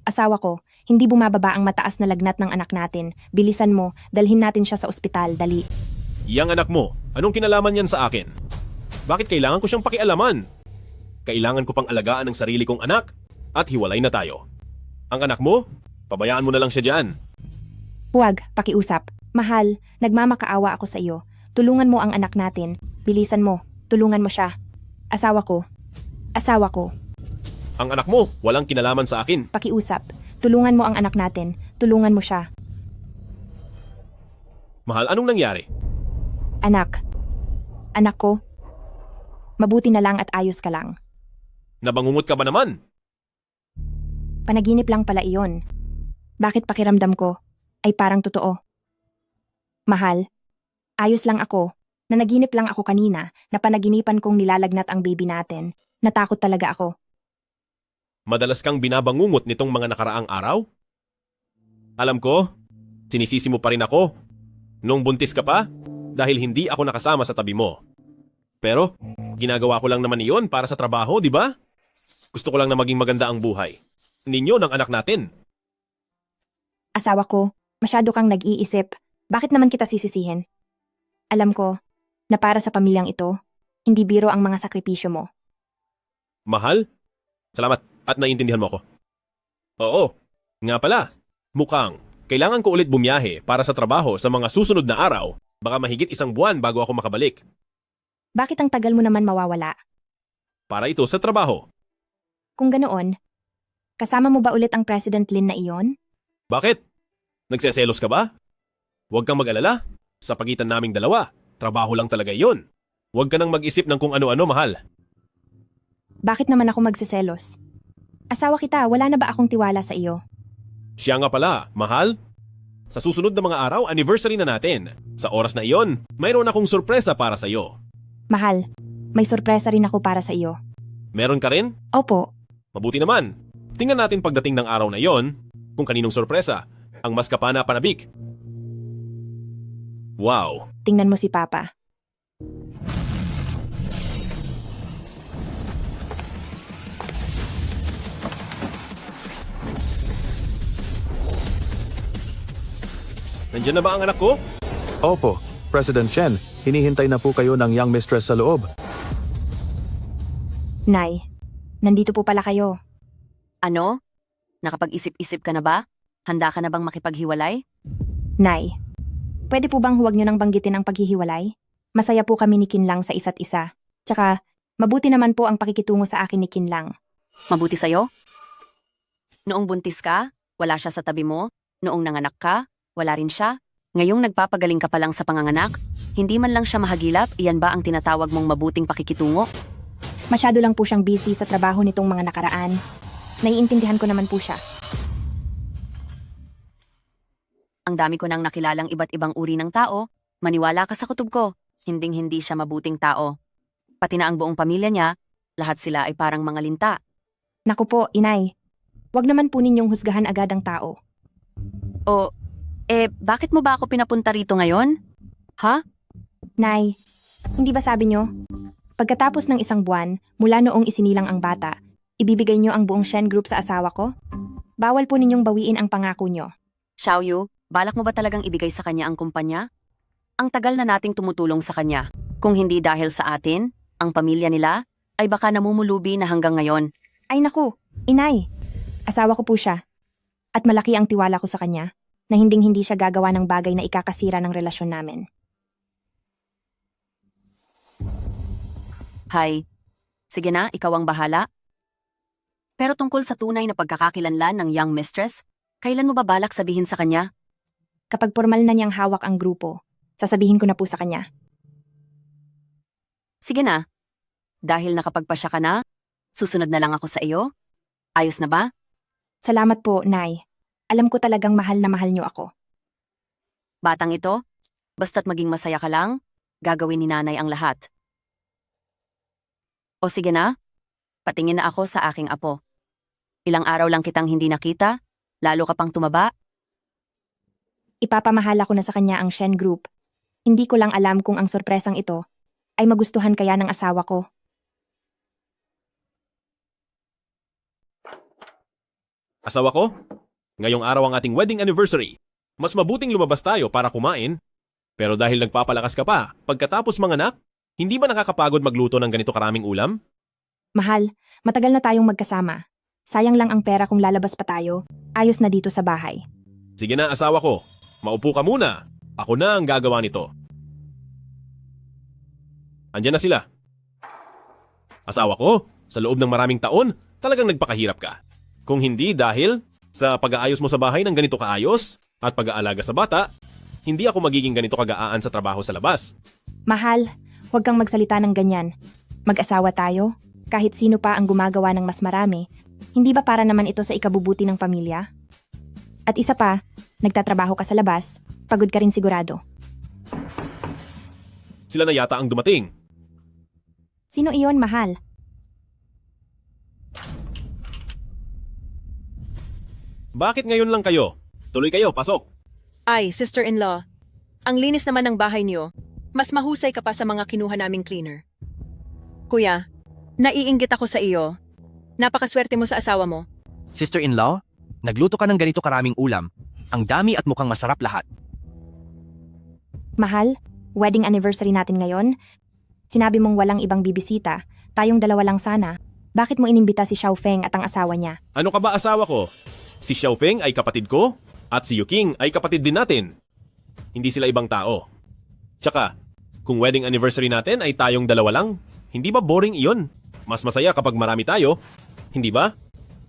Asawa ko, hindi bumababa ang mataas na lagnat ng anak natin. Bilisan mo, dalhin natin siya sa ospital, dali. Yang anak mo, anong kinalaman yan sa akin? Bakit kailangan ko siyang pakialaman? Kailangan ko pang alagaan ang sarili kong anak at hiwalay na tayo. Ang anak mo, pabayaan mo na lang siya dyan. Huwag, pakiusap. Mahal, nagmamakaawa ako sa iyo. Tulungan mo ang anak natin. Bilisan mo, tulungan mo siya. Asawa ko. Asawa ko. Ang anak mo, walang kinalaman sa akin. Pakiusap. Tulungan mo ang anak natin. Tulungan mo siya. Mahal, anong nangyari? Anak. Anak ko. Mabuti na lang at ayos ka lang. Nabangungot ka ba naman? Panaginip lang pala iyon. Bakit pakiramdam ko ay parang totoo? Mahal, ayos lang ako. Nanaginip lang ako kanina na panaginipan kong nilalagnat ang baby natin. Natakot talaga ako. Madalas kang binabangungot nitong mga nakaraang araw? Alam ko, sinisisi mo pa rin ako. Nung buntis ka pa, dahil hindi ako nakasama sa tabi mo. Pero, ginagawa ko lang naman iyon para sa trabaho, di ba? Gusto ko lang na maging maganda ang buhay. Ninyo ng anak natin. Asawa ko, masyado kang nag-iisip. Bakit naman kita sisisihin? Alam ko na para sa pamilyang ito, hindi biro ang mga sakripisyo mo. Mahal? Salamat at naiintindihan mo ako. Oo, nga pala. Mukhang, kailangan ko ulit bumiyahe para sa trabaho sa mga susunod na araw. Baka mahigit 1 buwan bago ako makabalik. Bakit ang tagal mo naman mawawala? Para ito sa trabaho. Kung ganoon, kasama mo ba ulit ang President Lin na iyon? Bakit? Nagseselos ka ba? Huwag kang mag-alala. Sa pagitan naming dalawa, trabaho lang talaga iyon. Huwag ka nang mag-isip ng kung ano-ano, mahal. Bakit naman ako magseselos? Asawa kita, wala na ba akong tiwala sa iyo? Siya nga pala, mahal. Sa susunod na mga araw, anniversary na natin. Sa oras na iyon, mayroon akong sorpresa para sa iyo. Mahal, may sorpresa rin ako para sa iyo. Meron ka rin? Opo, Mabuti naman. Tingnan natin pagdating ng araw na iyon kung kaninong sorpresa ang mas kapana-panabik. Wow! tingnan mo si Papa. Nandiyan na ba ang anak ko? Opo, President Shen, hinihintay na po kayo ng young mistress sa loob. Nay, nandito po pala kayo. Ano? Nakapag-isip-isip ka na ba? Handa ka na bang makipaghiwalay? Nay, pwede po bang huwag nyo nang banggitin ang paghihiwalay? Masaya po kami ni Kinlang sa isa't isa. Tsaka, mabuti naman po ang pakikitungo sa akin ni Kinlang. Mabuti sa'yo? Noong buntis ka, wala siya sa tabi mo. Noong nanganak ka, wala rin siya. Ngayong nagpapagaling ka pa lang sa panganganak, hindi man lang siya mahagilap, iyan ba ang tinatawag mong mabuting pakikitungo? Masyado lang po siyang busy sa trabaho nitong mga nakaraan. Naiintindihan ko naman po siya. Ang dami ko nang nakilalang iba't ibang uri ng tao, maniwala ka sa kutob ko, hinding-hindi siya mabuting tao. Pati na ang buong pamilya niya, lahat sila ay parang mga linta. Naku po, inay. Huwag naman po ninyong husgahan agad ang tao. O, bakit mo ba ako pinapunta rito ngayon? Ha? Nay, hindi ba sabi nyo? Pagkatapos ng 1 buwan, mula noong isinilang ang bata, ibibigay nyo ang buong Shen Group sa asawa ko? Bawal po ninyong bawiin ang pangako nyo. Xiaoyu, balak mo ba talagang ibigay sa kanya ang kumpanya? Ang tagal na nating tumutulong sa kanya. Kung hindi dahil sa atin, ang pamilya nila, ay baka namumulubi na hanggang ngayon. Ay naku, inay. Asawa ko po siya. At malaki ang tiwala ko sa kanya, na hinding-hindi siya gagawa ng bagay na ikakasira ng relasyon namin. Hay, sige na, ikaw ang bahala. Pero tungkol sa tunay na pagkakakilanlan ng young mistress, kailan mo ba balak sabihin sa kanya? Kapag formal na niyang hawak ang grupo, sasabihin ko na po sa kanya. Sige na. Dahil nakapagpasya ka na, susunod na lang ako sa iyo. Ayos na ba? Salamat po, Nay. Alam ko talagang mahal na mahal niyo ako. Batang ito, basta't maging masaya ka lang, gagawin ni nanay ang lahat. O sige na, patingin na ako sa aking apo. Ilang araw lang kitang hindi nakita, lalo ka pang tumaba. Ipapamahala ko na sa kanya ang Shen Group. Hindi ko lang alam kung ang sorpresang ito ay magustuhan kaya ng asawa ko. Asawa ko, ngayong araw ang ating wedding anniversary. Mas mabuting lumabas tayo para kumain. Pero dahil nagpapalakas ka pa, pagkatapos manganak, hindi ba nakakapagod magluto ng ganito karaming ulam? Mahal, matagal na tayong magkasama. Sayang lang ang pera kung lalabas pa tayo. Ayos na dito sa bahay. Sige na, asawa ko. Maupo ka muna. Ako na ang gagawa nito. Andiyan na sila. Asawa ko, sa loob ng maraming taon, talagang nagpakahirap ka. Kung hindi dahil sa pag-aayos mo sa bahay ng ganito kaayos at pag-aalaga sa bata, hindi ako magiging ganito kagaan sa trabaho sa labas. Mahal, huwag kang magsalita ng ganyan. Mag-asawa tayo. Kahit sino pa ang gumagawa ng mas marami, hindi ba para naman ito sa ikabubuti ng pamilya? At isa pa, nagtatrabaho ka sa labas, pagod ka rin sigurado. Sila na yata ang dumating. Sino iyon, mahal? Bakit ngayon lang kayo? Tuloy kayo, pasok. Ay, sister-in-law, ang linis naman ng bahay niyo. Mas mahusay ka pa sa mga kinuha naming cleaner. Kuya, naiinggit ako sa iyo. Napakaswerte mo sa asawa mo. Sister-in-law, nagluto ka ng ganito karaming ulam. Ang dami at mukhang masarap lahat. Mahal, wedding anniversary natin ngayon. Sinabi mong walang ibang bibisita, tayong dalawa lang sana. Bakit mo inimbita si Xiaofeng at ang asawa niya? Ano ka ba asawa ko? Si Xiaofeng ay kapatid ko at si Yuking ay kapatid din natin. Hindi sila ibang tao. Tsaka, kung wedding anniversary natin ay tayong dalawa lang, hindi ba boring iyon? Mas masaya kapag marami tayo, hindi ba?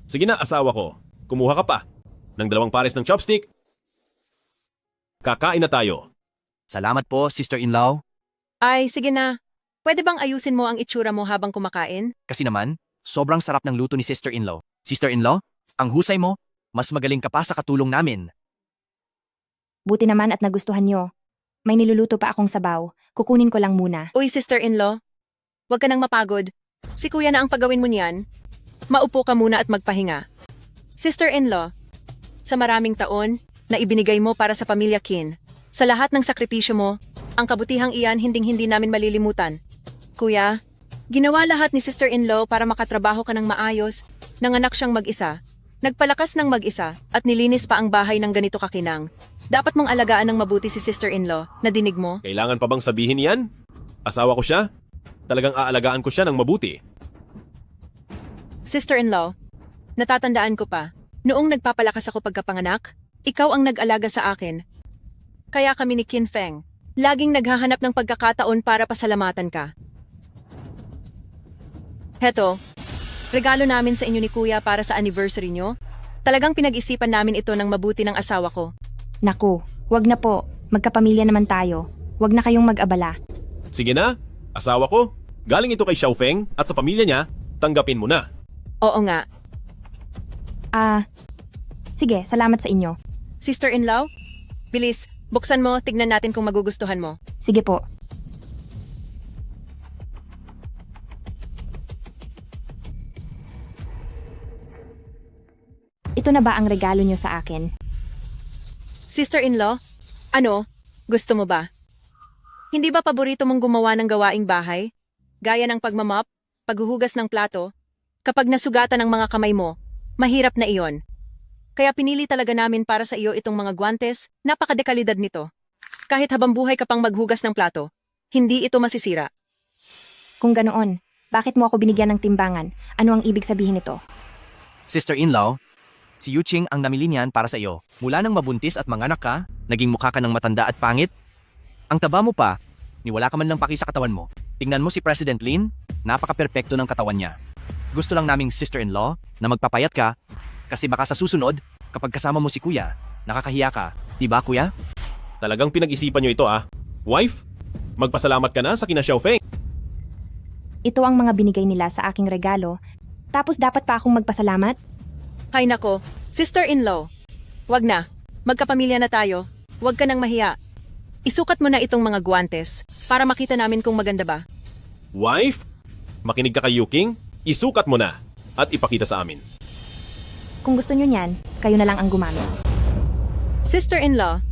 Sige na, asawa ko. Kumuha ka pa ng 2 pares ng chopstick. Kakain na tayo. Salamat po, sister-in-law. Ay, sige na. Pwede bang ayusin mo ang itsura mo habang kumakain? Kasi naman, sobrang sarap ng luto ni sister-in-law. Sister-in-law, ang husay mo, mas magaling ka pa sa katulong namin. Buti naman at nagustuhan nyo. May niluluto pa akong sabaw. Kukunin ko lang muna. Uy, sister-in-law, huwag ka nang mapagod. Si kuya na ang pagawin mo niyan. Maupo ka muna at magpahinga. Sister-in-law, sa maraming taon na ibinigay mo para sa pamilya Qin, sa lahat ng sakripisyo mo, ang kabutihang iyan hinding-hindi namin malilimutan. Kuya, ginawa lahat ni sister-in-law para makatrabaho ka ng maayos, nanganak siyang mag-isa, nagpalakas ng mag-isa, at nilinis pa ang bahay ng ganito kakinang. Dapat mong alagaan ng mabuti si sister-in-law, nadinig mo? Kailangan pa bang sabihin yan? Asawa ko siya? Talagang aalagaan ko siya ng mabuti. Sister-in-law, natatandaan ko pa, noong nagpapalakas ako pagkapanganak, ikaw ang nag-alaga sa akin. Kaya kami ni Qin Feng, laging naghahanap ng pagkakataon para pasalamatan ka. Heto, regalo namin sa inyo ni Kuya para sa anniversary nyo. Talagang pinag-isipan namin ito ng mabuti ng asawa ko. Naku, wag na po. Magkapamilya naman tayo. Wag na kayong mag-abala. Sige na, asawa ko. Galing ito kay Xiaofeng at sa pamilya niya, tanggapin mo na. Oo nga. Sige, salamat sa inyo. Sister-in-law, bilis, buksan mo, tignan natin kung magugustuhan mo. Sige po. Ito na ba ang regalo nyo sa akin? Sister-in-law, ano, gusto mo ba? Hindi ba paborito mong gumawa ng gawaing bahay? Gaya ng pagmamop, paghuhugas ng plato? Kapag nasugatan ang mga kamay mo, mahirap na iyon. Kaya pinili talaga namin para sa iyo itong mga guantes, napakadekalidad nito. Kahit habang buhay ka pang maghugas ng plato, hindi ito masisira. Kung ganoon, bakit mo ako binigyan ng timbangan? Ano ang ibig sabihin nito? Sister-in-law, si Yuching ang namili niyan para sa iyo. Mula nang mabuntis at manganak ka, naging mukha ka ng matanda at pangit. Ang taba mo pa, ni wala ka man lang paki sa katawan mo. Tingnan mo si President Lin, napaka-perpekto ng katawan niya. Gusto lang naming sister-in-law na magpapayat ka, kasi baka sa susunod, kapag kasama mo si kuya, nakakahiya ka. Diba kuya? Talagang pinag-isipan nyo ito ah. Wife, magpasalamat ka na sa kina Xiaofeng. Ito ang mga binigay nila sa aking regalo. Tapos dapat pa akong magpasalamat? Hay nako, sister-in-law. Wag na, magkapamilya na tayo. Wag ka nang mahiya. Isukat mo na itong mga guantes para makita namin kung maganda ba. Wife, makinig ka kay Yuking, isukat mo na at ipakita sa amin. Kung gusto nyo niyan, kayo na lang ang gumamit. Sister-in-law,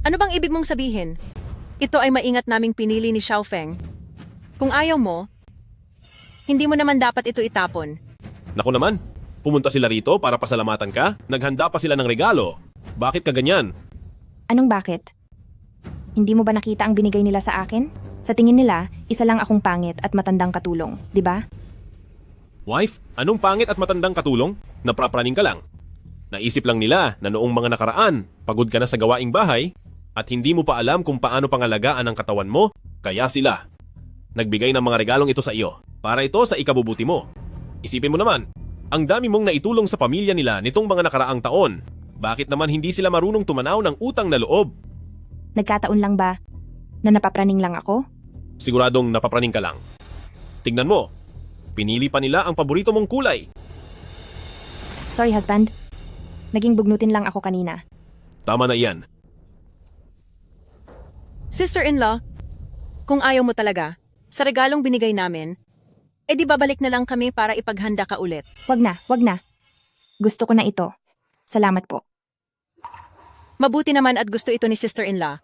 ano bang ibig mong sabihin? Ito ay maingat naming pinili ni Xiaofeng. Kung ayaw mo, hindi mo naman dapat ito itapon. Naku naman, Pumunta sila rito para pasalamatan ka? Naghanda pa sila ng regalo. Bakit ka ganyan? Anong bakit? Hindi mo ba nakita ang binigay nila sa akin? Sa tingin nila, isa lang akong pangit at matandang katulong, di ba? Wife, anong pangit at matandang katulong? Naprapraning ka lang. Naisip lang nila na noong mga nakaraan, pagod ka na sa gawaing bahay at hindi mo pa alam kung paano pangalagaan ang katawan mo, kaya sila nagbigay ng mga regalong ito sa iyo. Para ito sa ikabubuti mo. Isipin mo naman, ang dami mong naitulong sa pamilya nila nitong mga nakaraang taon. Bakit naman hindi sila marunong tumanaw ng utang na loob? Nagkataon lang ba na napapraning lang ako? Siguradong napapraning ka lang. Tignan mo, pinili pa nila ang paborito mong kulay. Sorry, husband. Naging bugnutin lang ako kanina. Tama na iyan. Sister-in-law, kung ayaw mo talaga, sa regalong binigay namin, di babalik na lang kami para ipaghanda ka ulit. Wag na, wag na. Gusto ko na ito. Salamat po. Mabuti naman at gusto ito ni sister-in-law.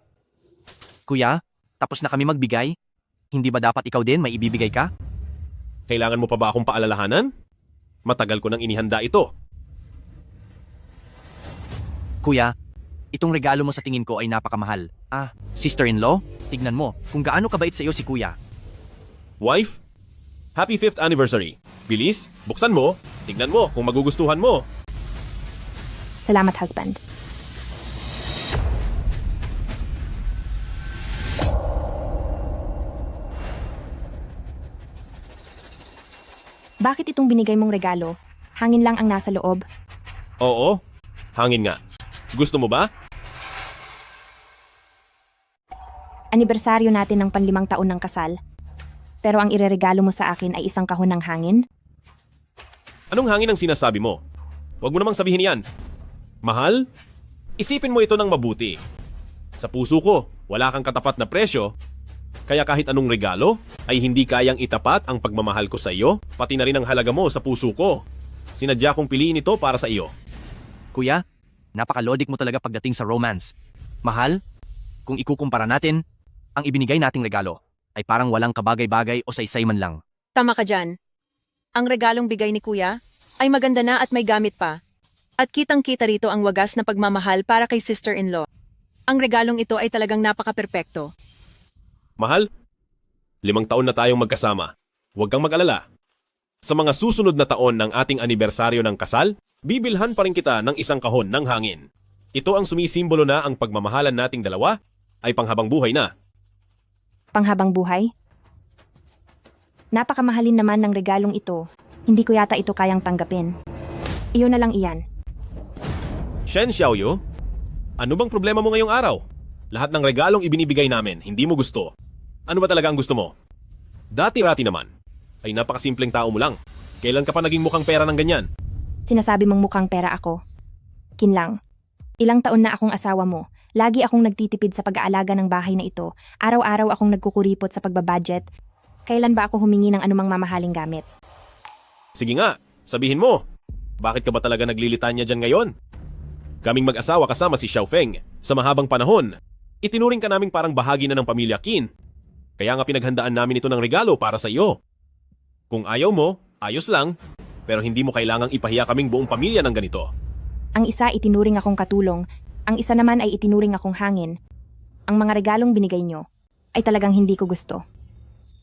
Kuya, tapos na kami magbigay? Hindi ba dapat ikaw din may ibibigay ka? Kailangan mo pa ba akong paalalahanan? Matagal ko nang inihanda ito. Kuya, itong regalo mo sa tingin ko ay napakamahal. Sister-in-law, tignan mo kung gaano kabait sa iyo si kuya. Wife, happy 5th anniversary. Bilis, buksan mo. Tignan mo kung magugustuhan mo. Salamat, husband. Bakit itong binigay mong regalo? Hangin lang ang nasa loob. Oo, hangin nga. Gusto mo ba? Anibersaryo natin ng 5 taon ng kasal. Pero ang ireregalo mo sa akin ay isang kahon ng hangin? Anong hangin ang sinasabi mo? Huwag mo namang sabihin yan. Mahal? Isipin mo ito ng mabuti. Sa puso ko, wala kang katapat na presyo. Kaya kahit anong regalo, ay hindi kayang itapat ang pagmamahal ko sa iyo, pati na rin ang halaga mo sa puso ko. Sinadya kong piliin ito para sa iyo. Kuya, napakalodik mo talaga pagdating sa romance. Mahal, kung ikukumpara natin, ang ibinigay nating regalo ay parang walang kabagay-bagay o saysay man lang. Tama ka dyan. Ang regalong bigay ni kuya ay maganda na at may gamit pa. At kitang-kita rito ang wagas na pagmamahal para kay sister-in-law. Ang regalong ito ay talagang napaka-perpekto. Mahal, 5 taon na tayong magkasama. Huwag kang mag-alala. Sa mga susunod na taon ng ating anibersaryo ng kasal, bibilhan pa rin kita ng isang kahon ng hangin. Ito ang sumisimbolo na ang pagmamahalan nating dalawa ay panghabang buhay na. Panghabang buhay? Napakamahalin naman ng regalong ito. Hindi ko yata ito kayang tanggapin. Iyon na lang iyan. Shen Xiaoyu, ano bang problema mo ngayong araw? Lahat ng regalong ibinibigay namin, hindi mo gusto. Ano ba talaga ang gusto mo? Dati-rati naman, ay napakasimpleng tao mo lang. Kailan ka pa naging mukhang pera ng ganyan? Sinasabi mong mukhang pera ako. Kinlang. Ilang taon na akong asawa mo. Lagi akong nagtitipid sa pag-aalaga ng bahay na ito. Araw-araw akong nagkukuripot sa pagbabudget. Kailan ba ako humingi ng anumang mamahaling gamit? Sige nga, sabihin mo. Bakit ka ba talaga naglilitanya dyan ngayon? Kaming mag-asawa kasama si Xiaofeng sa mahabang panahon. Itinuring ka naming parang bahagi na ng pamilya Qin. Kaya nga pinaghandaan namin ito ng regalo para sa iyo. Kung ayaw mo, ayos lang. Pero hindi mo kailangang ipahiya kaming buong pamilya ng ganito. Ang isa itinuring akong katulong. Ang isa naman ay itinuring akong hangin. Ang mga regalong binigay nyo ay talagang hindi ko gusto.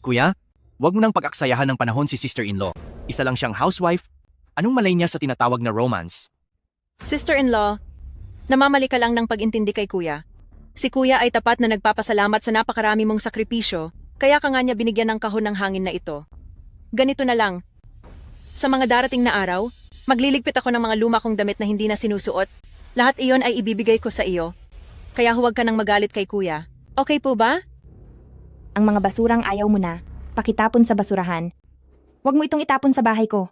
Kuya, wag mo nang pag-aksayahan ng panahon si sister-in-law. Isa lang siyang housewife. Anong malay niya sa tinatawag na romance? Sister-in-law, namamali ka lang ng pag-intindi kay kuya. Si kuya ay tapat na nagpapasalamat sa napakarami mong sakripisyo, kaya ka nga niya binigyan ng kahon ng hangin na ito. Ganito na lang. Sa mga darating na araw, magliligpit ako ng mga luma kong damit na hindi na sinusuot. Lahat iyon ay ibibigay ko sa iyo. Kaya huwag ka nang magalit kay kuya. Okay po ba? Ang mga basurang ayaw mo na, pakitapon sa basurahan. Huwag mo itong itapon sa bahay ko.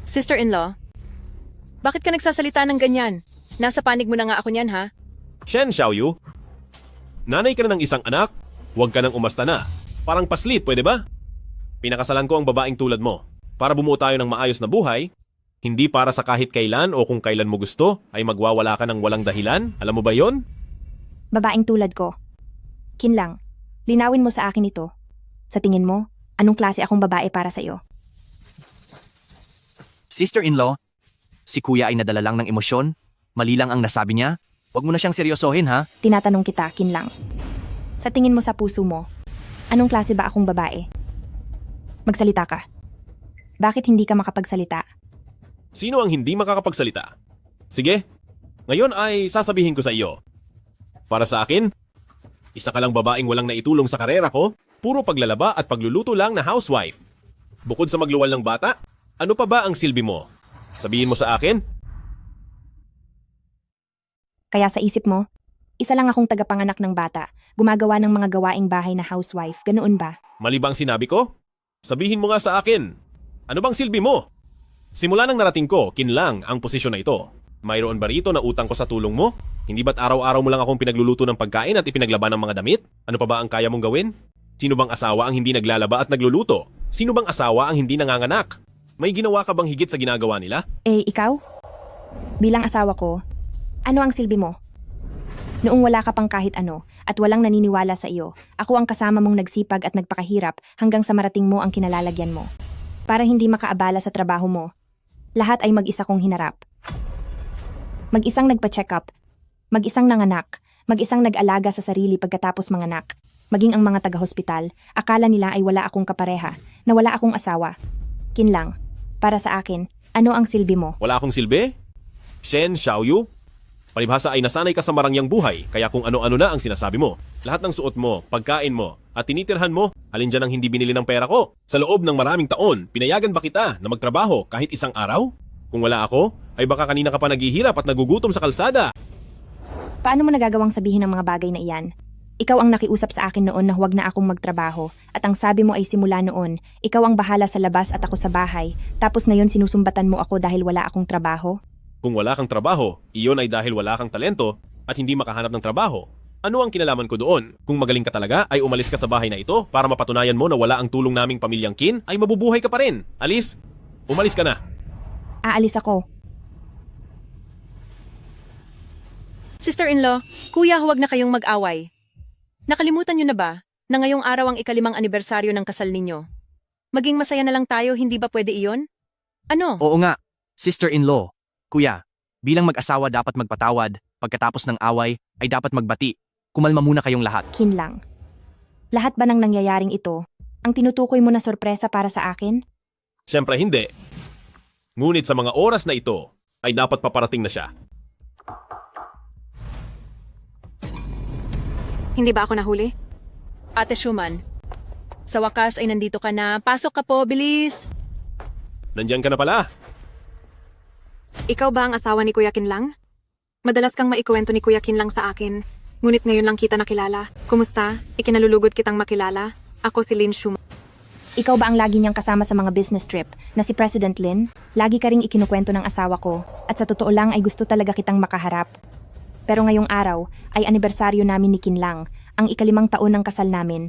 Sister-in-law, bakit ka nagsasalita ng ganyan? Nasa panig mo na nga ako niyan, ha? Shen Xiaoyu, nanay ka na ng isang anak, huwag ka nang umasta na. Parang paslit, pwede ba? Pinakasalan ko ang babaeng tulad mo para bumuo tayo ng maayos na buhay. Hindi para sa kahit kailan o kung kailan mo gusto ay magwawala ka ng walang dahilan. Alam mo ba yon? Babaeng tulad ko. Kinlang, linawin mo sa akin ito. Sa tingin mo, anong klase akong babae para sa iyo? Sister-in-law, Si kuya ay nadala lang ng emosyon? Mali lang ang nasabi niya? Huwag mo na siyang seryosohin ha? Tinatanong kita, Kinlang. Sa tingin mo sa puso mo, anong klase ba akong babae? Magsalita ka. Bakit hindi ka makapagsalita? Sino ang hindi makakapagsalita? Sige, ngayon ay sasabihin ko sa iyo. Para sa akin, isa ka lang babaeng walang naitulong sa karera ko, puro paglalaba at pagluluto lang na housewife. Bukod sa magluwal ng bata, ano pa ba ang silbi mo? Sabihin mo sa akin? Kaya sa isip mo, isa lang akong tagapanganak ng bata, gumagawa ng mga gawaing bahay na housewife, ganoon ba? Mali ba ang sinabi ko? Sabihin mo nga sa akin. Ano bang silbi mo? Simula nang narating ko, Kinlang ang posisyon na ito. Mayroon ba rito na utang ko sa tulong mo? Hindi ba't araw-araw mo lang akong pinagluluto ng pagkain at ipinaglaban ng mga damit? Ano pa ba ang kaya mong gawin? Sino bang asawa ang hindi naglalaba at nagluluto? Sino bang asawa ang hindi nanganganak? May ginawa ka bang higit sa ginagawa nila? Ikaw? Bilang asawa ko, ano ang silbi mo? Noong wala ka pang kahit ano at walang naniniwala sa iyo, ako ang kasama mong nagsipag at nagpakahirap hanggang sa marating mo ang kinalalagyan mo. Para hindi makaabala sa trabaho mo, lahat ay mag-isa kong hinarap. Mag-isang nagpa-check up, mag-isang nanganak, mag-isang nag-alaga sa sarili pagkatapos manganak. Maging ang mga taga-hospital, akala nila ay wala akong kapareha, na wala akong asawa. Kinlang, para sa akin, ano ang silbi mo? Wala akong silbi? Shen Xiaoyu? Palibhasa ay nasanay ka sa marangyang buhay, kaya kung ano-ano na ang sinasabi mo. Lahat ng suot mo, pagkain mo, at tinitirhan mo, alin dyan ang hindi binili ng pera ko? Sa loob ng maraming taon, pinayagan ba kita na magtrabaho kahit isang araw? Kung wala ako, ay baka kanina ka pa naghihirap at nagugutom sa kalsada. Paano mo nagagawang sabihin ang mga bagay na iyan? Ikaw ang nakiusap sa akin noon na huwag na akong magtrabaho, at ang sabi mo ay simula noon, ikaw ang bahala sa labas at ako sa bahay, tapos ngayon sinusumbatan mo ako dahil wala akong trabaho? Kung wala kang trabaho, iyon ay dahil wala kang talento at hindi makahanap ng trabaho. Ano ang kinalaman ko doon? Kung magaling ka talaga, ay umalis ka sa bahay na ito para mapatunayan mo na wala ang tulong naming pamilyang Kin, ay mabubuhay ka pa rin. Alis, umalis ka na. Aalis ako. Sister-in-law, kuya huwag na kayong mag-away. Nakalimutan niyo na ba na ngayong araw ang ika-5 anibersaryo ng kasal ninyo? Maging masaya na lang tayo, hindi ba pwede iyon? Ano? Oo nga, sister-in-law. Kuya, bilang mag-asawa dapat magpatawad, pagkatapos ng away ay dapat magbati. Kumalma muna kayong lahat. Kinlang. Lahat ba ng nangyayaring ito, ang tinutukoy mo na sorpresa para sa akin? Siyempre hindi. Ngunit sa mga oras na ito, ay dapat paparating na siya. Hindi ba ako nahuli? Ate Schumann, sa wakas ay nandito ka na. Pasok ka po, bilis! Nandyan ka na pala. Ikaw ba ang asawa ni Kuya Kinlang? Madalas kang maikwento ni Kuya Kinlang sa akin, ngunit ngayon lang kita nakilala. Kumusta? Ikinalulugod kitang makilala. Ako si Lin Schumann. Ikaw ba ang lagi niyang kasama sa mga business trip na si President Lin? Lagi ka ring ikinukwento ng asawa ko at sa totoo lang ay gusto talaga kitang makaharap. Pero ngayong araw ay anibersaryo namin ni Kinlang, ang ika-5 taon ng kasal namin.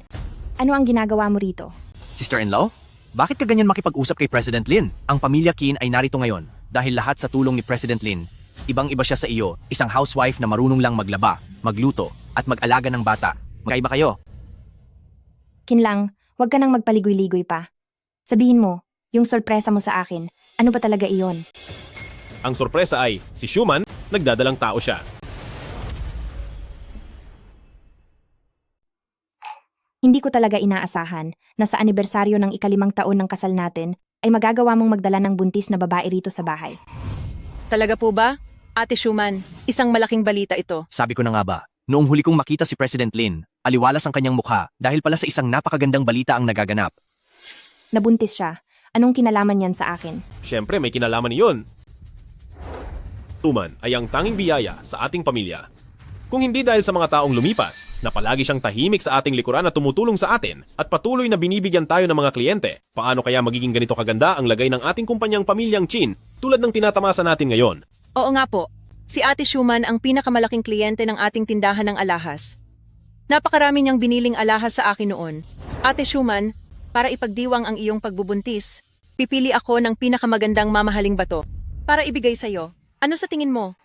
Ano ang ginagawa mo rito? Sister-in-law, bakit ka ganyan makipag-usap kay President Lin? Ang pamilya Kin ay narito ngayon dahil lahat sa tulong ni President Lin. Ibang-iba siya sa iyo, isang housewife na marunong lang maglaba, magluto, at mag-alaga ng bata. Magkaiba kayo. Kinlang, huwag ka nang magpaligoy-ligoy pa. Sabihin mo, yung sorpresa mo sa akin, ano ba talaga iyon? Ang sorpresa ay, si Schumann, nagdadalang tao siya. Hindi ko talaga inaasahan na sa anibersaryo ng ika-5 taon ng kasal natin ay magagawa mong magdala ng buntis na babae rito sa bahay. Talaga po ba? Ate Schumann, isang malaking balita ito. Sabi ko na nga ba, noong huli kong makita si President Lin, aliwalas ang kanyang mukha dahil pala sa isang napakagandang balita ang nagaganap. Nabuntis siya. Anong kinalaman yan sa akin? Siyempre may kinalaman iyon. Tuman ay ang tanging biyaya sa ating pamilya. Kung hindi dahil sa mga taong lumipas, na palagi siyang tahimik sa ating likuran at tumutulong sa atin, at patuloy na binibigyan tayo ng mga kliyente, paano kaya magiging ganito kaganda ang lagay ng ating kumpanyang pamilyang Chin tulad ng tinatamasa natin ngayon? Oo nga po, si Ate Schumann ang pinakamalaking kliyente ng ating tindahan ng alahas. Napakarami niyang biniling alahas sa akin noon. Ate Schumann, para ipagdiwang ang iyong pagbubuntis, pipili ako ng pinakamagandang mamahaling bato para ibigay sa'yo. Ano sa tingin mo?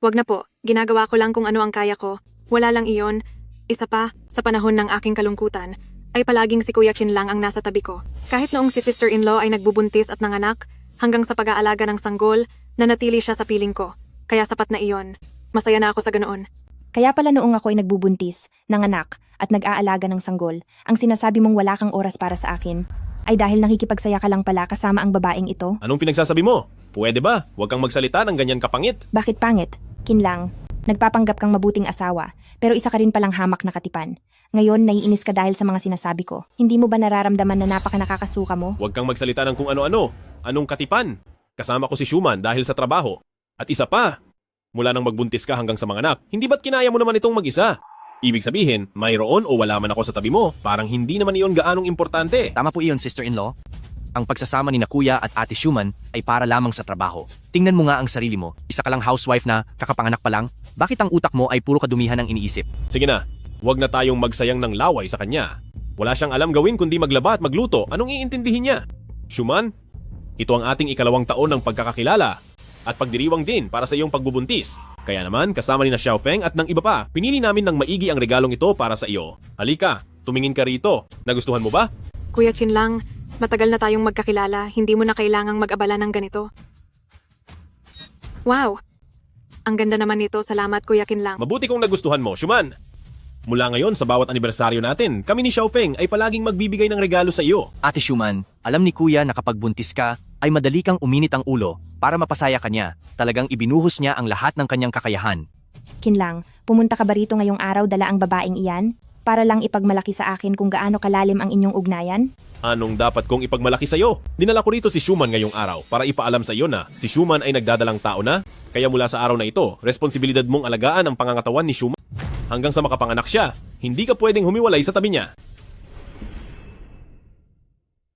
Wag na po, ginagawa ko lang kung ano ang kaya ko. Wala lang iyon. Isa pa, sa panahon ng aking kalungkutan, ay palaging si Kuya Chin lang ang nasa tabi ko. Kahit noong si sister-in-law ay nagbubuntis at nanganak, hanggang sa pag-aalaga ng sanggol, Nanatili siya sa piling ko, kaya sapat na iyon. Masaya na ako sa ganoon. Kaya pala noong ako ay nagbubuntis, nanganak, at nag-aalaga ng sanggol, ang sinasabi mong wala kang oras para sa akin, ay dahil nakikipagsaya ka lang pala kasama ang babaeng ito? Anong pinagsasabi mo? Pwede ba? Huwag kang magsalita ng ganyan kapangit. Bakit pangit? Kinlang, nagpapanggap kang mabuting asawa, pero isa ka rin palang hamak na katipan. Ngayon, naiinis ka dahil sa mga sinasabi ko. Hindi mo ba nararamdaman na napaka nakakasuka mo? Huwag kang magsalita ng kung ano-ano. Anong katipan? Kasama ko si Schumann dahil sa trabaho. At isa pa, mula nang magbuntis ka hanggang sa mga anak, hindi ba't kinaya mo naman itong mag-isa? Ibig sabihin, mayroon o wala man ako sa tabi mo, parang hindi naman iyon gaanong importante. Tama po iyon, sister-in-law. Ang pagsasama ni na Kuya at Ate Schumann ay para lamang sa trabaho. Tingnan mo nga ang sarili mo. Isa ka lang housewife na kakapanganak pa lang. Bakit ang utak mo ay puro kadumihan ang iniisip? Sige na, huwag na tayong magsayang ng laway sa kanya. Wala siyang alam gawin kundi maglaba at magluto. Anong iintindihin niya? Schumann, ito ang ating ikalawang taon ng pagkakakilala at pagdiriwang din para sa iyong pagbubuntis. Kaya naman, kasama ni na Xiaofeng at ng iba pa, pinili namin ng maigi ang regalong ito para sa iyo. Halika, tumingin ka rito. Nagustuhan mo ba? Kuya Chinlang, matagal na tayong magkakilala, hindi mo na kailangang mag-abala ng ganito. Wow! Ang ganda naman nito, salamat Kuya Kinlang. Mabuti kung nagustuhan mo, Schumann. Mula ngayon sa bawat anibersaryo natin, kami ni Xiaofeng ay palaging magbibigay ng regalo sa iyo. Ate Schumann, alam ni Kuya na kapag buntis ka, ay madali kang uminit ang ulo para mapasaya ka niya. Talagang ibinuhos niya ang lahat ng kanyang kakayahan. Kinlang, pumunta ka ba rito ngayong araw dala ang babaeng iyan? Para lang ipagmalaki sa akin kung gaano kalalim ang inyong ugnayan? Anong dapat kong ipagmalaki sa iyo? Dinala ko rito si Schumann ngayong araw para ipaalam sa iyo na si Schumann ay nagdadalang tao na. Kaya mula sa araw na ito, responsibilidad mong alagaan ang pangangatawan ni Schumann. Hanggang sa makapanganak siya, hindi ka pwedeng humiwalay sa tabi niya.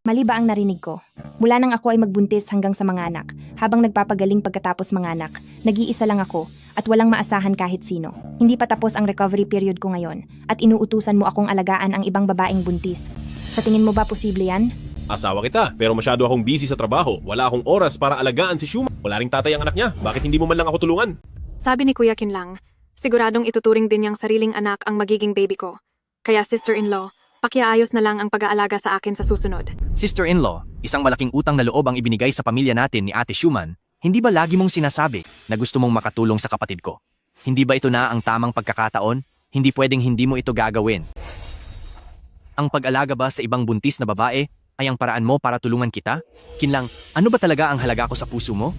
Mali ba ang narinig ko? Mula nang ako ay magbuntis hanggang sa manganak, habang nagpapagaling pagkatapos manganak, nag-iisa lang ako at walang maasahan kahit sino. Hindi pa tapos ang recovery period ko ngayon at inuutusan mo akong alagaan ang ibang babaeng buntis. Sa tingin mo ba posible yan? Asawa kita, pero masyado akong busy sa trabaho. Wala akong oras para alagaan si Schumann. Wala ring tatay ang anak niya. Bakit hindi mo man lang ako tulungan? Sabi ni Kuya Kinlang, siguradong ituturing din niyang sariling anak ang magiging baby ko. Kaya sister-in-law, pakiaayos na lang ang pag-aalaga sa akin sa susunod. Sister-in-law, isang malaking utang na loob ang ibinigay sa pamilya natin ni Ate Schumann. Hindi ba lagi mong sinasabi na gusto mong makatulong sa kapatid ko? Hindi ba ito na ang tamang pagkakataon? Hindi pwedeng hindi mo ito gagawin. Ang pag-alaga ba sa ibang buntis na babae ay ang paraan mo para tulungan kita? Kinlang, ano ba talaga ang halaga ko sa puso mo?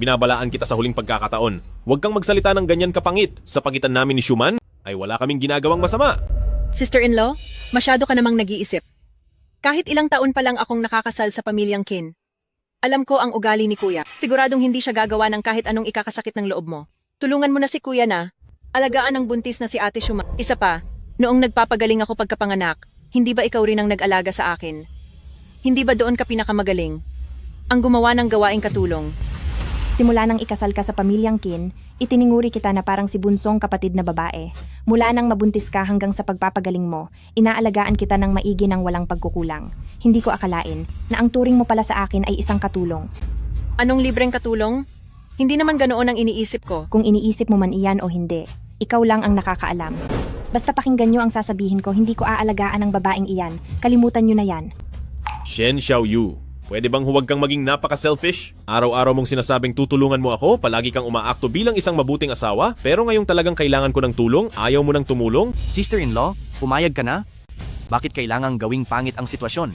Binabalaan kita sa huling pagkakataon. Huwag kang magsalita ng ganyan kapangit. Sa pagitan namin ni Schumann, ay wala kaming ginagawang masama. Sister-in-law, masyado ka namang nag-iisip. Kahit ilang taon pa lang akong nakakasal sa pamilyang Kin. Alam ko ang ugali ni Kuya. Siguradong hindi siya gagawa ng kahit anong ikakasakit ng loob mo. Tulungan mo na si Kuya na. Alagaan ang buntis na si Ate Schumann. Isa pa, noong nagpapagaling ako pagkapanganak, hindi ba ikaw rin ang nag-alaga sa akin? Hindi ba doon ka pinakamagaling? Ang gumawa ng gawaing katulong. Simula nang ikasal ka sa pamilyang Kin, itininguri kita na parang si bunsong kapatid na babae. Mula nang mabuntis ka hanggang sa pagpapagaling mo, inaalagaan kita ng maigi ng walang pagkukulang. Hindi ko akalain na ang turing mo pala sa akin ay isang katulong. Anong libreng katulong? Hindi naman ganoon ang iniisip ko. Kung iniisip mo man iyan o hindi, ikaw lang ang nakakaalam. Basta pakinggan nyo ang sasabihin ko, hindi ko aalagaan ang babaeng iyan. Kalimutan nyo na yan. Shen Xiaoyu, pwede bang huwag kang maging napaka-selfish? Araw-araw mong sinasabing tutulungan mo ako, palagi kang umaakto bilang isang mabuting asawa, pero ngayong talagang kailangan ko ng tulong, ayaw mo ng tumulong? Sister-in-law, pumayag ka na? Bakit kailangang gawing pangit ang sitwasyon?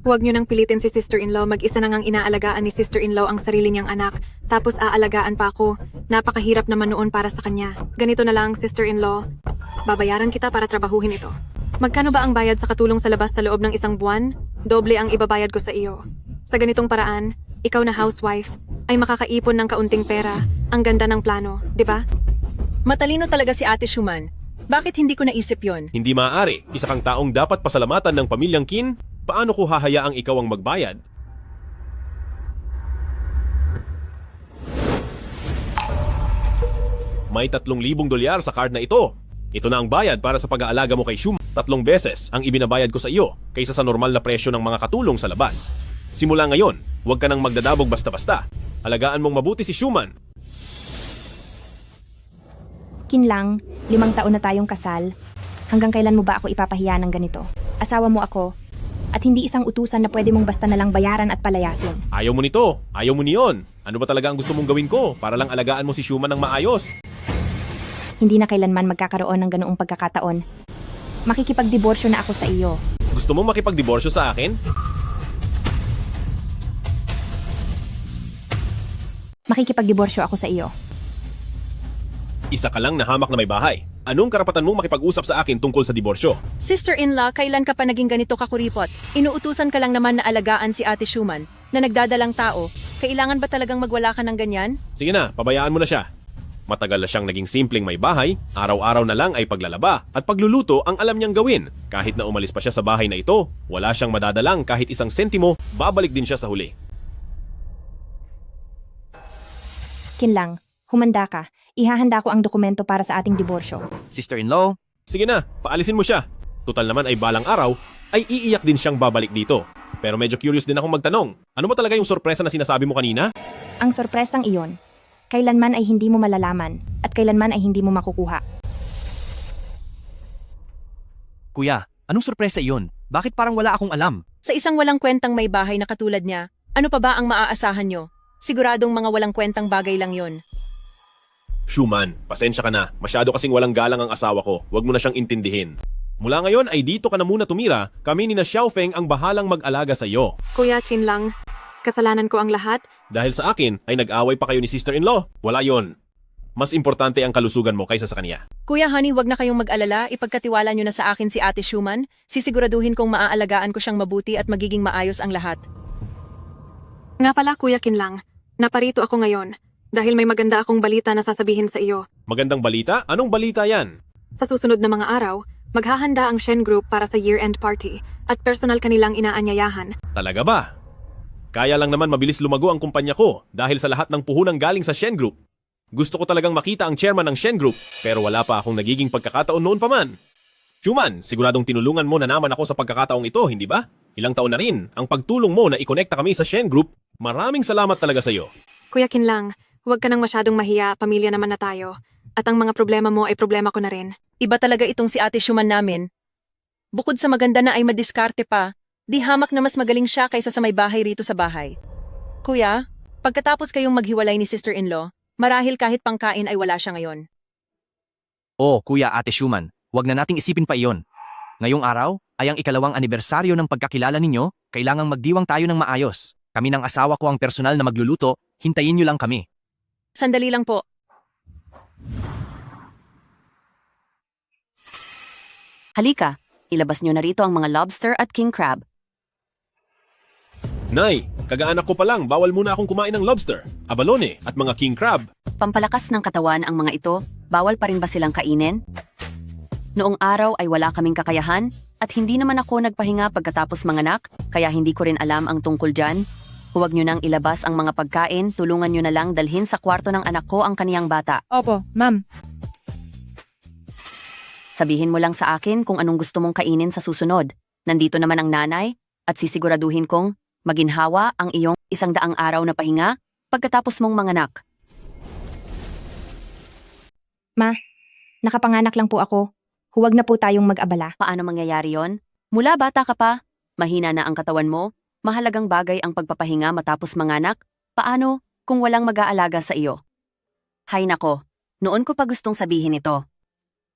Huwag niyo nang pilitin si sister-in-law, mag-isa na ngang inaalagaan ni sister-in-law ang sarili niyang anak, tapos aalagaan pa ako. Napakahirap naman noon para sa kanya. Ganito na lang, sister-in-law. Babayaran kita para trabahuhin ito. Magkano ba ang bayad sa katulong sa labas sa loob ng isang buwan? Doble ang ibabayad ko sa iyo. Sa ganitong paraan, ikaw na housewife, ay makakaipon ng kaunting pera. Ang ganda ng plano, di ba? Matalino talaga si Ate Schumann. Bakit hindi ko naisip yon? Hindi maaari. Isa kang taong dapat pasalamatan ng pamilyang Qin. Paano ko hahayaang ikaw ang magbayad? May 3,000 dolyar sa card na ito. Ito na ang bayad para sa pag-aalaga mo kay Schumann. 3 beses ang ibinabayad ko sa iyo kaysa sa normal na presyo ng mga katulong sa labas. Simula ngayon, huwag ka nang magdadabog basta-basta. Alagaan mong mabuti si Schumann. Kinlang, 5 taon na tayong kasal. Hanggang kailan mo ba ako ipapahiya ng ganito? Asawa mo ako. At hindi isang utusan na pwede mong basta nalang bayaran at palayasin. Ayaw mo nito, ayaw mo niyon. Ano ba talaga ang gusto mong gawin ko para lang alagaan mo si Schumann ng maayos? Hindi na kailanman magkakaroon ng ganoong pagkakataon. Makikipagdiborsyo na ako sa iyo. Gusto mong makipagdiborsyo sa akin? Makikipagdiborsyo ako sa iyo. Isa ka lang na hamak na may bahay. Anong karapatan mong makipag-usap sa akin tungkol sa diborsyo? Sister-in-law, kailan ka pa naging ganito kakuripot? Inuutusan ka lang naman na alagaan si Ate Schumann, na nagdadalang tao. Kailangan ba talagang magwala ka ng ganyan? Sige na, pabayaan mo na siya. Matagal na siyang naging simpleng may bahay, araw-araw na lang ay paglalaba at pagluluto ang alam niyang gawin. Kahit na umalis pa siya sa bahay na ito, wala siyang madadalang kahit isang sentimo, babalik din siya sa huli. Kinlang, humanda ka. Ihahanda ko ang dokumento para sa ating diborsyo. Sister-in-law, Sige na, paalisin mo siya. Tutal naman ay balang araw, ay iiyak din siyang babalik dito. Pero medyo curious din akong magtanong. Ano ba talaga yung sorpresa na sinasabi mo kanina? Ang sorpresang iyon, kailanman ay hindi mo malalaman at kailanman ay hindi mo makukuha. kuya, anong sorpresa iyon? Bakit parang wala akong alam? Sa isang walang kwentang may bahay na katulad niya, ano pa ba ang maaasahan nyo? Siguradong mga walang kwentang bagay lang yon. Schumann, pasensya ka na. Masyado kasing walang galang ang asawa ko. Huwag mo na siyang intindihin. Mula ngayon ay dito ka na muna tumira. Kami ni na Xiaofeng ang bahalang mag-alaga sa iyo. Kuya Chinlang, kasalanan ko ang lahat. Dahil sa akin ay nag-away pa kayo ni sister-in-law. Wala yon. Mas importante ang kalusugan mo kaysa sa kanya. Kuya Honey, wag na kayong mag-alala. Ipagkatiwala nyo na sa akin si Ate Schumann. Sisiguraduhin kong maaalagaan ko siyang mabuti at magiging maayos ang lahat. Nga pala, Kuya Kinlang, naparito ako ngayon dahil may maganda akong balita na sasabihin sa iyo. Magandang balita? Anong balita yan? Sa susunod na mga araw, maghahanda ang Shen Group para sa year-end party at personal kanilang inaanyayahan. Talaga ba? Kaya lang naman mabilis lumago ang kumpanya ko dahil sa lahat ng puhunang galing sa Shen Group. Gusto ko talagang makita ang chairman ng Shen Group pero wala pa akong nagiging pagkakataon noon pa man. Schumann, siguradong tinulungan mo na naman ako sa pagkakataong ito, hindi ba? Ilang taon na rin ang pagtulong mo na ikonekta kami sa Shen Group. Maraming salamat talaga sa iyo. Kuya Kinlang, huwag ka nang masyadong mahiya, pamilya naman na tayo. At ang mga problema mo ay problema ko na rin. Iba talaga itong si Ate Schumann namin. Bukod sa maganda na ay madiskarte pa, di hamak na mas magaling siya kaysa sa may bahay rito sa bahay. Kuya, pagkatapos kayong maghiwalay ni sister-in-law, marahil kahit pangkain ay wala siya ngayon. Oh, kuya Ate Schumann, wag na nating isipin pa iyon. Ngayong araw ay ang ikalawang anibersaryo ng pagkakilala ninyo, kailangang magdiwang tayo ng maayos. Kami ng asawa ko ang personal na magluluto, hintayin nyo lang kami. Sandali lang po. Halika, ilabas nyo na rito ang mga lobster at king crab. Nay, kagaanak ko pa lang, bawal muna akong kumain ng lobster, abalone at mga king crab. Pampalakas ng katawan ang mga ito, bawal pa rin ba silang kainin? Noong araw ay wala kaming kakayahan at hindi naman ako nagpahinga pagkatapos manganak, kaya hindi ko rin alam ang tungkol dyan. Huwag nyo nang ilabas ang mga pagkain, tulungan nyo na lang dalhin sa kwarto ng anak ko ang kaniyang bata. Opo, ma'am. Sabihin mo lang sa akin kung anong gusto mong kainin sa susunod. Nandito naman ang nanay at sisiguraduhin kong maginhawa ang iyong 100 araw na pahinga pagkatapos mong manganak. Ma, nakapanganak lang po ako. Huwag na po tayong mag-abala. Paano mangyayari yon? Mula bata ka pa, mahina na ang katawan mo, mahalagang bagay ang pagpapahinga matapos manganak. Paano kung walang mag-aalaga sa iyo? Hay nako, noon ko pa gustong sabihin ito.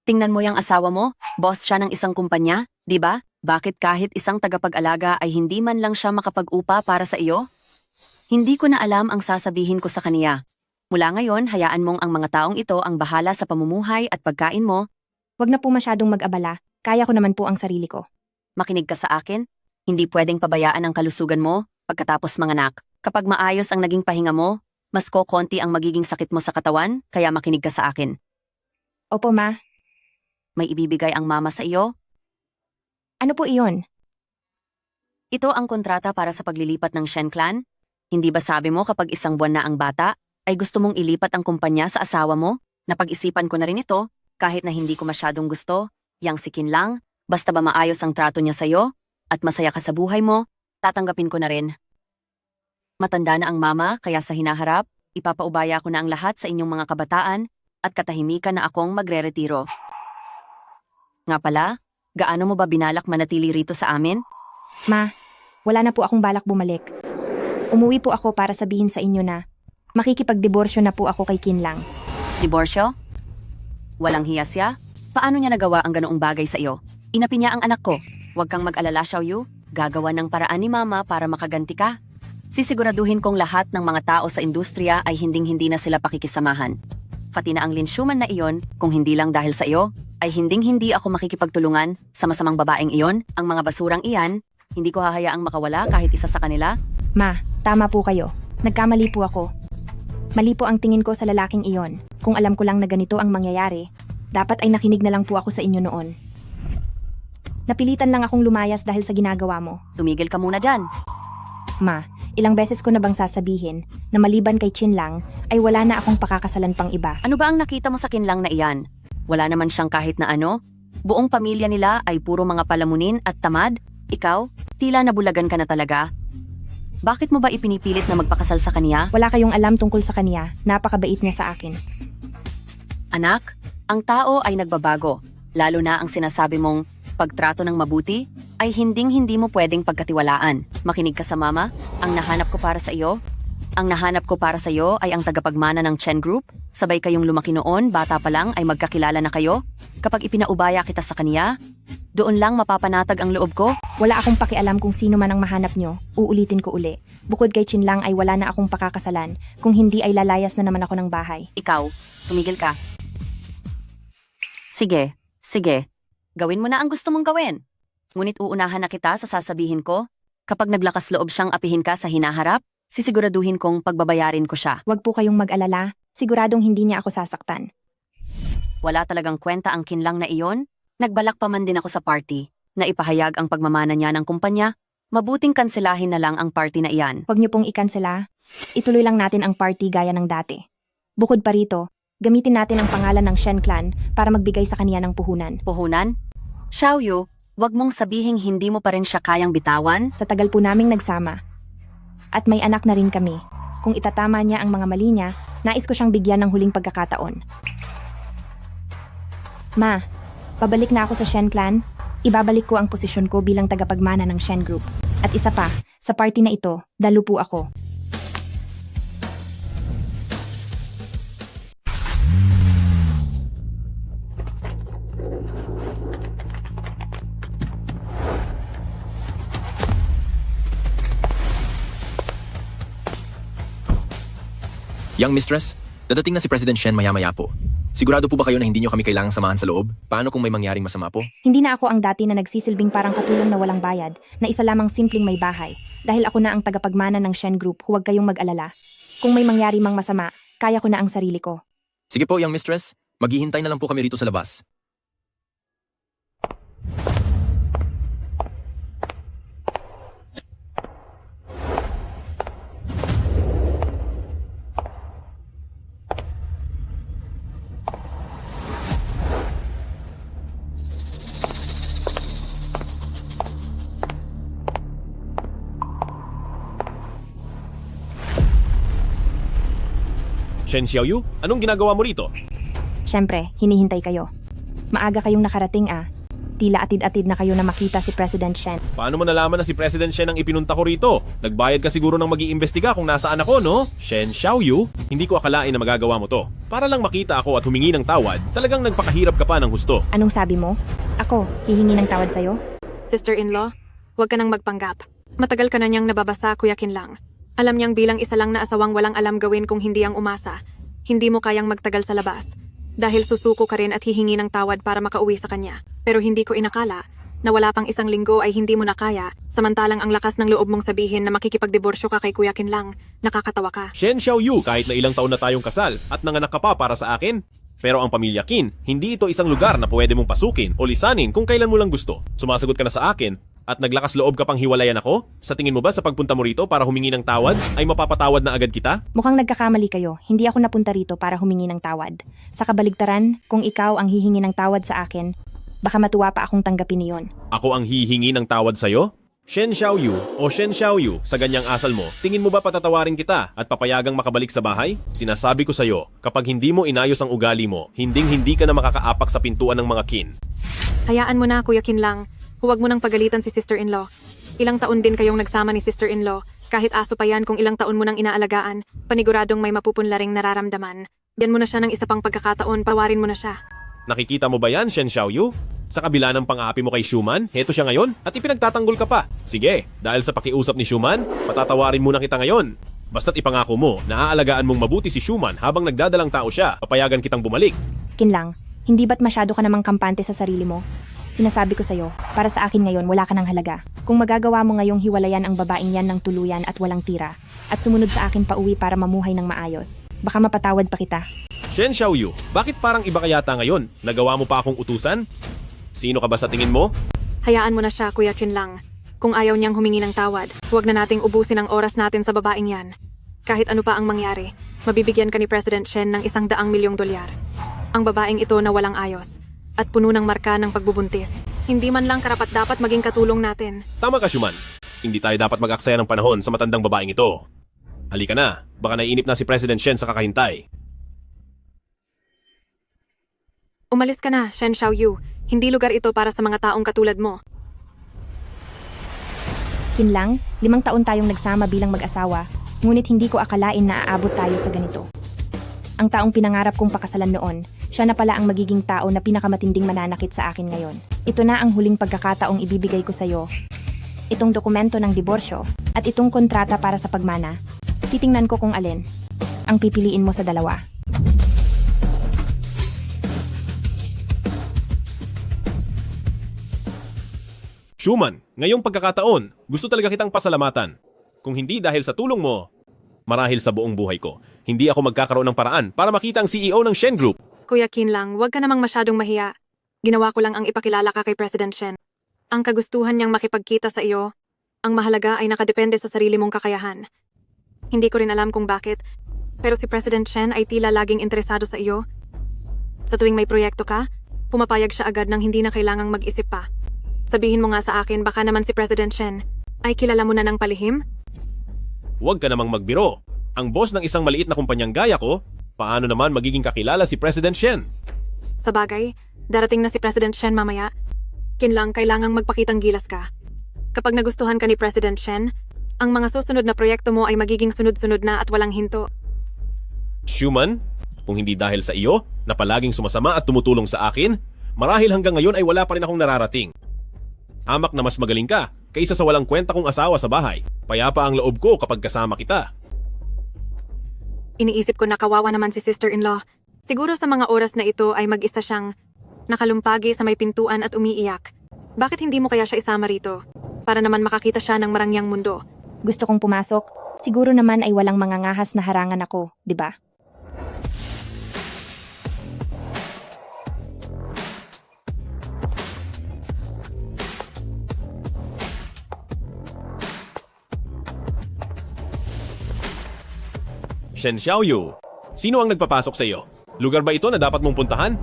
Tingnan mo yung asawa mo, boss siya ng isang kumpanya, di ba? Bakit kahit isang tagapag-alaga ay hindi man lang siya makapag-upa para sa iyo? Hindi ko na alam ang sasabihin ko sa kaniya. Mula ngayon, hayaan mong ang mga taong ito ang bahala sa pamumuhay at pagkain mo. Huwag na po masyadong mag-abala. Kaya ko naman po ang sarili ko. Makinig ka sa akin. Hindi pwedeng pabayaan ang kalusugan mo pagkatapos manganak. Kapag maayos ang naging pahinga mo, mas kokonti ang magiging sakit mo sa katawan, kaya makinig ka sa akin. Opo, ma. May ibibigay ang mama sa iyo. Ano po iyon? Ito ang kontrata para sa paglilipat ng Shen Clan. Hindi ba sabi mo kapag isang buwan na ang bata, ay gusto mong ilipat ang kumpanya sa asawa mo? Napag-isipan ko na rin ito, kahit na hindi ko masyadong gusto. Yang sikin lang, basta ba maayos ang trato niya sa iyo, at masaya ka sa buhay mo, tatanggapin ko na rin. Matanda na ang mama, kaya sa hinaharap, ipapaubaya ko na ang lahat sa inyong mga kabataan, at katahimikan na akong magre-retiro. Nga pala, gaano mo ba binalak manatili rito sa amin? Ma, wala na po akong balak bumalik. Umuwi po ako para sabihin sa inyo na makikipagdiborsyo na po ako kay Kinlang. Diborsyo? Walang hiya siya? Paano niya nagawa ang ganoong bagay sa iyo? Inapi niya ang anak ko. Huwag kang mag-alala, Xiaoyu. Gagawa ng paraan ni Mama para makaganti ka. Sisiguraduhin kong lahat ng mga tao sa industriya ay hinding-hindi na sila pakikisamahan. Pati na ang linsyuman na iyon, kung hindi lang dahil sa iyo, ay hinding-hindi ako makikipagtulungan sa masamang babaeng iyon, ang mga basurang iyan, hindi ko hahayaang makawala kahit isa sa kanila. Ma, tama po kayo. Nagkamali po ako. Mali po ang tingin ko sa lalaking iyon. Kung alam ko lang na ganito ang mangyayari, dapat ay nakinig na lang po ako sa inyo noon. Napilitan lang akong lumayas dahil sa ginagawa mo. Tumigil ka muna dyan. Ma, ilang beses ko na bang sasabihin na maliban kay Chinlang ay wala na akong pakakasalan pang iba. Ano ba ang nakita mo sa Kinlang na iyan? Wala naman siyang kahit na ano? Buong pamilya nila ay puro mga palamunin at tamad? Ikaw, tila nabulagan ka na talaga. Bakit mo ba ipinipilit na magpakasal sa kanya? Wala kayong alam tungkol sa kanya. Napakabait niya sa akin. Anak, ang tao ay nagbabago. Lalo na ang sinasabi mong pagtrato ng mabuti ay hinding-hindi mo pwedeng pagkatiwalaan. Makinig ka sa mama, ang nahanap ko para sa iyo. Ang nahanap ko para sa iyo ay ang tagapagmana ng Chen Group. Sabay kayong lumaki noon, bata pa lang ay magkakilala na kayo. Kapag ipinaubaya kita sa kanya, doon lang mapapanatag ang loob ko. Wala akong pakialam kung sino man ang mahanap nyo. Uulitin ko uli. Bukod kay Chinlang ay wala na akong pakakasalan. Kung hindi ay lalayas na naman ako ng bahay. Ikaw, tumigil ka. Sige, sige. Gawin mo na ang gusto mong gawin. Ngunit uunahan na kita sa sasabihin ko. Kapag naglakas loob siyang apihin ka sa hinaharap, sisiguraduhin kong pagbabayarin ko siya. Huwag po kayong mag-alala. Siguradong hindi niya ako sasaktan. Wala talagang kwenta ang Kinlang na iyon. Nagbalak pa man din ako sa party na ipahayag ang pagmamana niya ng kumpanya. Mabuting kanselahin na lang ang party na iyan. Huwag niyo pong ikansela. Ituloy lang natin ang party gaya ng dati. Bukod pa rito, gamitin natin ang pangalan ng Shen Clan para magbigay sa kanya ng puhunan. Puhunan? Xiaoyu, wag mong sabihing hindi mo pa rin siya kayang bitawan. Sa tagal po naming nagsama. At may anak na rin kami. Kung itatama niya ang mga mali niya, nais ko siyang bigyan ng huling pagkakataon. Ma, pabalik na ako sa Shen Clan. Ibabalik ko ang posisyon ko bilang tagapagmana ng Shen Group. At isa pa, sa party na ito, dalo po ako. Young Mistress, dadating na si President Shen maya-maya po. Sigurado po ba kayo na hindi nyo kami kailangang samahan sa loob? Paano kung may mangyaring masama po? Hindi na ako ang dati na nagsisilbing parang katulong na walang bayad, na isa lamang simpleng may bahay. Dahil ako na ang tagapagmana ng Shen Group, huwag kayong mag-alala. Kung may mangyari mang masama, kaya ko na ang sarili ko. Sige po, Young Mistress. Maghihintay na lang po kami rito sa labas. Shen Xiaoyu, anong ginagawa mo rito? Siyempre, hinihintay kayo. Maaga kayong nakarating Tila atid-atid na kayo na makita si President Shen. Paano mo nalaman na si President Shen ang ipinunta ko rito? Nagbayad ka siguro ng mag-iimbestiga kung nasaan ako, no? Shen Xiaoyu, hindi ko akalain na magagawa mo to. Para lang makita ako at humingi ng tawad, talagang nagpakahirap ka pa ng husto. Anong sabi mo? Ako, hihingi ng tawad sa'yo? Sister-in-law, huwag ka nang magpanggap. Matagal ka na niyang nababasa, Kuya Kinlang. Alam niyang bilang isa lang na asawang walang alam gawin kung hindi ang umasa. Hindi mo kayang magtagal sa labas. Dahil susuko ka rin at hihingi ng tawad para makauwi sa kanya. Pero hindi ko inakala na wala pang isang linggo ay hindi mo na kaya, samantalang ang lakas ng loob mong sabihin na makikipagdiborsyo ka kay Kuya Kinlang. Nakakatawa ka. Shen Xiaoyu, kahit na ilang taon na tayong kasal at nanganak ka pa para sa akin. Pero ang pamilya Qin, hindi ito isang lugar na pwede mong pasukin o lisanin kung kailan mo lang gusto. Sumasagot ka na sa akin at naglakas loob ka pang hiwalayan ako? Sa tingin mo ba sa pagpunta mo rito para humingi ng tawad ay mapapatawad na agad kita? Mukhang nagkakamali kayo. Hindi ako napunta rito para humingi ng tawad. Sa kabaligtaran, kung ikaw ang hihingi ng tawad sa akin, baka matuwa pa akong tanggapin niyon. Ako ang hihingi ng tawad sa'yo? Shen Xiaoyu o Shen Xiaoyu, sa ganyang asal mo, tingin mo ba patatawarin kita at papayagang makabalik sa bahay? Sinasabi ko sa'yo, kapag hindi mo inayos ang ugali mo, hinding-hindi ka na makakaapak sa pintuan ng mga Qin. Hayaan mo na, Kuya Kinlang. huwag mo nang pagalitan si sister-in-law. Ilang taon din kayong nagsama ni sister-in-law. Kahit aso pa yan kung ilang taon mo nang inaalagaan, paniguradong may mapupunlaring nararamdaman. Yan mo na siya ng isa pang pagkakataon, pawarin mo na siya. Nakikita mo ba yan, Shen Xiaoyu? Sa kabila ng pang-aapi mo kay Schumann, heto siya ngayon at ipinagtatanggol ka pa. Sige, dahil sa pakiusap ni Schumann, patatawarin muna kita ngayon. Basta't ipangako mo na aalagaan mong mabuti si Schumann habang nagdadalang tao siya, papayagan kitang bumalik. Kinlang, hindi ba't masyado ka namang kampante sa sarili mo? Sinasabi ko sa'yo, para sa akin ngayon wala ka ng halaga. Kung magagawa mo ngayong hiwalayan ang babaeng yan ng tuluyan at walang tira, at sumunod sa akin pauwi para mamuhay ng maayos, baka mapatawad pa kita. Shen Xiaoyu, bakit parang iba ka yata ngayon? Nagawa mo pa akong utusan? Sino ka ba sa tingin mo? Hayaan mo na siya, Kuya Chinlang. Kung ayaw niyang humingi ng tawad, huwag na nating ubusin ang oras natin sa babaeng yan. Kahit ano pa ang mangyari, mabibigyan ka ni President Shen ng $100 milyong. Ang babaeng ito na walang ayos at puno ng marka ng pagbubuntis. Hindi man lang karapat-dapat maging katulong natin. Tama ka, Schumann. Hindi tayo dapat mag-aksaya ng panahon sa matandang babaeng ito. Halika na, baka naiinip na si President Shen sa kakahintay. Umalis ka na, Shen Xiaoyu. Hindi lugar ito para sa mga taong katulad mo. Kinlang, 5 taon tayong nagsama bilang mag-asawa, ngunit hindi ko akalain na aabot tayo sa ganito. Ang taong pinangarap kong pakasalan noon, siya na pala ang magiging tao na pinakamatinding mananakit sa akin ngayon. Ito na ang huling pagkakataong ibibigay ko sa'yo. Itong dokumento ng diborsyo at itong kontrata para sa pagmana. Titingnan ko kung alin ang pipiliin mo sa dalawa. Schumann, ngayong pagkakataon, gusto talaga kitang pasalamatan. Kung hindi dahil sa tulong mo, marahil sa buong buhay ko, hindi ako magkakaroon ng paraan para makita ang CEO ng Shen Group. Kuya Kinlang, huwag ka namang masyadong mahiya. Ginawa ko lang ang ipakilala ka kay President Shen. Ang kagustuhan niyang makipagkita sa iyo, ang mahalaga ay nakadepende sa sarili mong kakayahan. Hindi ko rin alam kung bakit, pero si President Shen ay tila laging interesado sa iyo. Sa tuwing may proyekto ka, pumapayag siya agad nang hindi na kailangang mag-isip pa. Sabihin mo nga sa akin, baka naman si President Shen ay kilala mo na ng palihim? Huwag ka namang magbiro. Ang boss ng isang maliit na kumpanyang gaya ko, paano naman magiging kakilala si President Shen? Sa bagay, darating na si President Shen mamaya. Kinlang, kailangang magpakitang gilas ka. Kapag nagustuhan ka ni President Shen, ang mga susunod na proyekto mo ay magiging sunod-sunod na at walang hinto. Schumann, kung hindi dahil sa iyo, na palaging sumasama at tumutulong sa akin, marahil hanggang ngayon ay wala pa rin akong nararating. Hamak na mas magaling ka kaysa sa walang kwenta kong asawa sa bahay. Payapa ang loob ko kapag kasama kita. Iniisip ko na kawawa naman si sister-in-law. Siguro sa mga oras na ito ay mag-isa siyang nakalumpagi sa may pintuan at umiiyak. Bakit hindi mo kaya siya isama rito? Para naman makakita siya ng marangyang mundo. Gusto kong pumasok, siguro naman ay walang mangangahas na harangan ako, di ba? Shen Xiaoyu, sino ang nagpapasok sa iyo? Lugar ba ito na dapat mong puntahan?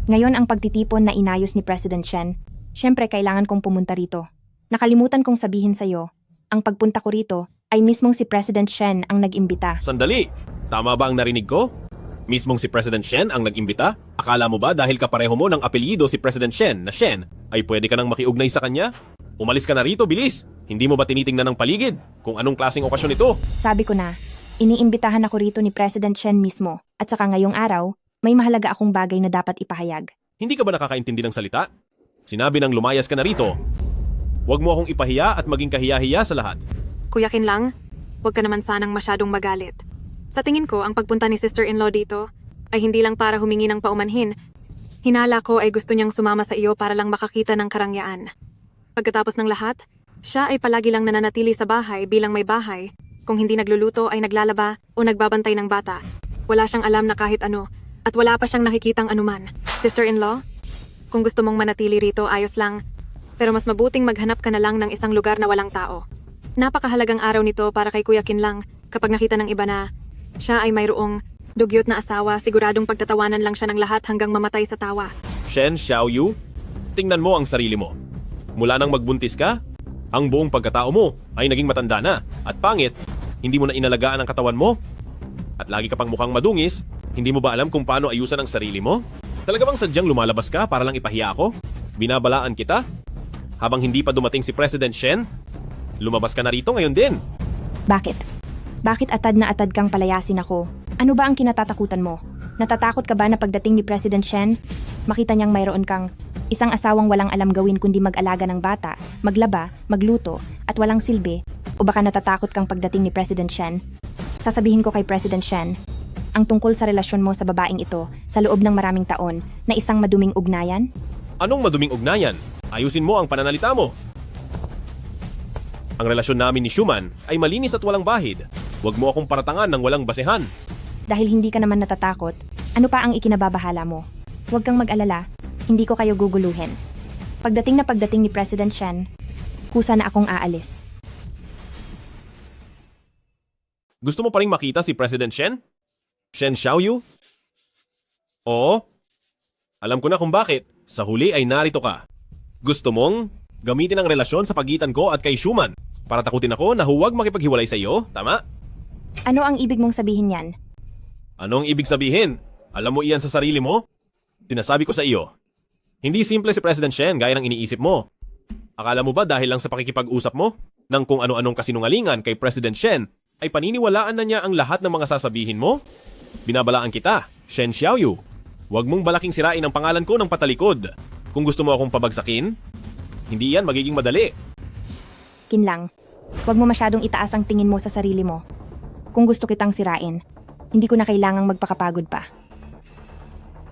Ngayon ang pagtitipon na inayos ni President Shen, syempre kailangan kong pumunta rito. Nakalimutan kong sabihin sa'yo, ang pagpunta ko rito ay mismong si President Shen ang nag-imbita. Sandali, tama ba ang narinig ko? Mismong si President Shen ang nag-imbita? Akala mo ba dahil kapareho mo ng apelyido si President Shen na Shen, ay pwede ka nang makiugnay sa kanya? Umalis ka na rito, bilis! Hindi mo ba tinitingnan ng paligid kung anong klaseng okasyon ito? Sabi ko na, iniimbitahan ako rito ni President Shen mismo at saka ngayong araw, may mahalaga akong bagay na dapat ipahayag. Hindi ka ba nakakaintindi ng salita? Sinabi nang lumayas ka na rito. Huwag mo akong ipahiya at maging kahiya-hiya sa lahat. Kuya Kinlang, huwag ka naman sanang masyadong magalit. Sa tingin ko, ang pagpunta ni sister-in-law dito ay hindi lang para humingi ng paumanhin. Hinala ko ay gusto niyang sumama sa iyo para lang makakita ng karangyaan. Pagkatapos ng lahat, siya ay palagi lang nananatili sa bahay bilang may bahay. Kung hindi nagluluto ay naglalaba o nagbabantay ng bata. Wala siyang alam na kahit ano at wala pa siyang nakikitang anuman. Sister-in-law, kung gusto mong manatili rito, ayos lang. Pero mas mabuting maghanap ka na lang ng isang lugar na walang tao. Napakahalagang araw nito para kay Kuya Kinlang kapag nakita ng iba na siya ay mayroong dugyot na asawa, siguradong pagtatawanan lang siya ng lahat hanggang mamatay sa tawa. Shen Xiaoyu, tingnan mo ang sarili mo. Mula nang magbuntis ka, ang buong pagkatao mo ay naging matanda na at pangit. Hindi mo na inalagaan ang katawan mo? At lagi ka pang mukhang madungis, hindi mo ba alam kung paano ayusan ang sarili mo? Talaga bang sadyang lumalabas ka para lang ipahiya ako? Binabalaan kita? Habang hindi pa dumating si President Shen, lumabas ka na rito ngayon din. Bakit? Bakit atad na atad kang palayasin ako? Ano ba ang kinatatakutan mo? Natatakot ka ba na pagdating ni President Shen, makita niyang mayroon kang isang asawang walang alam gawin kundi mag-alaga ng bata, maglaba, magluto, at walang silbi? O baka natatakot kang pagdating ni President Shen? Sasabihin ko kay President Shen, ang tungkol sa relasyon mo sa babaeng ito sa loob ng maraming taon na isang maduming ugnayan? Anong maduming ugnayan? Ayusin mo ang pananalita mo. Ang relasyon namin ni Schumann ay malinis at walang bahid. Huwag mo akong paratangan ng walang basehan. Dahil hindi ka naman natatakot, ano pa ang ikinababahala mo? Huwag kang mag-alala, hindi ko kayo guguluhin. Pagdating ni President Shen, kusa na akong aalis. Gusto mo pa rin makita si President Shen? Shen Xiaoyu? Oo. Alam ko na kung bakit. Sa huli ay narito ka. Gusto mong gamitin ang relasyon sa pagitan ko at kay Schumann para takutin ako na huwag makipaghiwalay sa iyo, tama? Ano ang ibig mong sabihin yan? Anong ibig sabihin? Alam mo iyan sa sarili mo? Sinasabi ko sa iyo. Hindi simple si President Shen gaya ng iniisip mo. Akala mo ba dahil lang sa pakikipag-usap mo ng kung ano-anong kasinungalingan kay President Shen ay paniniwalaan na niya ang lahat ng mga sasabihin mo? Binabalaan kita, Shen Xiaoyu. Huwag mong balaking sirain ang pangalan ko ng patalikod. Kung gusto mo akong pabagsakin, hindi yan magiging madali. Kinlang, huwag mo masyadong itaas ang tingin mo sa sarili mo. Kung gusto kitang sirain, hindi ko na kailangang magpakapagod pa.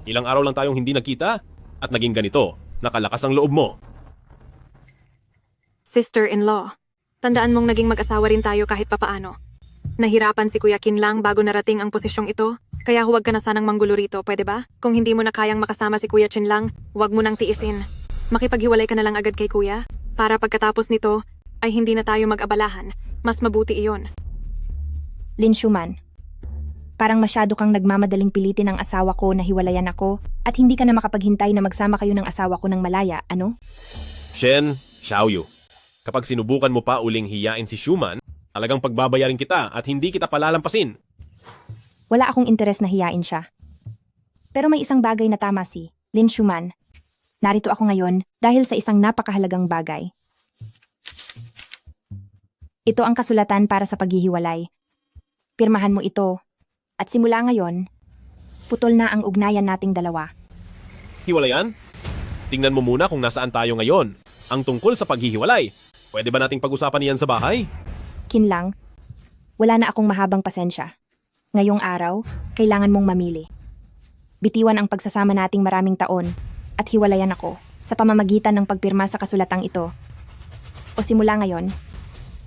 Ilang araw lang tayong hindi nagkita at naging ganito. Nakalakas ang loob mo. Sister-in-law, tandaan mong naging mag-asawa rin tayo kahit papaano. Nahirapan si Kuya Kinlang bago narating ang posisyong ito, kaya huwag ka na sanang manggulo rito, pwede ba? Kung hindi mo na kayang makasama si Kuya Chinlang, huwag mo nang tiisin. Makipaghiwalay ka na lang agad kay Kuya, para pagkatapos nito, ay hindi na tayo mag-abalahan. Mas mabuti iyon. Lin Schumann, parang masyado kang nagmamadaling pilitin ang asawa ko na hiwalayan ako at hindi ka na makapaghintay na magsama kayo ng asawa ko ng malaya, ano? Shen Xiaoyu, kapag sinubukan mo pa uling hiyain si Schumann, talagang pagbabayarin kita at hindi kita palalampasin. Wala akong interes na hiyain siya. Pero may isang bagay na tama si Lin Schumann. Narito ako ngayon dahil sa isang napakahalagang bagay. Ito ang kasulatan para sa paghihiwalay. Pirmahan mo ito. At simula ngayon, putol na ang ugnayan nating dalawa. Hiwalayan? Tingnan mo muna kung nasaan tayo ngayon. Ang tungkol sa paghihiwalay. Pwede ba nating pag-usapan iyan sa bahay? Kinlang, wala na akong mahabang pasensya. Ngayong araw, kailangan mong mamili. Bitiwan ang pagsasama nating maraming taon at hiwalayan ako sa pamamagitan ng pagpirma sa kasulatang ito. O simula ngayon,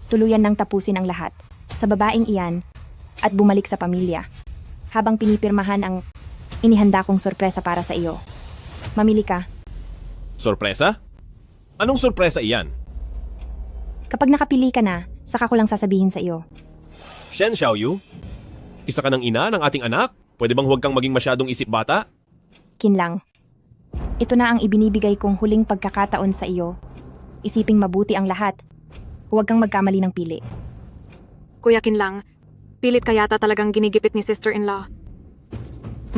tuluyan nang tapusin ang lahat sa babaeng iyan at bumalik sa pamilya. Habang pinipirmahan ang inihanda kong sorpresa para sa iyo. Mamili ka. Sorpresa? Anong sorpresa iyan? Kapag nakapili ka na, saka ko lang sasabihin sa iyo. Shen Xiaoyu? Isa ka ng ina ng ating anak? Pwede bang huwag kang maging masyadong isip bata? Kinlang, ito na ang ibinibigay kong huling pagkakataon sa iyo. Isiping mabuti ang lahat. Huwag kang magkamali ng pili. Kuya Kinlang, pilit ka yata talagang ginigipit ni sister-in-law.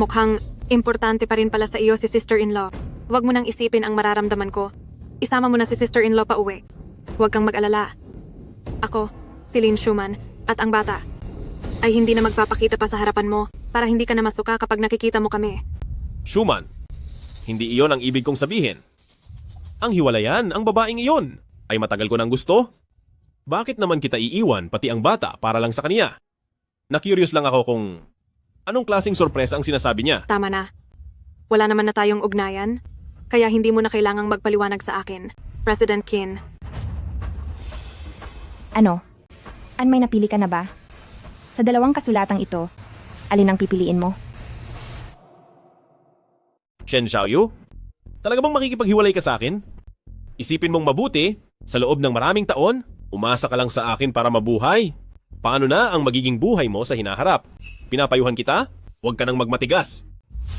Mukhang importante pa rin pala sa iyo si sister-in-law. Huwag mo nang isipin ang mararamdaman ko. Isama mo na si sister-in-law pa uwi. Huwag kang mag-alala. Ako, si Lin Schumann, at ang bata, ay hindi na magpapakita pa sa harapan mo para hindi ka na masuka kapag nakikita mo kami. Schumann, hindi iyon ang ibig kong sabihin. Ang hiwalayan, ang babaeng iyon, ay matagal ko nang gusto. Bakit naman kita iiwan pati ang bata para lang sa kaniya? Na-curious lang ako kung anong klaseng sorpresa ang sinasabi niya. Tama na. Wala naman na tayong ugnayan, kaya hindi mo na kailangang magpaliwanag sa akin. President Qin. Ano? May napili ka na ba? Sa dalawang kasulatang ito, alin ang pipiliin mo? Shen Xiaoyu, talaga bang makikipaghiwalay ka sa akin? Isipin mong mabuti, sa loob ng maraming taon, umasa ka lang sa akin para mabuhay. Paano na ang magiging buhay mo sa hinaharap? Pinapayuhan kita? Huwag ka nang magmatigas.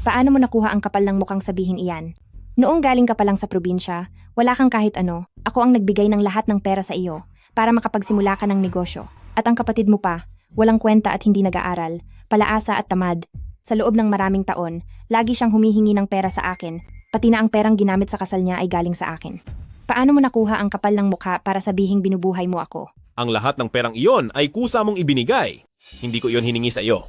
Paano mo nakuha ang kapal ng mukhang sabihin iyan? Noong galing ka pa lang sa probinsya, wala kang kahit ano, ako ang nagbigay ng lahat ng pera sa iyo para makapagsimula ka ng negosyo. At ang kapatid mo pa, walang kwenta at hindi nag-aaral, palaasa at tamad. Sa loob ng maraming taon, lagi siyang humihingi ng pera sa akin, pati na ang perang ginamit sa kasal niya ay galing sa akin. Paano mo nakuha ang kapal ng mukha para sabihing binubuhay mo ako? Ang lahat ng perang iyon ay kusa mong ibinigay. Hindi ko iyon hiningi sa iyo.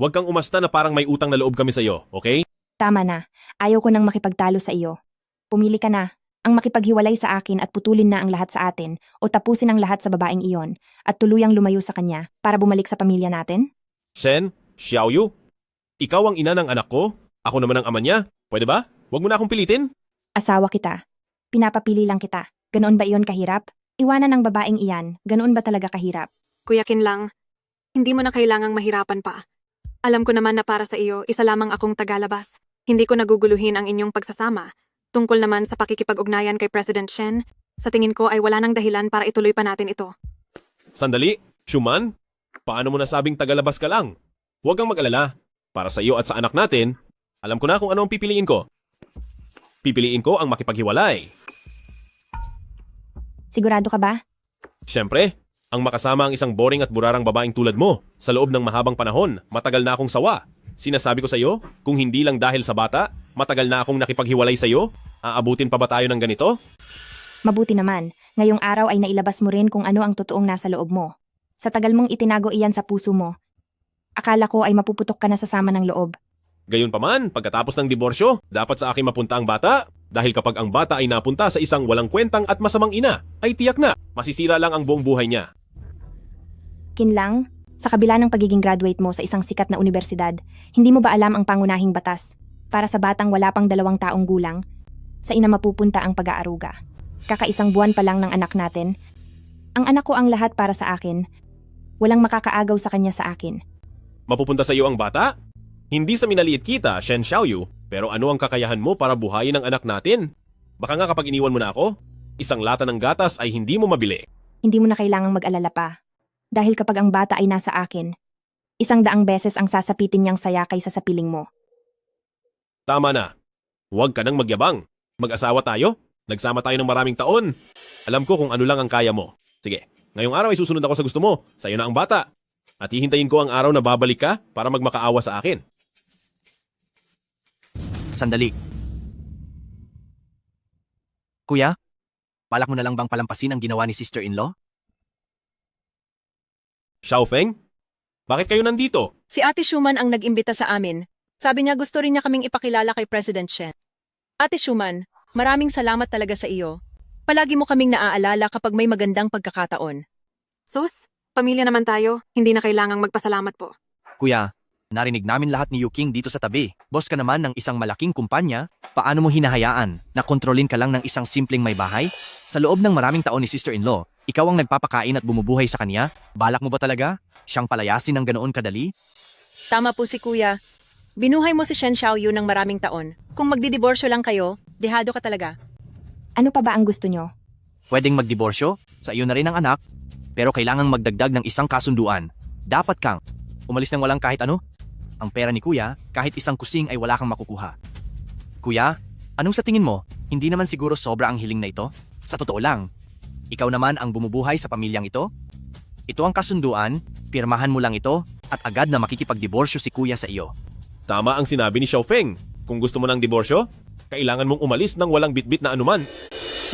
Huwag kang umasta na parang may utang na loob kami sa iyo, okay? Tama na. Ayaw ko nang makipagtalo sa iyo. Pumili ka na. Ang makipaghiwalay sa akin at putulin na ang lahat sa atin o tapusin ang lahat sa babaeng iyon at tuluyang lumayo sa kanya para bumalik sa pamilya natin? Shen, Xiaoyu, ikaw ang ina ng anak ko, ako naman ang ama niya. Pwede ba? Huwag mo na akong pilitin. Asawa kita. Pinapapili lang kita. Ganoon ba iyon kahirap? Iwanan ang babaeng iyan. Ganoon ba talaga kahirap? Kuya Kinlang, hindi mo na kailangang mahirapan pa. Alam ko naman na para sa iyo, isa lamang akong tagalabas. Hindi ko naguguluhin ang inyong pagsasama. Tungkol naman sa pakikipag-ugnayan kay President Shen, sa tingin ko ay wala nang dahilan para ituloy pa natin ito. Sandali, Shuman, paano mo nasabing tagalabas ka lang? Huwag kang mag-alala. Para sa iyo at sa anak natin, alam ko na kung ano ang pipiliin ko. Pipiliin ko ang makipaghiwalay. Sigurado ka ba? Siyempre, ang makasama ang isang boring at burarang babaeng tulad mo sa loob ng mahabang panahon, matagal na akong sawa. Sinasabi ko sa iyo, kung hindi lang dahil sa bata, matagal na akong nakipaghiwalay sa iyo, aabutin pa ba tayo ng ganito? Mabuti naman. Ngayong araw ay nailabas mo rin kung ano ang totoong nasa loob mo. Sa tagal mong itinago iyan sa puso mo, akala ko ay mapuputok ka na sa sama ng loob. Gayunpaman, pagkatapos ng diborsyo, dapat sa akin mapunta ang bata. Dahil kapag ang bata ay napunta sa isang walang kwentang at masamang ina, ay tiyak na, masisira lang ang buong buhay niya. Kinlang, sa kabila ng pagiging graduate mo sa isang sikat na universidad, hindi mo ba alam ang pangunahing batas? Para sa batang wala pang 2 taong gulang, sa ina mapupunta ang pag-aaruga. Kakaisang buwan pa lang ng anak natin. Ang anak ko ang lahat para sa akin. Walang makakaagaw sa kanya sa akin. Mapupunta sa iyo ang bata? Hindi sa minaliit kita, Shen Xiaoyu, pero ano ang kakayahan mo para buhayin ang anak natin? Baka nga kapag iniwan mo na ako, isang lata ng gatas ay hindi mo mabili. Hindi mo na kailangang mag-alala pa. Dahil kapag ang bata ay nasa akin, 100 beses ang sasapitin niyang saya kaysa sa piling mo. Tama na. Huwag ka nang magyabang. Mag-asawa tayo. Nagsama tayo ng maraming taon. Alam ko kung ano lang ang kaya mo. Sige, ngayong araw ay susunod ako sa gusto mo. Sa'yo na ang bata. At hihintayin ko ang araw na babalik ka para magmakaawa sa akin. Sandali. Kuya, balak mo na lang bang palampasin ang ginawa ni sister-in-law? Xiaofeng? Bakit kayo nandito? Si Ate Shuman ang nag-imbita sa amin. Sabi niya gusto rin niya kaming ipakilala kay President Shen. Ate Shuman, maraming salamat talaga sa iyo. Palagi mo kaming naaalala kapag may magandang pagkakataon. Sus, pamilya naman tayo, hindi na kailangang magpasalamat po. Kuya, narinig namin lahat ni Yuking dito sa tabi. Boss ka naman ng isang malaking kumpanya. Paano mo hinahayaan na kontrolin ka lang ng isang simpleng may bahay? Sa loob ng maraming taon ni sister-in-law, ikaw ang nagpapakain at bumubuhay sa kanya? Balak mo ba talaga siyang palayasin ng ganoon kadali? Tama po si Kuya. Binuhay mo si Shen Xiaoyu ng maraming taon. Kung magdidiborsyo lang kayo, dehado ka talaga. Ano pa ba ang gusto nyo? Pwedeng magdiborsyo, sa iyo na rin ang anak, pero kailangang magdagdag ng isang kasunduan. Dapat kang umalis ng walang kahit ano. Ang pera ni Kuya, kahit isang kusing ay wala kang makukuha. Kuya, anong sa tingin mo? Hindi naman siguro sobra ang hiling na ito? Sa totoo lang, ikaw naman ang bumubuhay sa pamilyang ito? Ito ang kasunduan, pirmahan mo lang ito, at agad na makikipagdiborsyo si Kuya sa iyo. Tama ang sinabi ni Xiaofeng. Kung gusto mo ng diborsyo, kailangan mong umalis ng walang bitbit na anuman.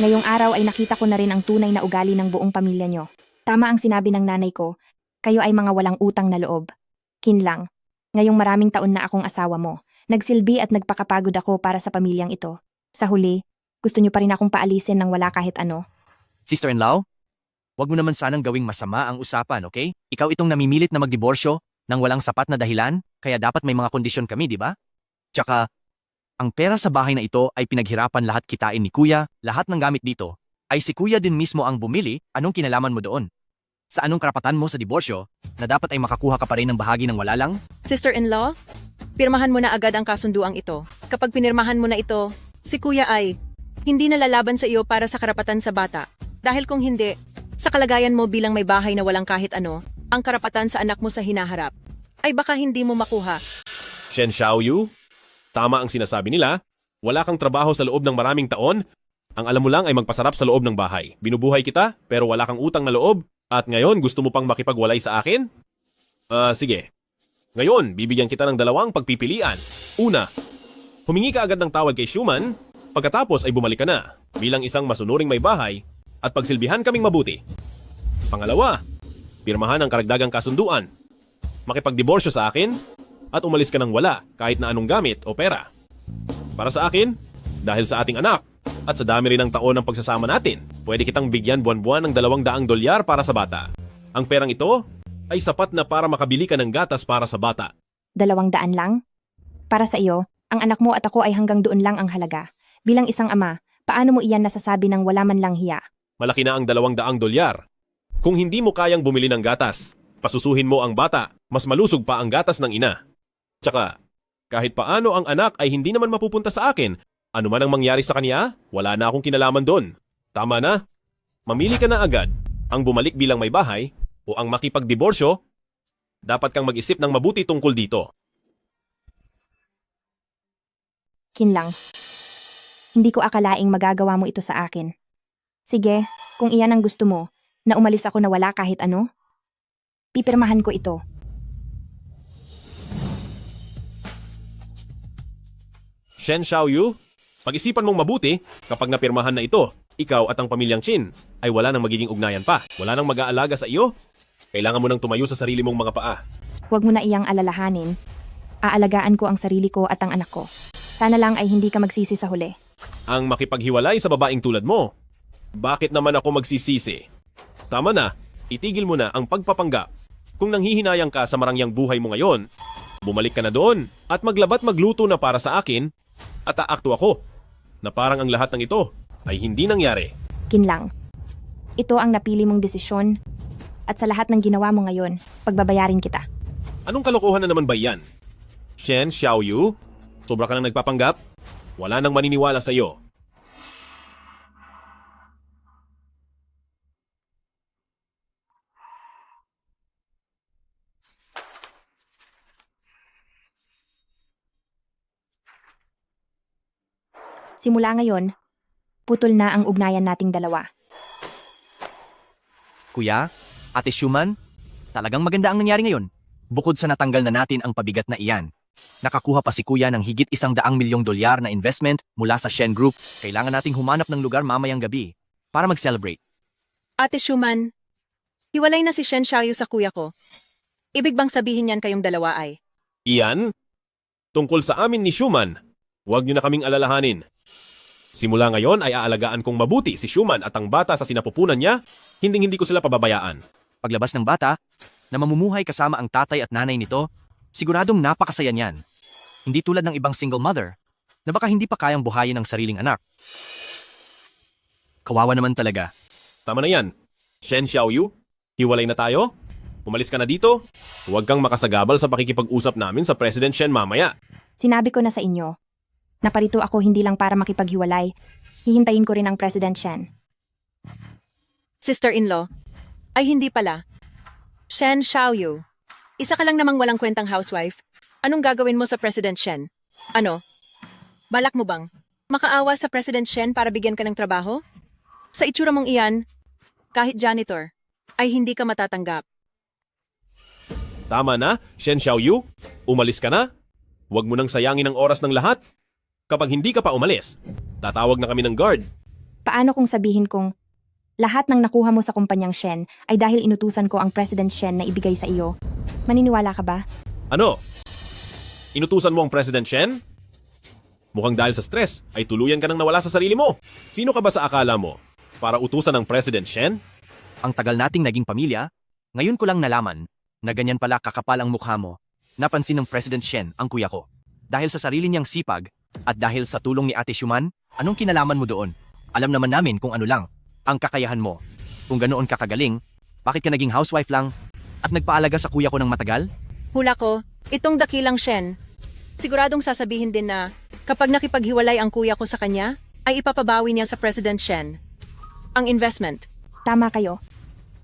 Ngayong araw ay nakita ko na rin ang tunay na ugali ng buong pamilya nyo. Tama ang sinabi ng nanay ko, kayo ay mga walang utang na loob. Kinlang, ngayong maraming taon na akong asawa mo, nagsilbi at nagpakapagod ako para sa pamilyang ito. Sa huli, gusto nyo pa rin akong paalisin ng wala kahit ano. Sister-in-law, wag mo naman sanang gawing masama ang usapan, okay? Ikaw itong namimilit na magdiborsyo ng walang sapat na dahilan, kaya dapat may mga kondisyon kami, di ba? Tsaka, ang pera sa bahay na ito ay pinaghirapan lahat kitain ni Kuya, lahat ng gamit dito, ay si Kuya din mismo ang bumili, anong kinalaman mo doon? Sa anong karapatan mo sa diborsyo, na dapat ay makakuha ka pa rin ng bahagi ng wala lang? Sister-in-law, pirmahan mo na agad ang kasunduang ito. Kapag pinirmahan mo na ito, si Kuya ay hindi na lalaban sa iyo para sa karapatan sa bata. Dahil kung hindi, sa kalagayan mo bilang may bahay na walang kahit ano, ang karapatan sa anak mo sa hinaharap, ay baka hindi mo makuha. Shen Xiaoyu, tama ang sinasabi nila. Wala kang trabaho sa loob ng maraming taon. Ang alam mo lang ay magpasarap sa loob ng bahay. Binubuhay kita, pero wala kang utang na loob. At ngayon, gusto mo pang makipagwalay sa akin? Sige. Ngayon, bibigyan kita ng 2 pagpipilian. Una, humingi ka agad ng tawad kay Shuman. Pagkatapos ay bumalik ka na bilang isang masunuring may bahay at pagsilbihan kaming mabuti. Pangalawa, pirmahan ang karagdagang kasunduan. Makipagdiborsyo sa akin at umalis ka ng wala kahit na anong gamit o pera. Para sa akin, dahil sa ating anak at sa dami rin ng taon ng pagsasama natin, pwede kitang bigyan buwan-buwan ng $200 para sa bata. Ang perang ito ay sapat na para makabili ka ng gatas para sa bata. 200 lang? Para sa iyo, ang anak mo at ako ay hanggang doon lang ang halaga. Bilang isang ama, paano mo iyan nasasabi ng wala man lang hiya? Malaki na ang $200. Kung hindi mo kayang bumili ng gatas, pasusuhin mo ang bata, mas malusog pa ang gatas ng ina. Tsaka, kahit paano ang anak ay hindi naman mapupunta sa akin, ano man ang mangyari sa kanya, wala na akong kinalaman doon. Tama na. Mamili ka na agad, ang bumalik bilang may bahay o ang makipagdiborsyo. Dapat kang mag-isip ng mabuti tungkol dito. Kinlang. Hindi ko akalaing magagawa mo ito sa akin. Sige, kung iyan ang gusto mo, na umalis ako na wala kahit ano, pipirmahan ko ito. Shen Xiaoyu, pag-isipan mong mabuti kapag napirmahan na ito, ikaw at ang pamilyang Qin ay wala nang magiging ugnayan pa. Wala nang mag-aalaga sa iyo. Kailangan mo nang tumayo sa sarili mong mga paa. Huwag mo na iyang alalahanin. Aalagaan ko ang sarili ko at ang anak ko. Sana lang ay hindi ka magsisi sa huli. Ang makipaghiwalay sa babaeng tulad mo. Bakit naman ako magsisisi? Tama na, itigil mo na ang pagpapanggap. Kung nanghihinayang ka sa marangyang buhay mo ngayon, bumalik ka na doon at maglabat magluto na para sa akin at aakto ako na parang ang lahat ng ito ay hindi nangyari. Kinlang. Ito ang napili mong desisyon at sa lahat ng ginawa mo ngayon, pagbabayarin kita. Anong kalokohan na naman ba yan? Shen Xiaoyu, sobra ka nang nagpapanggap? Wala nang maniniwala sa iyo. Simula ngayon, putol na ang ugnayan nating dalawa. Kuya, Ate Schumann, talagang maganda ang nangyari ngayon. Bukod sa natanggal na natin ang pabigat na iyan, nakakuha pa si Kuya ng higit $100 milyong na investment mula sa Shen Group. Kailangan nating humanap ng lugar mamayang gabi para mag-celebrate. Ate Schumann, hiwalay na si Shen Xiaoyu sa kuya ko. Ibig bang sabihin yan kayong dalawa ay? Iyan, tungkol sa amin ni Schumann, huwag niyo na kaming alalahanin. Simula ngayon ay aalagaan kong mabuti si Schumann at ang bata sa sinapupunan niya, hindi ko sila pababayaan. Paglabas ng bata, na mamumuhay kasama ang tatay at nanay nito, siguradong napakasaya niyan. Hindi tulad ng ibang single mother, na baka hindi pa kayang buhayin ang sariling anak. Kawawa naman talaga. Tama na yan. Shen Xiaoyu, hiwalay na tayo? Umalis ka na dito? Huwag kang makasagabal sa pakikipag-usap namin sa President Shen mamaya. Sinabi ko na sa inyo, naparito ako hindi lang para makipaghiwalay, hihintayin ko rin ang President Shen. Sister-in-law? Ay hindi pala. Shen Xiaoyu. Isa ka lang namang walang kwentang housewife. Anong gagawin mo sa President Shen? Ano? Balak mo bang makaawa sa President Shen para bigyan ka ng trabaho? Sa itsura mong iyan, kahit janitor, ay hindi ka matatanggap. Tama na, Shen Xiaoyu. Umalis ka na. Huwag mo nang sayangin ang oras ng lahat. Kapag hindi ka pa umalis, tatawag na kami ng guard. Paano kung sabihin kong lahat ng nakuha mo sa kumpanyang Shen ay dahil inutusan ko ang President Shen na ibigay sa iyo? Maniniwala ka ba? Ano? Inutusan mo ang President Shen? Mukhang dahil sa stress ay tuluyan ka nang nawala sa sarili mo. Sino ka ba sa akala mo para utusan ng President Shen? Ang tagal nating naging pamilya, ngayon ko lang nalaman na ganyan pala kakapal ang mukha mo. Napansin ng President Shen ang kuya ko. Dahil sa sarili niyang sipag at dahil sa tulong ni Ate Schumann, anong kinalaman mo doon? Alam naman namin kung ano lang ang kakayahan mo. Kung ganoon ka kagaling, bakit ka naging housewife lang at nagpaalaga sa kuya ko ng matagal? Hula ko, itong dakilang Shen, siguradong sasabihin din na kapag nakipaghiwalay ang kuya ko sa kanya, ay ipapabawi niya sa President Shen ang investment. Tama kayo.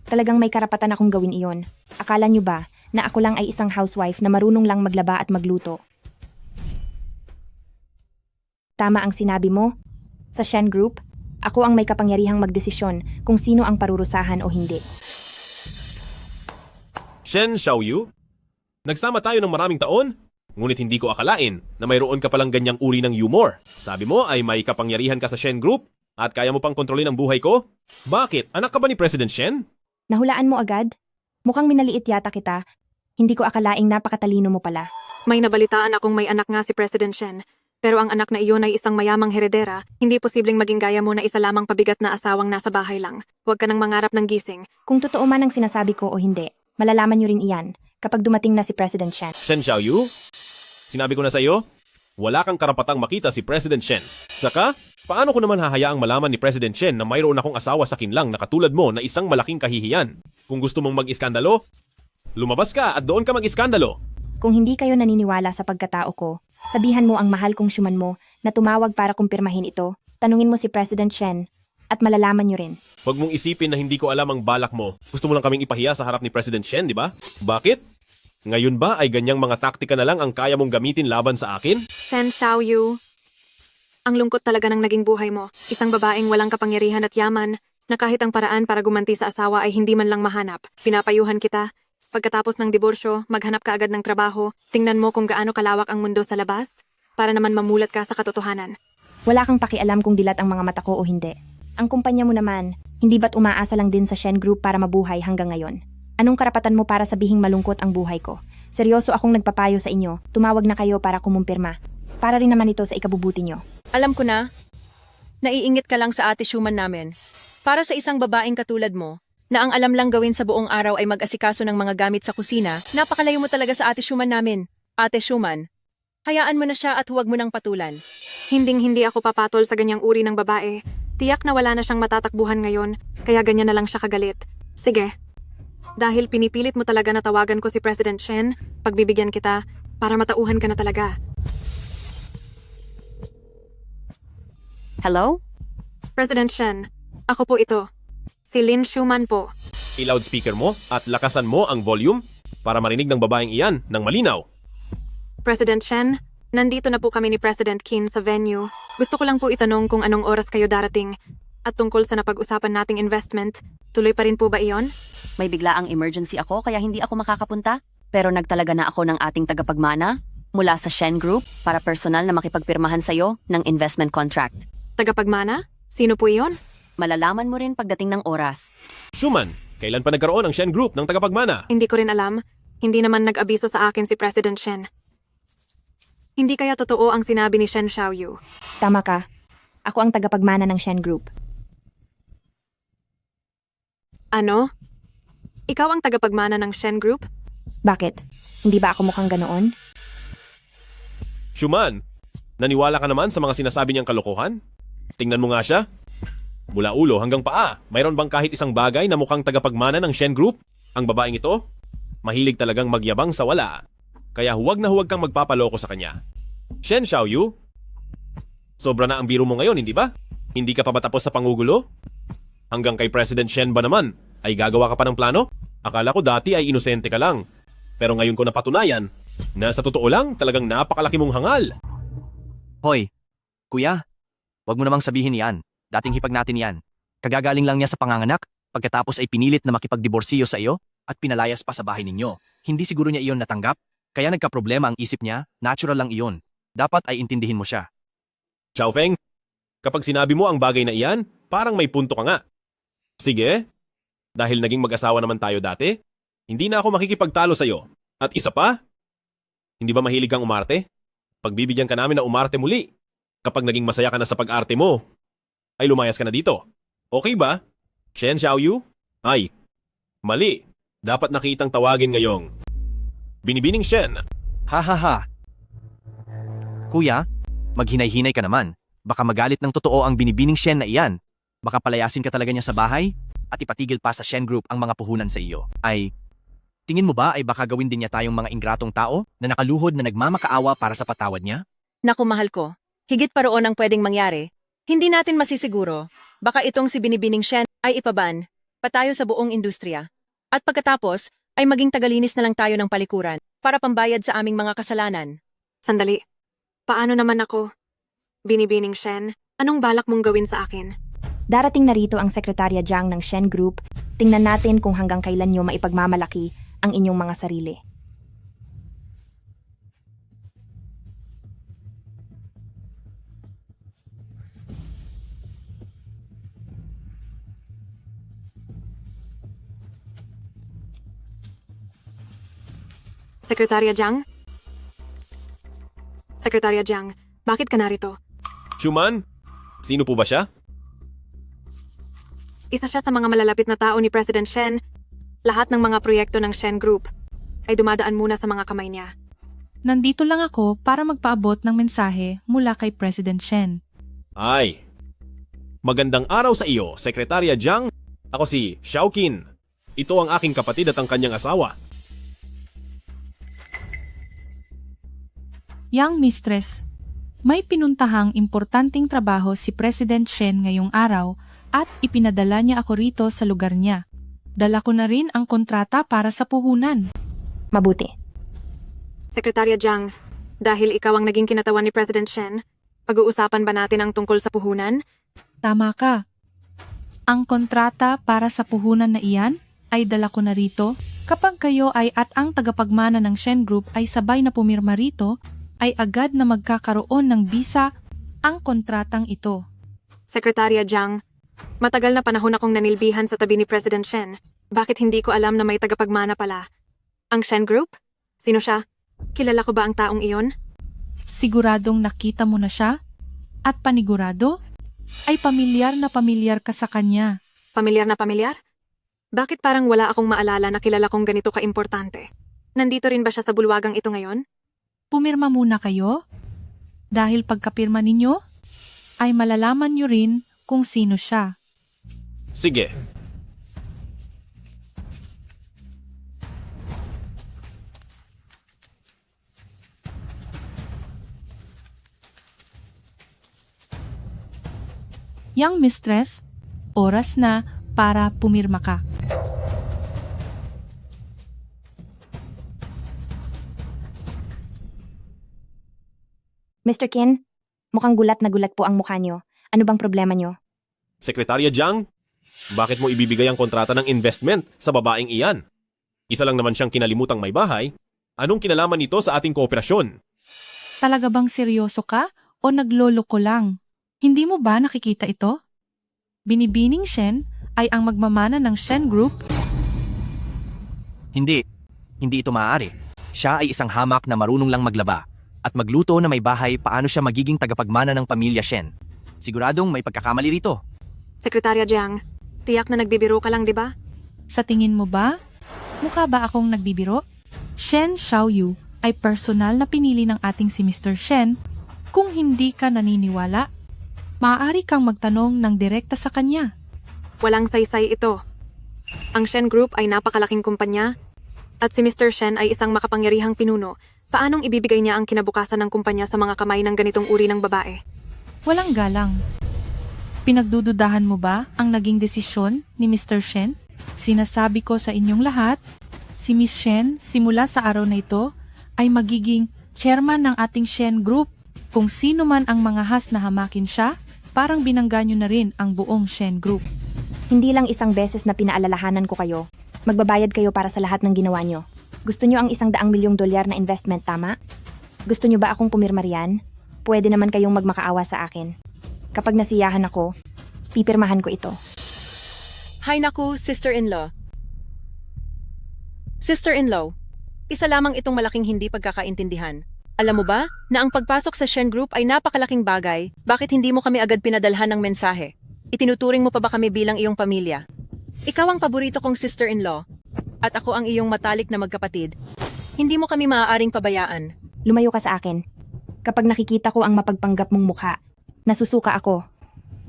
Talagang may karapatan akong gawin iyon. Akala niyo ba na ako lang ay isang housewife na marunong lang maglaba at magluto? Tama ang sinabi mo. Sa Shen Group, ako ang may kapangyarihang magdesisyon kung sino ang parurusahan o hindi. Shen Xiaoyu? Nagsama tayo ng maraming taon? Ngunit hindi ko akalain na mayroon ka palang ganyang uri ng humor. Sabi mo ay may kapangyarihan ka sa Shen Group at kaya mo pang kontrolin ang buhay ko? Bakit? Anak ka ba ni President Shen? Nahulaan mo agad? Mukhang minaliit yata kita. Hindi ko akalaing napakatalino mo pala. May nabalitaan akong may anak nga si President Shen. Pero ang anak na iyon ay isang mayamang heredera, hindi posibleng maging gaya mo na isa lamang pabigat na asawang nasa bahay lang. Huwag ka nang mangarap ng gising. Kung totoo man ang sinasabi ko o hindi, malalaman niyo rin iyan kapag dumating na si President Shen. Shen Xiaoyu? Sinabi ko na sa iyo, wala kang karapatang makita si President Shen. Saka, paano ko naman hahayaang malaman ni President Shen na mayroon akong asawa sa kinlang na katulad mo na isang malaking kahihiyan? Kung gusto mong mag-iskandalo, lumabas ka at doon ka mag-iskandalo. Kung hindi kayo naniniwala sa pagkatao ko, sabihan mo ang mahal kong syuman mo na tumawag para kumpirmahin ito. Tanungin mo si President Shen at malalaman niyo rin. Huwag mong isipin na hindi ko alam ang balak mo. Gusto mo lang kaming ipahiya sa harap ni President Shen, di ba? Bakit? Ngayon ba ay ganyang mga taktika na lang ang kaya mong gamitin laban sa akin? Shen Xiaoyu, ang lungkot talaga ng naging buhay mo. Isang babaeng walang kapangyarihan at yaman na kahit ang paraan para gumanti sa asawa ay hindi man lang mahanap. Pinapayuhan kita. Pagkatapos ng diborsyo, maghanap ka agad ng trabaho. Tingnan mo kung gaano kalawak ang mundo sa labas para naman mamulat ka sa katotohanan. Wala kang pakialam kung dilat ang mga mata ko o hindi. Ang kumpanya mo naman, hindi ba't umaasa lang din sa Shen Group para mabuhay hanggang ngayon? Anong karapatan mo para sabihing malungkot ang buhay ko? Seryoso akong nagpapayo sa inyo, tumawag na kayo para kumumpirma. Para rin naman ito sa ikabubuti nyo. Alam ko na, naiingit ka lang sa ate Schumann namin. Para sa isang babaeng katulad mo, na ang alam lang gawin sa buong araw ay mag-asikaso ng mga gamit sa kusina, napakalayo mo talaga sa ate Schumann namin. Ate Schumann, hayaan mo na siya at huwag mo nang patulan. Hinding-hindi ako papatol sa ganyang uri ng babae. Tiyak na wala na siyang matatakbuhan ngayon, kaya ganyan na lang siya kagalit. Sige. Dahil pinipilit mo talaga na tawagan ko si President Shen, pagbibigyan kita para matauhan ka na talaga. Hello? President Shen, ako po ito. Si Lin Schumann po. I-loudspeaker mo at lakasan mo ang volume para marinig ng babaeng iyan ng malinaw. President Shen, nandito na po kami ni President Qin sa venue. Gusto ko lang po itanong kung anong oras kayo darating. At tungkol sa napag-usapan nating investment, tuloy pa rin po ba iyon? May biglaang emergency ako kaya hindi ako makakapunta. Pero nagtalaga na ako ng ating tagapagmana mula sa Shen Group para personal na makipagpirmahan sa'yo ng investment contract. Tagapagmana? Sino po iyon? Malalaman mo rin pagdating ng oras. Schumann, kailan pa nagkaroon ang Shen Group ng tagapagmana? Hindi ko rin alam. Hindi naman nag-abiso sa akin si President Shen. Hindi kaya totoo ang sinabi ni Shen Xiaoyu. Tama ka. Ako ang tagapagmana ng Shen Group. Ano? Ikaw ang tagapagmana ng Shen Group? Bakit? Hindi ba ako mukhang ganoon? Schumann, naniwala ka naman sa mga sinasabi niyang kalokohan? Tingnan mo nga siya. Mula ulo hanggang paa, mayroon bang kahit isang bagay na mukhang tagapagmana ng Shen Group? Ang babaeng ito? Mahilig talagang magyabang sa wala. Kaya huwag na huwag kang magpapaloko sa kanya. Shen Xiaoyu? Sobra na ang biro mo ngayon, hindi ba? Hindi ka pa ba tapos sa pangugulo? Hanggang kay President Shen ba naman? Ay gagawa ka pa ng plano? Akala ko dati ay inosente ka lang. Pero ngayon ko napatunayan na sa totoo lang talagang napakalaki mong hangal. Hoy, kuya, wag mo namang sabihin yan. Dating hipag natin yan. Kagagaling lang niya sa panganganak, pagkatapos ay pinilit na makipagdiborsiyo sa iyo at pinalayas pa sa bahay ninyo. Hindi siguro niya iyon natanggap, kaya nagkaproblema ang isip niya, natural lang iyon. Dapat ay intindihin mo siya. Chao Feng, kapag sinabi mo ang bagay na iyan, parang may punto ka nga. Sige, dahil naging mag-asawa naman tayo dati, hindi na ako makikipagtalo sa'yo. At isa pa, hindi ba mahilig kang umarte? Pagbibigyan ka namin na umarte muli. Kapag naging masaya ka na sa pag-arte mo, ay lumayas ka na dito. Okay ba? Shen Xiaoyu? Ay, mali. Dapat nakitang tawagin ngayong Binibining Shen. Ha ha ha. Kuya, maghinay-hinay ka naman. Baka magalit ng totoo ang binibining Shen na iyan. Baka palayasin ka talaga niya sa bahay at ipatigil pa sa Shen Group ang mga puhunan sa iyo. Ay, tingin mo ba ay baka gawin din niya tayong mga ingratong tao na nakaluhod na nagmamakaawa para sa patawad niya? Naku mahal ko, higit pa roon ang pwedeng mangyari. Hindi natin masisiguro. Baka itong si Binibining Shen ay ipaban, patayo sa buong industriya. At pagkatapos, ay maging tagalinis na lang tayo ng palikuran para pambayad sa aming mga kasalanan. Sandali. Paano naman ako? Binibining Shen, anong balak mong gawin sa akin? Darating na rito ang Sekretarya Jiang ng Shen Group. Tingnan natin kung hanggang kailan nyo maipagmamalaki ang inyong mga sarili. Sekretarya Jiang? Sekretarya Jiang, bakit ka narito? Shuman? Sino po ba siya? Isa siya sa mga malalapit na tao ni President Shen. Lahat ng mga proyekto ng Shen Group ay dumadaan muna sa mga kamay niya. Nandito lang ako para magpaabot ng mensahe mula kay President Shen. Ay. Magandang araw sa iyo, Sekretarya Jiang. Ako si Xiaoqin. Ito ang aking kapatid at ang kanyang asawa. Young Mistress, may pinuntahang importanteng trabaho si President Shen ngayong araw at ipinadala niya ako rito sa lugar niya. Dala ko na rin ang kontrata para sa puhunan. Mabuti. Sekretarya Jiang, dahil ikaw ang naging kinatawan ni President Shen, pag-uusapan ba natin ang tungkol sa puhunan? Tama ka. Ang kontrata para sa puhunan na iyan ay dala ko na rito. Kapag kayo ay at ang tagapagmana ng Shen Group ay sabay na pumirma rito, ay agad na magkakaroon ng bisa ang kontratang ito. Sekretarya Jiang, matagal na panahon akong nanilbihan sa tabi ni President Shen. Bakit hindi ko alam na may tagapagmana pala? Ang Shen Group? Sino siya? Kilala ko ba ang taong iyon? Siguradong nakita mo na siya? At panigurado? Ay pamilyar na pamilyar ka sa kanya. Pamilyar na pamilyar? Bakit parang wala akong maalala na kilala kong ganito kaimportante? Nandito rin ba siya sa bulwagang ito ngayon? Pumirma muna kayo? Dahil pagkapirma ninyo, ay malalaman nyo rin kung sino siya. Sige. Young Mistress, oras na para pumirma ka. Mr. Qin, mukhang gulat na gulat po ang mukha niyo. Ano bang problema niyo? Sekretarya Jiang, bakit mo ibibigay ang kontrata ng investment sa babaeng iyan? Isa lang naman siyang kinalimutang may bahay. Anong kinalaman nito sa ating kooperasyon? Talaga bang seryoso ka o nagloloko lang? Hindi mo ba nakikita ito? Binibining Shen ay ang magmamana ng Shen Group. Hindi. Hindi ito maaari. Siya ay isang hamak na marunong lang maglaba. At magluto na may bahay paano siya magiging tagapagmana ng pamilya Shen. Siguradong may pagkakamali rito. Sekretarya Jiang, tiyak na nagbibiro ka lang, di ba? Sa tingin mo ba? Mukha ba akong nagbibiro? Shen Xiaoyu ay personal na pinili ng ating si Mr. Shen. Kung hindi ka naniniwala, maaari kang magtanong ng direkta sa kanya. Walang saysay ito. Ang Shen Group ay napakalaking kumpanya at si Mr. Shen ay isang makapangyarihang pinuno. Paanong ibibigay niya ang kinabukasan ng kumpanya sa mga kamay ng ganitong uri ng babae? Walang galang. Pinagdududahan mo ba ang naging desisyon ni Mr. Shen? Sinasabi ko sa inyong lahat, si Miss Shen simula sa araw na ito ay magiging chairman ng ating Shen Group. Kung sino man ang mga has na hamakin siya, parang binangga nyo na rin ang buong Shen Group. Hindi lang isang beses na pinaalalahanan ko kayo. Magbabayad kayo para sa lahat ng ginawa nyo. Gusto nyo ang $100 milyong na investment, tama? Gusto nyo ba akong pumirma riyan? Pwede naman kayong magmakaawa sa akin. Kapag nasiyahan ako, pipirmahan ko ito. Hay naku, sister-in-law. Sister-in-law, isa lamang itong malaking hindi pagkakaintindihan. Alam mo ba na ang pagpasok sa Shen Group ay napakalaking bagay? Bakit hindi mo kami agad pinadalhan ng mensahe? Itinuturing mo pa ba kami bilang iyong pamilya? Ikaw ang paborito kong sister-in-law at ako ang iyong matalik na magkapatid. Hindi mo kami maaaring pabayaan. Lumayo ka sa akin. Kapag nakikita ko ang mapagpanggap mong mukha, nasusuka ako.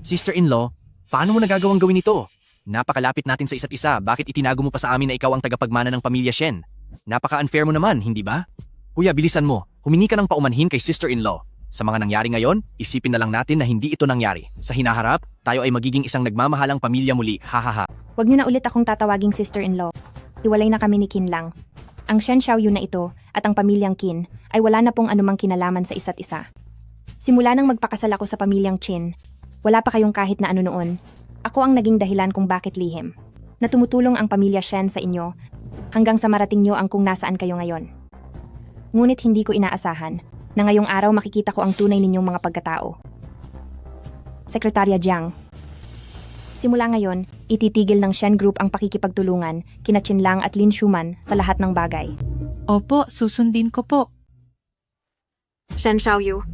Sister-in-law, paano mo nagagawang gawin ito? Napakalapit natin sa isa't isa, bakit itinago mo pa sa amin na ikaw ang tagapagmana ng pamilya Shen? Napaka-unfair mo naman, hindi ba? Kuya, bilisan mo. Humingi ka ng paumanhin kay sister-in-law. Sa mga nangyari ngayon, isipin na lang natin na hindi ito nangyari. Sa hinaharap, tayo ay magiging isang nagmamahalang pamilya muli, hahaha. Huwag niyo na ulit akong tatawaging sister-in-law. Iwalay na kami ni Qin lang. Ang Shen Xiaoyu na ito at ang pamilyang Qin ay wala na pong anumang kinalaman sa isa't isa. Simula nang magpakasal ako sa pamilyang Qin, wala pa kayong kahit na ano noon. Ako ang naging dahilan kung bakit lihim. Na tumutulong ang pamilya Shen sa inyo hanggang sa marating nyo ang kung nasaan kayo ngayon. Ngunit hindi ko inaasahan na ngayong araw makikita ko ang tunay ninyong mga pagkatao. Sekretarya Jiang. Simula ngayon, ititigil ng Shen Group ang pakikipagtulungan kina Chinlang at Lin Shuman sa lahat ng bagay. Opo, susundin ko po. Shen Xiaoyu.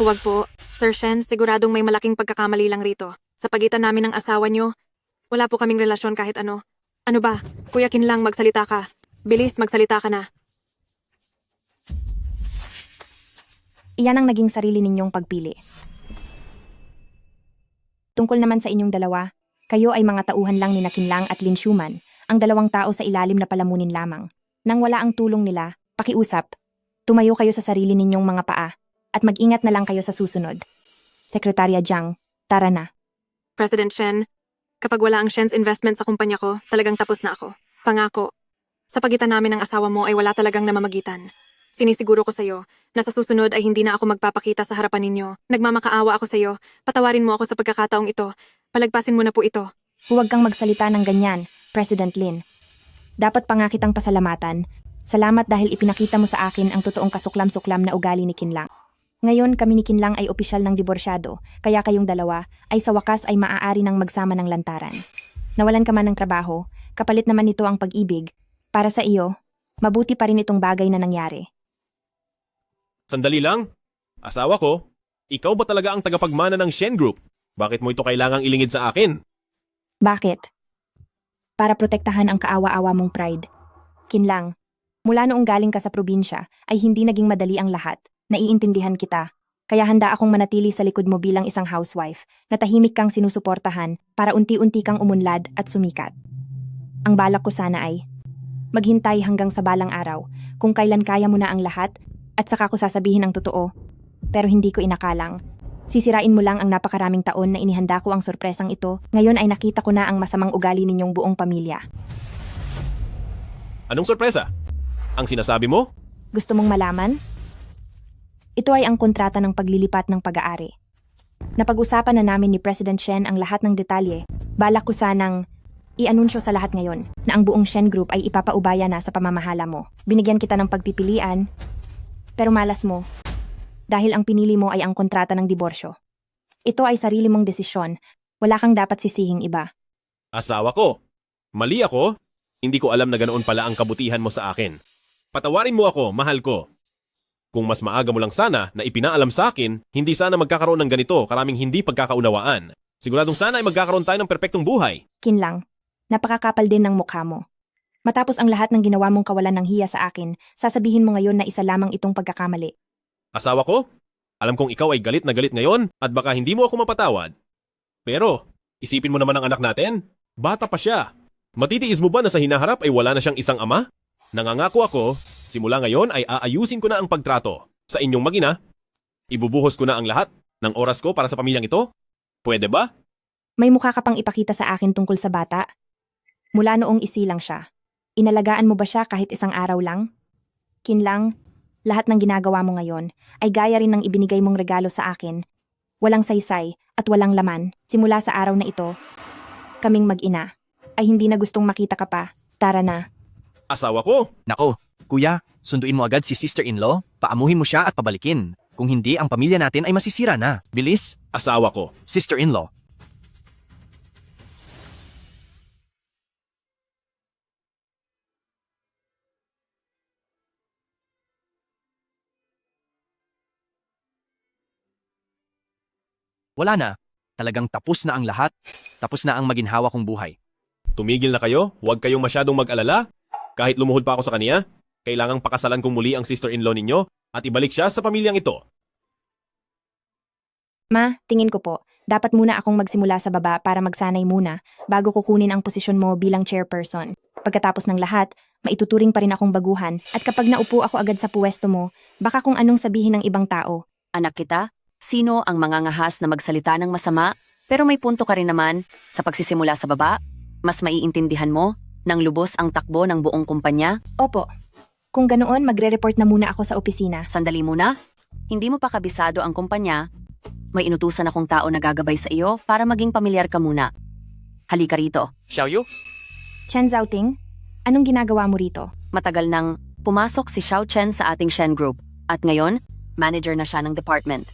Huwag po. Sir Shen, siguradong may malaking pagkakamali lang rito. Sa pagitan namin ng asawa niyo, wala po kaming relasyon kahit ano. Ano ba? Kuya Kinlang, magsalita ka. Bilis, magsalita ka na. Iyan ang naging sarili ninyong pagpili. Tungkol naman sa inyong dalawa, kayo ay mga tauhan lang ni Kinlang at Lin Shuman, ang dalawang tao sa ilalim na palamunin lamang. Nang wala ang tulong nila, pakiusap, tumayo kayo sa sarili ninyong mga paa, at mag-ingat na lang kayo sa susunod. Sekretarya Jiang, tara na. President Shen, kapag wala ang Shen's investment sa kumpanya ko, talagang tapos na ako. Pangako, sa pagitan namin ng asawa mo ay wala talagang namamagitan. Sinisiguro ko sa'yo na sa susunod ay hindi na ako magpapakita sa harapan ninyo. Nagmamakaawa ako sa'yo. Patawarin mo ako sa pagkakataong ito. Palagpasin mo na po ito. Huwag kang magsalita ng ganyan, President Lin. Dapat pa nga kitang pasalamatan. Salamat dahil ipinakita mo sa akin ang totoong kasuklam-suklam na ugali ni Kinlang. Ngayon kami ni Kinlang ay opisyal ng diborsyado, kaya kayong dalawa ay sa wakas ay maaari ng magsama ng lantaran. Nawalan ka man ng trabaho, kapalit naman nito ang pag-ibig. Para sa iyo, mabuti pa rin itong bagay na nangyari. Sandali lang. Asawa ko, ikaw ba talaga ang tagapagmana ng Shen Group? Bakit mo ito kailangang ilingid sa akin? Bakit? Para protektahan ang kaawa-awa mong pride. Kinlang, mula noong galing ka sa probinsya ay hindi naging madali ang lahat. Naiintindihan kita. Kaya handa akong manatili sa likod mo bilang isang housewife na tahimik kang sinusuportahan para unti-unti kang umunlad at sumikat. Ang balak ko sana ay maghintay hanggang sa balang araw kung kailan kaya mo na ang lahat at saka ko sasabihin ang totoo. Pero hindi ko inakalang. Sisirain mo lang ang napakaraming taon na inihanda ko ang sorpresang ito. Ngayon ay nakita ko na ang masamang ugali ninyong buong pamilya. Anong sorpresa? Ang sinasabi mo? Gusto mong malaman? Ito ay ang kontrata ng paglilipat ng pag-aari. Napag-usapan na namin ni President Shen ang lahat ng detalye. Balak ko sanang i-anunsyo sa lahat ngayon na ang buong Shen Group ay ipapaubaya na sa pamamahala mo. Binigyan kita ng pagpipilian, pero malas mo. Dahil ang pinili mo ay ang kontrata ng diborsyo. Ito ay sarili mong desisyon. Wala kang dapat sisihing iba. Asawa ko. Mali ako. Hindi ko alam na ganoon pala ang kabutihan mo sa akin. Patawarin mo ako, mahal ko. Kung mas maaga mo lang sana na ipinaalam sa akin, hindi sana magkakaroon ng ganito karaming hindi pagkakaunawaan. Siguradong sana ay magkakaroon tayo ng perpektong buhay. Kinlang, napakakapal din ng mukha mo. Matapos ang lahat ng ginawa mong kawalan ng hiya sa akin, sasabihin mo ngayon na isa lamang itong pagkakamali. Asawa ko, alam kong ikaw ay galit na galit ngayon at baka hindi mo ako mapatawad. Pero, isipin mo naman ang anak natin. Bata pa siya. Matitiis mo ba na sa hinaharap ay wala na siyang isang ama? Nangangako ako, simula ngayon ay aayusin ko na ang pagtrato sa inyong mag-ina. Ibubuhos ko na ang lahat ng oras ko para sa pamilyang ito. Pwede ba? May mukha ka pang ipakita sa akin tungkol sa bata? Mula noong isilang siya. Inalagaan mo ba siya kahit isang araw lang? Kinlang, lahat ng ginagawa mo ngayon ay gaya rin ng ibinigay mong regalo sa akin. Walang saysay at walang laman. Simula sa araw na ito, kaming mag-ina ay hindi na gustong makita ka pa. Tara na. Asawa ko! Nako, kuya, sunduin mo agad si sister-in-law, paamuhin mo siya at pabalikin. Kung hindi, ang pamilya natin ay masisira na. Bilis, Asawa ko! sister-in-law. Wala na. Talagang tapos na ang lahat. Tapos na ang maginhawa kong buhay. Tumigil na kayo, huwag kayong masyadong mag-alala. Kahit lumuhod pa ako sa kanya, kailangang pakasalan kong muli ang sister-in-law ninyo at ibalik siya sa pamilyang ito. Ma, tingin ko po, dapat muna akong magsimula sa baba para magsanay muna bago kukunin ang posisyon mo bilang chairperson. Pagkatapos ng lahat, maituturing pa rin akong baguhan at kapag naupo ako agad sa puwesto mo, baka kung anong sabihin ng ibang tao. Anak kita, sino ang mangangahas na magsalita ng masama? Pero may punto ka rin naman, sa pagsisimula sa baba, mas maiintindihan mo nang lubos ang takbo ng buong kumpanya. Opo, kung ganoon magre-report na muna ako sa opisina. Sandali muna, hindi mo pa kabisado ang kumpanya. May inutusan akong tao na gagabay sa iyo para maging pamilyar ka muna. Halika rito. Xiaoyu? Chen Zhaoting, anong ginagawa mo rito? Matagal nang pumasok si Xiao Chen sa ating Shen Group at ngayon, manager na siya ng department.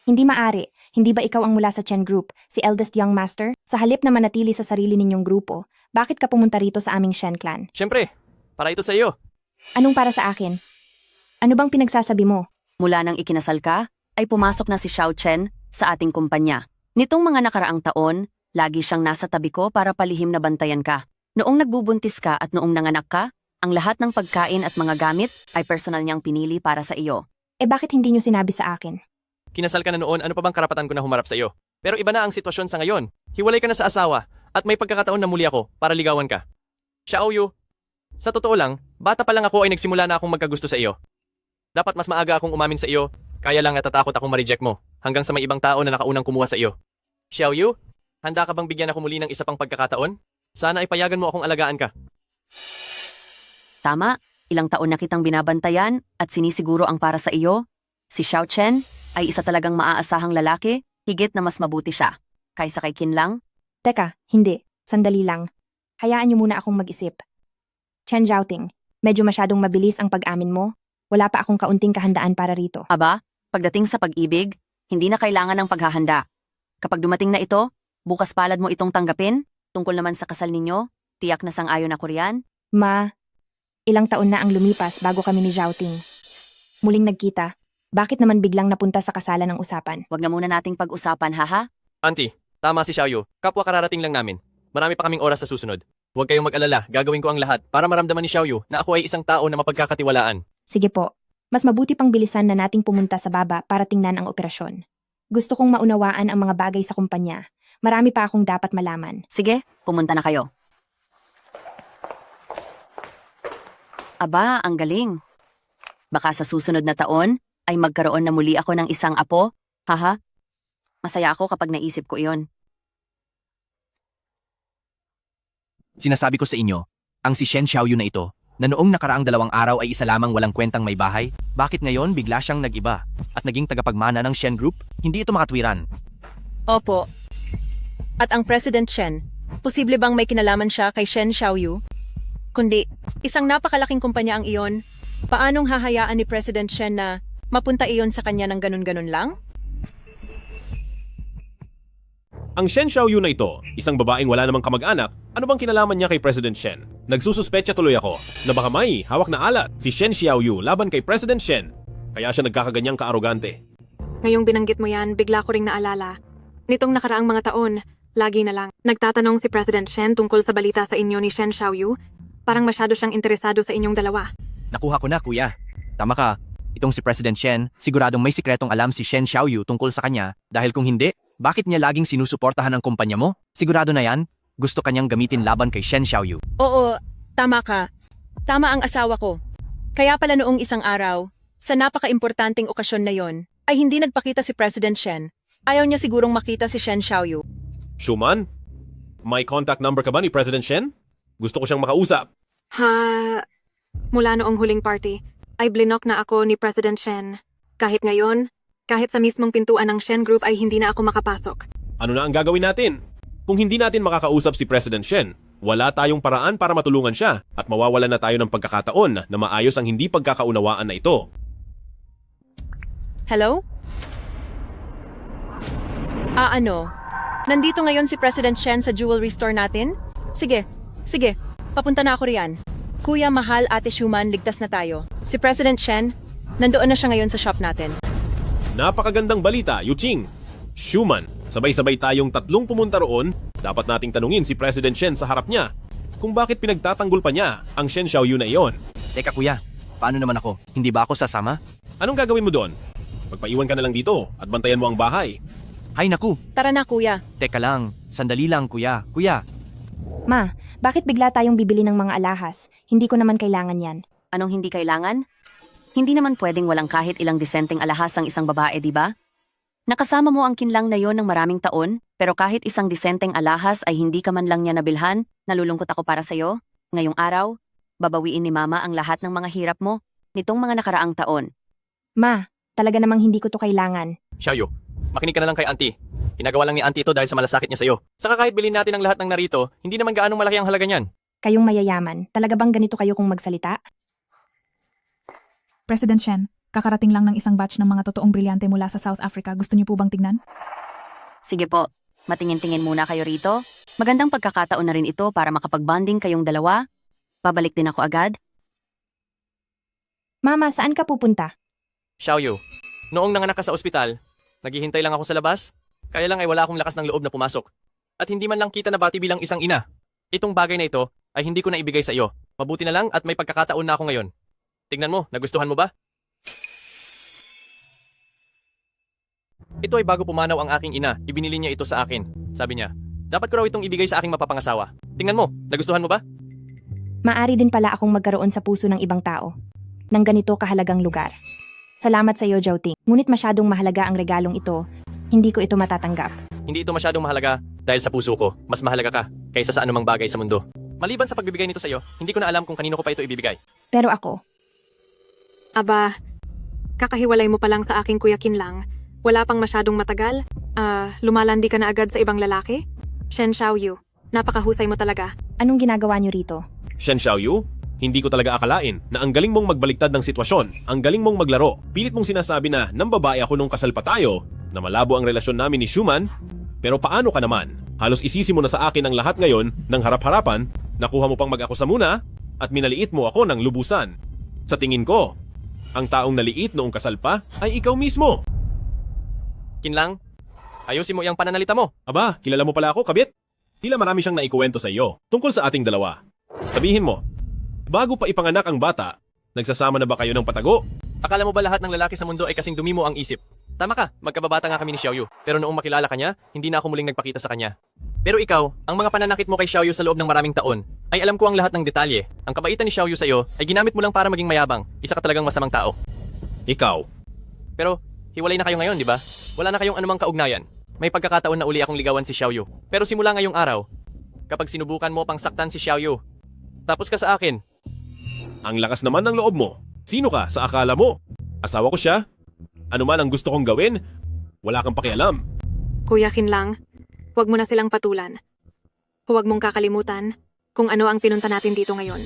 Hindi maari. Hindi ba ikaw ang mula sa Chen Group, si eldest young master? Sa halip na manatili sa sarili ninyong grupo, bakit ka pumunta rito sa aming Shen clan? Siyempre, para ito sa iyo. Anong para sa akin? Ano bang pinagsasabi mo? Mula nang ikinasal ka, ay pumasok na si Xiao Chen sa ating kumpanya. Nitong mga nakaraang taon, lagi siyang nasa tabi ko para palihim na bantayan ka. Noong nagbubuntis ka at noong nanganak ka, ang lahat ng pagkain at mga gamit ay personal niyang pinili para sa iyo. Eh bakit hindi niyo sinabi sa akin? Kinasal ka na noon, ano pa bang karapatan ko na humarap sa iyo? Pero iba na ang sitwasyon sa ngayon. Hiwalay ka na sa asawa at may pagkakataon na muli ako para ligawan ka. Xiao Yu, sa totoo lang, bata pa lang ako ay nagsimula na akong magkagusto sa iyo. Dapat mas maaga akong umamin sa iyo, kaya lang natatakot akong ma-reject mo, hanggang sa may ibang tao na nakaunang kumuha sa iyo. Xiao Yu, handa ka bang bigyan ako muli ng isa pang pagkakataon? Sana ay payagan mo akong alagaan ka. Tama, ilang taon na kitang binabantayan at sinisiguro ang para sa iyo. Si Xiao Chen ay isa talagang maaasahang lalaki, higit na mas mabuti siya. Kaysa kay Qin Lang, Teka, hindi. Sandali lang. Hayaan niyo muna akong mag-isip. Chen Zhaoting, medyo masyadong mabilis ang pag-amin mo. Wala pa akong kaunting kahandaan para rito. aba, pagdating sa pag-ibig, hindi na kailangan ng paghahanda. Kapag dumating na ito, bukas palad mo itong tanggapin, tungkol naman sa kasal ninyo, tiyak na sang-ayon ako riyan. Ma, ilang taon na ang lumipas bago kami ni Zhaoting. Muling nagkita, bakit naman biglang napunta sa kasalan ng usapan? Huwag na muna nating pag-usapan, haha. Auntie, tama si Xiao Yu, kapwa kararating lang namin. Marami pa kaming oras sa susunod. Huwag kayong mag-alala, gagawin ko ang lahat para maramdaman ni Xiao Yu na ako ay isang tao na mapagkakatiwalaan. Sige po, mas mabuti pang bilisan na nating pumunta sa baba para tingnan ang operasyon. Gusto kong maunawaan ang mga bagay sa kumpanya. Marami pa akong dapat malaman. Sige, pumunta na kayo. Aba, ang galing. Baka sa susunod na taon ay magkaroon na muli ako ng isang apo, haha. Masaya ako kapag naisip ko iyon. Sinasabi ko sa inyo, ang si Shen Xiaoyu na ito, na noong nakaraang 2 araw ay isa lamang walang kwentang may bahay, bakit ngayon bigla siyang nag-iba at naging tagapagmana ng Shen Group? Hindi ito makatwiran. Opo. At ang President Chen, posible bang may kinalaman siya kay Shen Xiaoyu? Kundi, isang napakalaking kumpanya ang iyon, paanong hahayaan ni President Chen na mapunta iyon sa kanya ng ganun-ganun lang? Ang Shen Xiaoyu na ito, isang babaeng wala namang kamag-anak, ano bang kinalaman niya kay President Shen? Nagsususpetsa tuloy ako na baka may hawak na alat si Shen Xiaoyu laban kay President Shen. Kaya siya nagkakaganyang kaarogante. Ngayong binanggit mo yan, bigla ko ring naalala. Nitong nakaraang mga taon, lagi na lang, nagtatanong si President Shen tungkol sa balita sa inyo ni Shen Xiaoyu. Parang masyado siyang interesado sa inyong dalawa. Nakuha ko na, kuya. Tama ka. Itong si President Shen, siguradong may sikretong alam si Shen Xiaoyu tungkol sa kanya dahil kung hindi, bakit niya laging sinusuportahan ang kumpanya mo? Sigurado na yan, gusto kanyang gamitin laban kay Shen Xiaoyu. Oo, tama ka. Tama ang asawa ko. Kaya pala noong isang araw, sa napaka-importanting okasyon na yon, ay hindi nagpakita si President Shen. Ayaw niya sigurong makita si Shen Xiaoyu. Shuman, may contact number ka ba ni President Shen? Gusto ko siyang makausap. Mula noong huling party, ay blinok na ako ni President Shen. Kahit ngayon, kahit sa mismong pintuan ng Shen Group ay hindi na ako makapasok. Ano na ang gagawin natin? Kung hindi natin makakausap si President Shen, wala tayong paraan para matulungan siya at mawawalan na tayo ng pagkakataon na maayos ang hindi pagkakaunawaan na ito. Hello? Ano? Nandito ngayon si President Shen sa jewelry store natin? Sige, papunta na ako riyan. Kuya, mahal, ate Shuman, ligtas na tayo. Si President Shen, nandoon na siya ngayon sa shop natin. Napakagandang balita, Yuching. Shuman, sabay-sabay tayong 3 pumunta roon, dapat nating tanungin si President Shen sa harap niya kung bakit pinagtatanggol pa niya ang Shen Xiaoyu na iyon. Teka kuya, paano naman ako? Hindi ba ako sasama? Anong gagawin mo doon? Magpaiwan ka na lang dito at bantayan mo ang bahay. Hay naku, Tara na, kuya. teka lang, sandali lang kuya. Kuya, Ma, bakit bigla tayong bibili ng mga alahas? Hindi ko naman kailangan yan. Anong hindi kailangan? Hindi naman pwedeng walang kahit ilang disenteng alahas ang isang babae, di ba? Nakasama mo ang kinlang na yon ng maraming taon, pero kahit isang disenteng alahas ay hindi ka man lang niya nabilhan, nalulungkot ako para sa'yo. Ngayong araw, babawiin ni Mama ang lahat ng mga hirap mo nitong mga nakaraang taon. Ma, talaga namang hindi ko to kailangan. Xiaoyu, makinig ka na lang kay auntie. Ginagawa lang ni auntie ito dahil sa malasakit niya sa'yo. Saka kahit bilhin natin ang lahat ng narito, hindi naman gaanong malaki ang halaga niyan. Kayong mayayaman, talaga bang ganito kayo kung magsalita? President Shen, Kakarating lang ng isang batch ng mga totoong brilyante mula sa South Africa. Gusto niyo po bang tignan? Sige po, matingin-tingin muna kayo rito. Magandang pagkakataon na rin ito para makapag-bonding kayong dalawa. Babalik din ako agad. Mama, saan ka pupunta? Xiaoyu, noong nanganak ka sa ospital, naghihintay lang ako sa labas. Kaya lang ay wala akong lakas ng loob na pumasok. At hindi man lang kita nabati bilang isang ina. Itong bagay na ito ay hindi ko na ibigay sa iyo. Mabuti na lang at may pagkakataon na ako ngayon. Tingnan mo, nagustuhan mo ba? Ito ay bago pumanaw ang aking ina. Ibinili niya ito sa akin. Sabi niya, dapat ko raw itong ibigay sa aking mapapangasawa. Tingnan mo, nagustuhan mo ba? Maari din pala akong magkaroon sa puso ng ibang tao ng ganito kahalagang lugar. Salamat sa iyo, Jouting. Ngunit masyadong mahalaga ang regalong ito. Hindi ko ito matatanggap. Hindi ito masyadong mahalaga dahil sa puso ko. Mas mahalaga ka kaysa sa anumang bagay sa mundo. Maliban sa pagbibigay nito sa iyo, hindi ko na alam kung kanino ko pa ito ibibigay. Pero ako, Aba, kakahiwalay mo pa lang sa aking Kuya Kinlang. Wala pang masyadong matagal. Lumalandi ka na agad sa ibang lalaki? Shen Xiaoyu, napakahusay mo talaga. anong ginagawa niyo rito? Shen Xiaoyu, hindi ko talaga akalain na ang galing mong magbaliktad ng sitwasyon, ang galing mong maglaro. Pilit mong sinasabi na nang babae ako nung kasal pa tayo, na malabo ang relasyon namin ni Schumann. Pero paano ka naman? Halos isisi mo na sa akin ang lahat ngayon ng harap-harapan, nakuha mo pang mag-akusa muna, at minaliit mo ako ng lubusan. Sa tingin ko, ang taong naliit noong kasal pa ay ikaw mismo. Kinlang, ayusin mo iyang pananalita mo. Aba, kilala mo pala ako, kabit? Tila marami siyang naikuwento sa iyo tungkol sa ating dalawa. Sabihin mo, bago pa ipanganak ang bata, nagsasama na ba kayo ng patago? Akala mo ba lahat ng lalaki sa mundo ay kasing dumi mo ang isip? Tama ka, magkababata nga kami ni Xiaoyu. Pero noong makilala ka niya, hindi na ako muling nagpakita sa kanya. Pero ikaw, ang mga pananakit mo kay Xiaoyu sa loob ng maraming taon, ay alam ko ang lahat ng detalye. Ang kabaitan ni Xiaoyu sa iyo ay ginamit mo lang para maging mayabang. Isa ka talagang masamang tao. Ikaw. Pero, hiwalay na kayo ngayon, di ba? Wala na kayong anumang kaugnayan. May pagkakataon na uli akong ligawan si Xiaoyu. Pero simula ngayong araw, kapag sinubukan mo pang saktan si Xiaoyu, tapos ka sa akin. Ang lakas naman ng loob mo. Sino ka sa akala mo? Asawa ko siya? Ano man ang gusto kong gawin, wala kang pakialam. Kuya Kinlang, huwag mo na silang patulan. Huwag mong kakalimutan kung ano ang pinunta natin dito ngayon.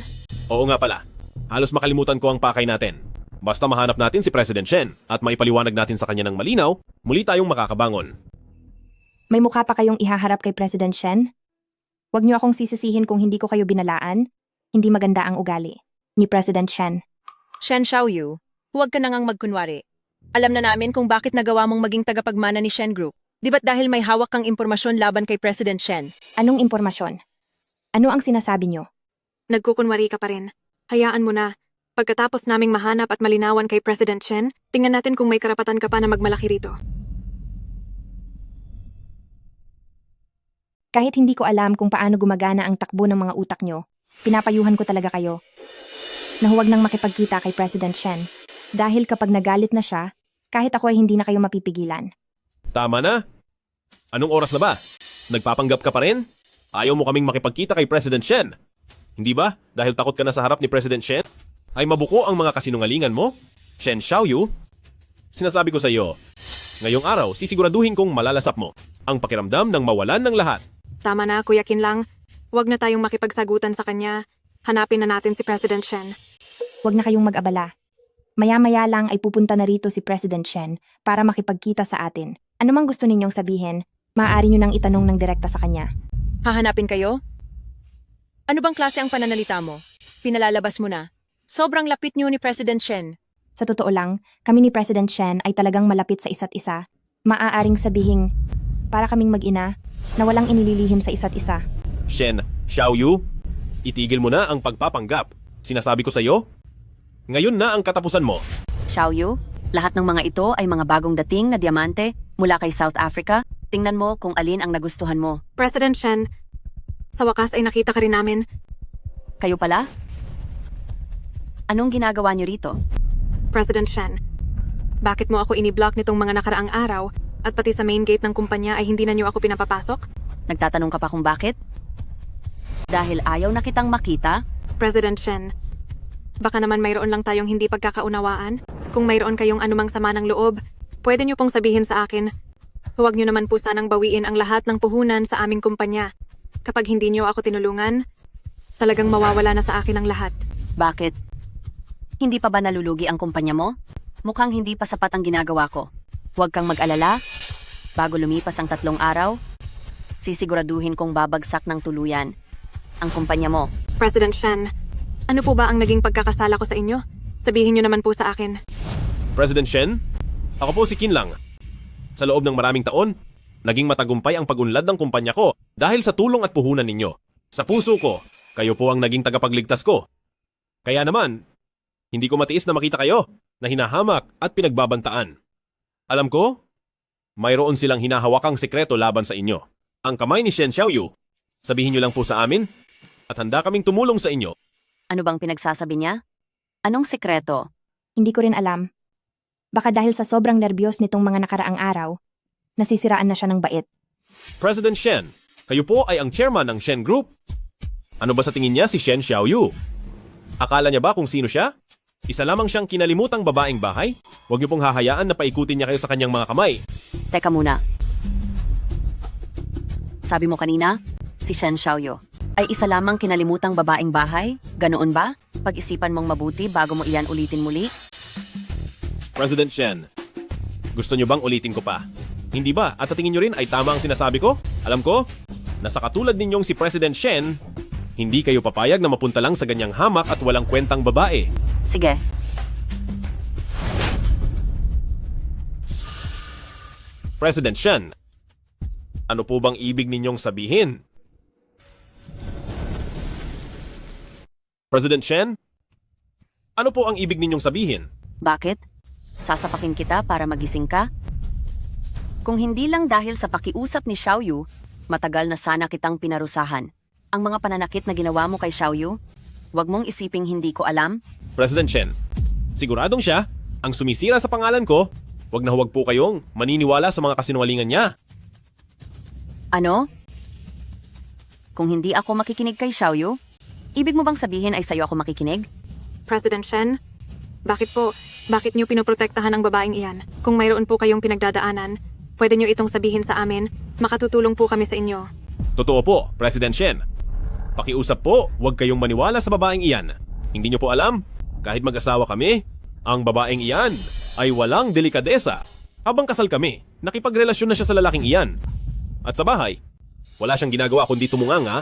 Oo nga pala. Halos makalimutan ko ang pakay natin. Basta mahanap natin si President Shen at maipaliwanag natin sa kanya ng malinaw, muli tayong makakabangon. May mukha pa kayong ihaharap kay President Shen? Huwag niyo akong sisisihin kung hindi ko kayo binalaan. Hindi maganda ang ugali ni President Shen. Shen Xiaoyu, huwag ka na ngang magkunwari. Alam na namin kung bakit nagawa mong maging tagapagmana ni Shen Group. Di ba't dahil may hawak kang impormasyon laban kay President Shen? Anong impormasyon? Ano ang sinasabi niyo? Nagkukunwari ka pa rin. Hayaan mo na. Pagkatapos naming mahanap at malinawan kay President Shen, tingnan natin kung may karapatan ka pa na magmalaki rito. Kahit hindi ko alam kung paano gumagana ang takbo ng mga utak niyo, pinapayuhan ko talaga kayo na huwag nang makipagkita kay President Shen. Dahil kapag nagalit na siya, kahit ako ay hindi na kayo mapipigilan. Tama na. Anong oras na ba? Nagpapanggap ka pa rin? Ayaw mo kaming makipagkita kay President Shen. Hindi ba? Dahil takot ka na sa harap ni President Shen? Ay mabuko ang mga kasinungalingan mo? Shen Xiaoyu? Sinasabi ko sa iyo, ngayong araw sisiguraduhin kong malalasap mo ang pakiramdam ng mawalan ng lahat. Tama na, Kuya Kinlang. Huwag na tayong makipagsagutan sa kanya. Hanapin na natin si President Shen. Huwag na kayong mag-abala. Maya-maya lang ay pupunta na rito si President Shen para makipagkita sa atin. Ano mang gusto ninyong sabihin, maaari nyo nang itanong ng direkta sa kanya. Hahanapin kayo? Ano bang klase ang pananalita mo? Pinalalabas mo na. Sobrang lapit niyo ni President Shen. Sa totoo lang, kami ni President Shen ay talagang malapit sa isa't isa. Maaaring sabihing, para kaming mag-ina na walang inililihim sa isa't isa. Shen Xiaoyu, itigil mo na ang pagpapanggap. Sinasabi ko sa iyo, ngayon na ang katapusan mo. Xiaoyu, lahat ng mga ito ay mga bagong dating na diamante mula kay South Africa. Tingnan mo kung alin ang nagustuhan mo. President Shen, sa wakas ay nakita ka rin namin. Kayo pala? Anong ginagawa niyo rito? President Shen, bakit mo ako iniblock nitong mga nakaraang araw at pati sa main gate ng kumpanya ay hindi na niyo ako pinapapasok? Nagtatanong ka pa kung bakit? Dahil ayaw na kitang makita? President Shen, baka naman mayroon lang tayong hindi pagkakaunawaan. Kung mayroon kayong anumang sama ng loob, pwede niyo pong sabihin sa akin. Huwag niyo naman po sanang bawiin ang lahat ng puhunan sa aming kumpanya. Kapag hindi niyo ako tinulungan, talagang mawawala na sa akin ang lahat. Bakit? Hindi pa ba nalulugi ang kumpanya mo? Mukhang hindi pa sapat ang ginagawa ko. Huwag kang mag-alala. Bago lumipas ang 3 araw, sisiguraduhin kong babagsak ng tuluyan ang kumpanya mo. President Shen, ano po ba ang naging pagkakasala ko sa inyo? Sabihin niyo naman po sa akin. President Shen, ako po si Kinlang. Sa loob ng maraming taon, naging matagumpay ang pag-unlad ng kumpanya ko dahil sa tulong at puhunan ninyo. Sa puso ko, kayo po ang naging tagapagligtas ko. Kaya naman, hindi ko matiis na makita kayo na hinahamak at pinagbabantaan. Alam ko, mayroon silang hinahawakang sekreto laban sa inyo. Ang kamay ni Shen Xiaoyu. Sabihin niyo lang po sa amin at handa kaming tumulong sa inyo. Ano bang pinagsasabi niya? Anong sekreto? Hindi ko rin alam. Baka dahil sa sobrang nerbiyos nitong mga nakaraang araw, nasisiraan na siya ng bait. President Shen, kayo po ay ang chairman ng Shen Group. Ano ba sa tingin niya si Shen Xiaoyu? Akala niya ba kung sino siya? Isa lamang siyang kinalimutang babaeng bahay? Huwag niyo pong hahayaan na paikutin niya kayo sa kanyang mga kamay. Teka muna. Sabi mo kanina, si Shen Xiaoyu ay isa lamang kinalimutang babaeng bahay? Ganoon ba? Pag-isipan mong mabuti bago mo iyan ulitin muli? President Shen, gusto niyo bang ulitin ko pa? Hindi ba? At sa tingin niyo rin ay tama ang sinasabi ko? Alam ko, na sa katulad ninyong si President Shen, hindi kayo papayag na mapunta lang sa ganyang hamak at walang kwentang babae. Sige. President Shen, ano po bang ibig ninyong sabihin? President Shen, ano po ang ibig ninyong sabihin? Bakit? Sasapakin kita para magising ka? Kung hindi lang dahil sa pakiusap ni Xiaoyu, matagal na sana kitang pinarusahan. Ang mga pananakit na ginawa mo kay Xiaoyu, huwag mong isiping hindi ko alam. President Shen, siguradong siya ang sumisira sa pangalan ko. Huwag na huwag po kayong maniniwala sa mga kasinungalingan niya. Ano? Kung hindi ako makikinig kay Xiaoyu, ibig mo bang sabihin ay sa'yo ako makikinig? President Shen, bakit niyo pinoprotektahan ang babaeng iyan? Kung mayroon po kayong pinagdadaanan, pwede niyo itong sabihin sa amin, makatutulong po kami sa inyo. Totoo po, President Shen. Pakiusap po, huwag kayong maniwala sa babaeng iyan. Hindi niyo po alam, kahit mag-asawa kami, ang babaeng iyan ay walang delikadesa. Habang kasal kami, nakipagrelasyon na siya sa lalaking iyan. At sa bahay, wala siyang ginagawa kundi tumunganga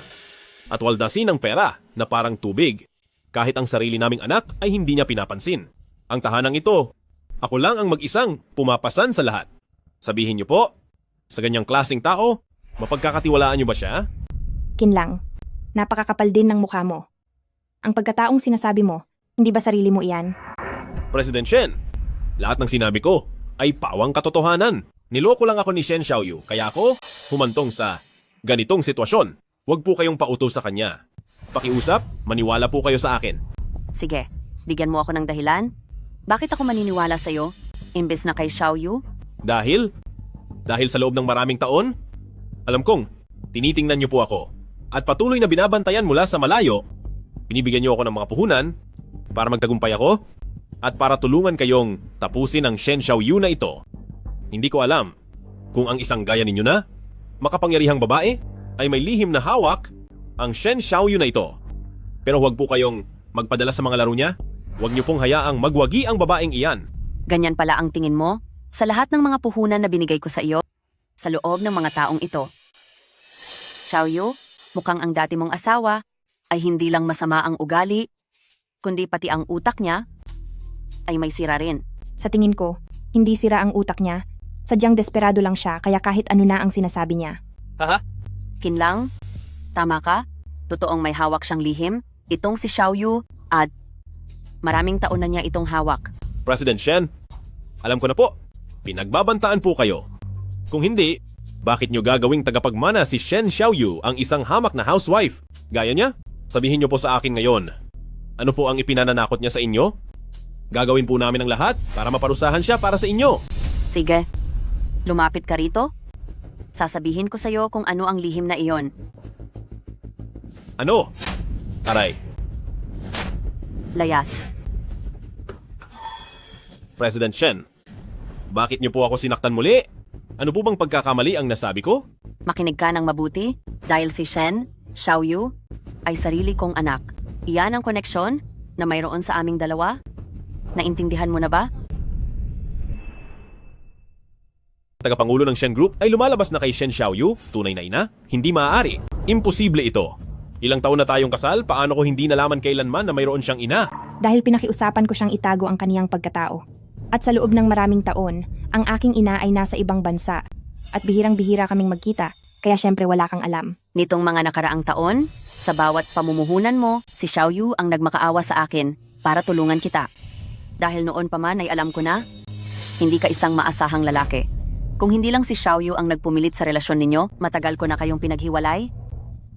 at waldasin ng pera na parang tubig. Kahit ang sarili naming anak ay hindi niya pinapansin. Ang tahanang ito, ako lang ang mag-isang pumapasan sa lahat. Sabihin niyo po, sa ganyang klaseng tao, mapagkakatiwalaan niyo ba siya? Kinlang, napakakapal din ng mukha mo. Ang pagkataong sinasabi mo, hindi ba sarili mo iyan? President Shen, lahat ng sinabi ko ay pawang katotohanan. Niloko lang ako ni Shen Xiaoyu, kaya ako humantong sa ganitong sitwasyon. Huwag po kayong pauto sa kanya. Pakiusap, maniwala po kayo sa akin. Sige, bigyan mo ako ng dahilan. Bakit ako maniniwala sa'yo, imbes na kay Xiaoyu? Dahil sa loob ng maraming taon, alam kong tinitingnan niyo po ako at patuloy na binabantayan mula sa malayo. Binibigyan niyo ako ng mga puhunan para magtagumpay ako at para tulungan kayong tapusin ang Shen Xiaoyu na ito. Hindi ko alam kung ang isang gaya ninyo na makapangyarihang babae ay may lihim na hawak ang Shen Xiaoyu na ito. Pero huwag po kayong magpadala sa mga laro niya. Huwag niyo pong hayaang magwagi ang babaeng iyan. Ganyan pala ang tingin mo? Sa lahat ng mga puhunan na binigay ko sa iyo, sa loob ng mga taong ito. Xiaoyu, mukhang ang dati mong asawa ay hindi lang masama ang ugali, kundi pati ang utak niya ay may sira rin. Sa tingin ko, hindi sira ang utak niya. Sadyang desperado lang siya kaya kahit ano na ang sinasabi niya. Kinlang, tama ka? Totoong may hawak siyang lihim, itong si Xiaoyu at maraming taon na niya itong hawak. President Shen, alam ko na po, pinagbabantaan po kayo. Kung hindi, bakit nyo gagawing tagapagmana si Shen Xiaoyu ang isang hamak na housewife? Gaya niya? Sabihin nyo po sa akin ngayon. Ano po ang ipinananakot niya sa inyo? Gagawin po namin ang lahat para maparusahan siya para sa inyo. Sige, lumapit ka rito. Sasabihin ko sa'yo kung ano ang lihim na iyon. Ano? Aray, Layas. President Shen, bakit niyo po ako sinaktan muli? Ano po bang pagkakamali ang nasabi ko? Makinig ka ng mabuti dahil si Shen, Xiaoyu, ay sarili kong anak. Iyan ang koneksyon na mayroon sa aming dalawa. Naintindihan mo na ba? tagapangulo ng Shen Group ay lumalabas na kay Shen Xiaoyu, tunay na ina? Hindi maaari. Imposible ito. Ilang taon na tayong kasal, paano ko hindi nalaman kailanman na mayroon siyang ina? Dahil pinakiusapan ko siyang itago ang kaniyang pagkatao. At sa loob ng maraming taon, ang aking ina ay nasa ibang bansa. At bihirang-bihira kaming magkita, kaya syempre wala kang alam. Nitong mga nakaraang taon, sa bawat pamumuhunan mo, si Xiaoyu ang nagmakaawa sa akin para tulungan kita. Dahil noon pa man ay alam ko na, hindi ka isang maasahang lalaki. Kung hindi lang si Xiaoyu ang nagpumilit sa relasyon ninyo, matagal ko na kayong pinaghiwalay?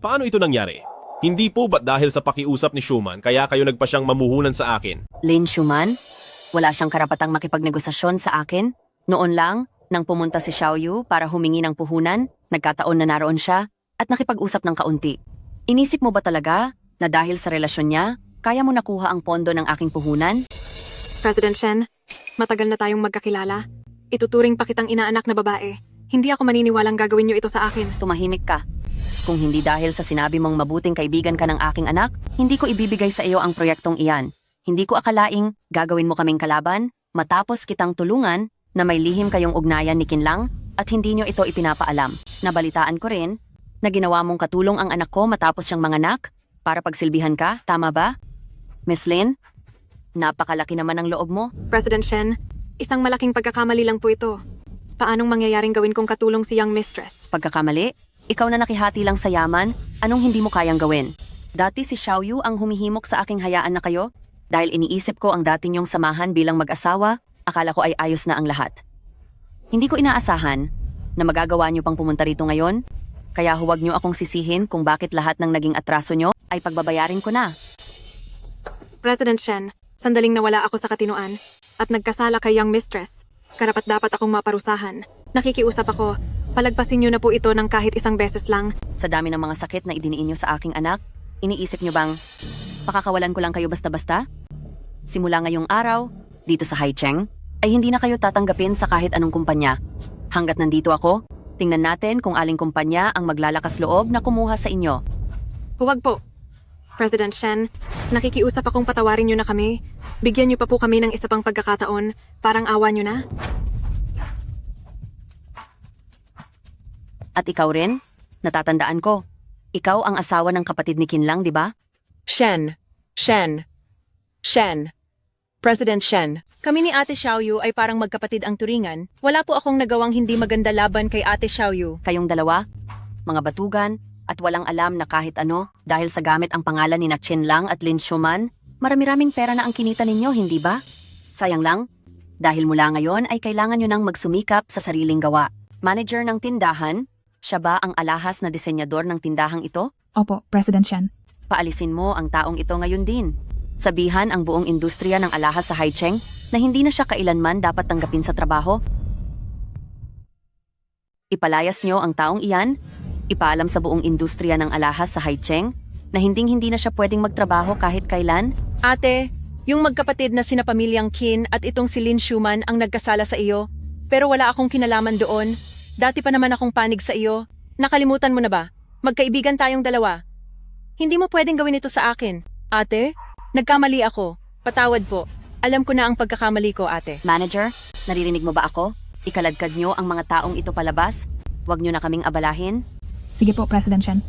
Paano ito nangyari? Hindi po ba't dahil sa pakiusap ni Schumann kaya kayo nagpa siyang mamuhunan sa akin? Lin Schumann? Wala siyang karapatang makipagnegosasyon sa akin? Noon lang, nang pumunta si Xiaoyu para humingi ng puhunan, nagkataon na naroon siya at nakipag-usap ng kaunti. Inisip mo ba talaga na dahil sa relasyon niya, kaya mo nakuha ang pondo ng aking puhunan? President Shen, matagal na tayong magkakilala. Ituturing pa kitang inaanak na babae. Hindi ako maniniwalang gagawin niyo ito sa akin. Tumahimik ka. Kung hindi dahil sa sinabi mong mabuting kaibigan ka ng aking anak, hindi ko ibibigay sa iyo ang proyektong iyan. Hindi ko akalaing gagawin mo kaming kalaban matapos kitang tulungan na may lihim kayong ugnayan ni Kinlang at hindi nyo ito ipinapaalam. Nabalitaan ko rin na ginawa mong katulong ang anak ko matapos siyang manganak para pagsilbihan ka, tama ba? Miss Lin, napakalaki naman ang loob mo. President Shen, isang malaking pagkakamali lang po ito. Paanong mangyayaring gawin kong katulong si young mistress? Pagkakamali? Ikaw na nakihati lang sa yaman, anong hindi mo kayang gawin? Dati si Xiaoyu ang humihimok sa aking hayaan na kayo? Dahil iniisip ko ang dati niyong samahan bilang mag-asawa, akala ko ay ayos na ang lahat. Hindi ko inaasahan na magagawa niyo pang pumunta rito ngayon, kaya huwag niyo akong sisihin kung bakit lahat ng naging atraso niyo ay pagbabayarin ko na. President Shen, sandaling nawala ako sa katinoan at nagkasala kay young mistress. Karapat-dapat akong maparusahan. Nakikiusap ako, palagpasin niyo na po ito ng kahit isang beses lang. Sa dami ng mga sakit na idiniin niyo sa aking anak, iniisip niyo bang pakakawalan ko lang kayo basta-basta? Simula ngayong araw, dito sa Haicheng, ay hindi na kayo tatanggapin sa kahit anong kumpanya. Hanggat nandito ako, tingnan natin kung aling kumpanya ang maglalakas loob na kumuha sa inyo. Huwag po. President Shen, nakikiusap akong patawarin niyo na kami. Bigyan niyo pa po kami ng isa pang pagkakataon. Parang awa niyo na. At ikaw rin, natatandaan ko, ikaw ang asawa ng kapatid ni Kinlang, di ba? Shen. President Shen, kami ni Ate Xiaoyu ay parang magkapatid ang turingan. Wala po akong nagawang hindi maganda laban kay Ate Xiaoyu. Kayong dalawa, mga batugan, at walang alam na kahit ano, dahil sa gamit ang pangalan ni na Lang at Lin Schumann, marami-raming pera na ang kinita ninyo, hindi ba? Sayang lang, dahil mula ngayon ay kailangan nyo nang magsumikap sa sariling gawa. Manager ng tindahan, siya ba ang alahas na disenyador ng tindahang ito? Opo, President Shen. Paalisin mo ang taong ito ngayon din. Sabihan ang buong industriya ng alahas sa Haicheng na hindi na siya kailanman dapat tanggapin sa trabaho. Ipalayas niyo ang taong iyan, ipaalam sa buong industriya ng alahas sa Haicheng na hindi na siya pwedeng magtrabaho kahit kailan. Ate, yung magkapatid na sina pamilyang Qin at itong si Lin Schumann ang nagkasala sa iyo, pero wala akong kinalaman doon. Dati pa naman akong panig sa iyo. Nakalimutan mo na ba? Magkaibigan tayong dalawa. Hindi mo pwedeng gawin ito sa akin. Ate, nagkamali ako. Patawad po. Alam ko na ang pagkakamali ko, ate. Manager, naririnig mo ba ako? Ikaladkad niyo ang mga taong ito palabas. Huwag niyo na kaming abalahin. Sige po, President Shen.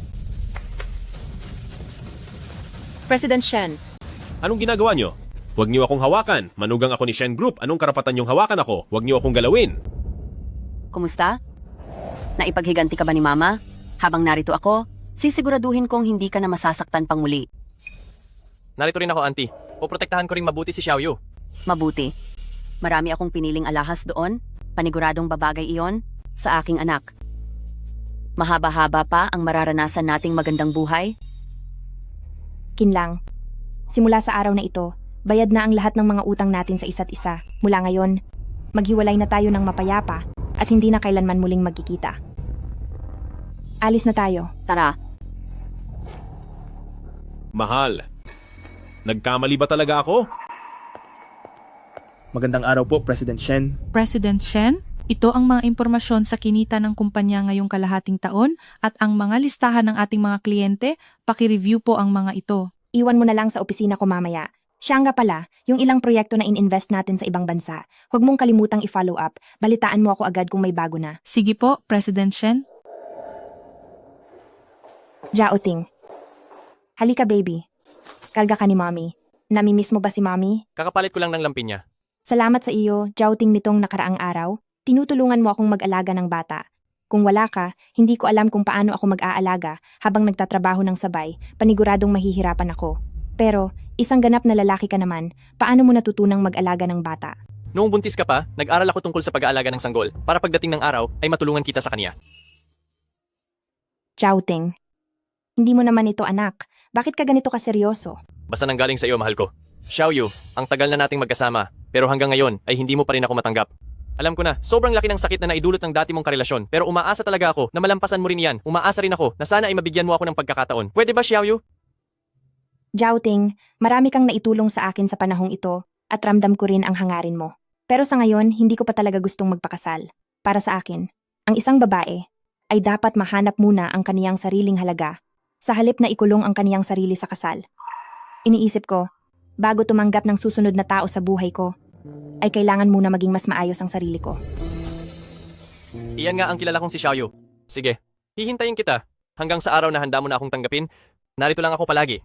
President Shen, Anong ginagawa nyo? Huwag niyo akong hawakan. Manugang ako ni Shen Group. Anong karapatan niyong hawakan ako? Huwag niyo akong galawin. Kumusta? Naipaghiganti ka ba ni Mama? Habang narito ako, sisiguraduhin kong hindi ka na masasaktan pang muli. Narito rin ako, auntie. Poprotektahan ko rin mabuti si Xiaoyu. Mabuti. Marami akong piniling alahas doon. Paniguradong babagay iyon sa aking anak. Mahaba-haba pa ang mararanasan nating magandang buhay. Kinlang, simula sa araw na ito, bayad na ang lahat ng mga utang natin sa isa't isa. Mula ngayon, maghiwalay na tayo ng mapayapa at hindi na kailanman muling magkikita. Alis na tayo. Tara, Mahal. Nagkamali ba talaga ako? Magandang araw po, President Shen. President Shen, ito ang mga impormasyon sa kinita ng kumpanya ngayong kalahating taon at ang mga listahan ng ating mga kliyente, paki-review po ang mga ito. Iwan mo na lang sa opisina ko mamaya. Siya nga pala, yung ilang proyekto na in-invest natin sa ibang bansa. Huwag mong kalimutang i-follow up. Balitaan mo ako agad kung may bago na. Sige po, President Shen. Jaoting. Halika baby. Karga ka ni mommy. Namimiss mo ba si mommy? Kakapalit ko lang ng lampin niya. Salamat sa iyo, Jaoting nitong nakaraang araw. Tinutulungan mo akong mag-alaga ng bata. Kung wala ka, hindi ko alam kung paano ako mag-aalaga habang nagtatrabaho ng sabay, paniguradong mahihirapan ako. Pero, isang ganap na lalaki ka naman, paano mo natutunang mag-alaga ng bata? Noong buntis ka pa, nag-aral ako tungkol sa pag-aalaga ng sanggol para pagdating ng araw ay matulungan kita sa kanya. Jaoting. Hindi mo naman ito anak. Bakit ka ganito kaseryoso? Basta nanggaling sa iyo, mahal ko. Xiaoyu, ang tagal na nating magkasama, pero hanggang ngayon ay hindi mo pa rin ako matanggap. Alam ko na, sobrang laki ng sakit na naidulot ng dati mong karelasyon, pero umaasa talaga ako na malampasan mo rin yan. Umaasa rin ako na sana ay mabigyan mo ako ng pagkakataon. Pwede ba, Xiaoyu? Jaoting, marami kang naitulong sa akin sa panahong ito at ramdam ko rin ang hangarin mo. Pero sa ngayon, hindi ko pa talaga gustong magpakasal. Para sa akin, ang isang babae ay dapat mahanap muna ang kaniyang sariling halaga sa halip na ikulong ang kaniyang sarili sa kasal. Iniisip ko, bago tumanggap ng susunod na tao sa buhay ko, ay kailangan muna maging mas maayos ang sarili ko. Iyan nga ang kilala kong si Xiaoyu. Sige, hihintayin kita. Hanggang sa araw na handa mo na akong tanggapin, narito lang ako palagi.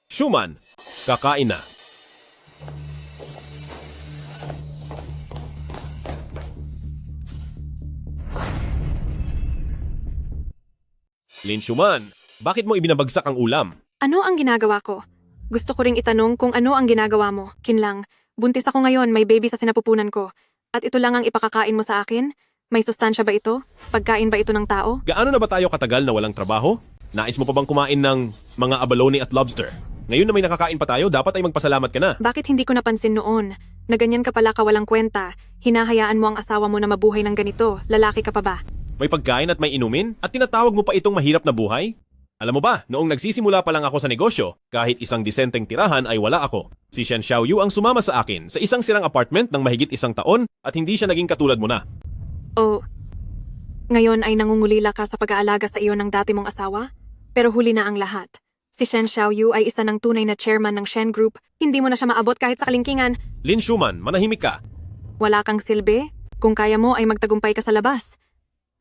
Schumann, kakain na. Lin Schumann, bakit mo ibinabagsak ang ulam? Ano ang ginagawa ko? Gusto ko ring itanong kung ano ang ginagawa mo. Kinlang, buntis ako ngayon, may baby sa sinapupunan ko. At ito lang ang ipakakain mo sa akin? May sustansya ba ito? Pagkain ba ito ng tao? Gaano na ba tayo katagal na walang trabaho? Nais mo pa bang kumain ng mga abalone at lobster? Ngayon na may nakakain pa tayo, dapat ay magpasalamat ka na. Bakit hindi ko napansin noon? Na ganyan ka pala kawalang kwenta. Hinahayaan mo ang asawa mo na mabuhay ng ganito. Lalaki ka pa ba? May pagkain at may inumin at tinatawag mo pa itong mahirap na buhay? Alam mo ba, noong nagsisimula pa lang ako sa negosyo, kahit isang disenteng tirahan ay wala ako. Si Shen Xiaoyu ang sumama sa akin sa isang sirang apartment ng mahigit 1 taon at hindi siya naging katulad mo na. O, ngayon ay nangungulila ka sa pag-aalaga sa iyo ng dati mong asawa? Pero huli na ang lahat. Si Shen Xiaoyu ay isa ng tunay na chairman ng Shen Group. Hindi mo na siya maabot kahit sa kalingkingan. Lin Schumann, manahimik ka. Wala kang silbi? Kung kaya mo ay magtagumpay ka sa labas.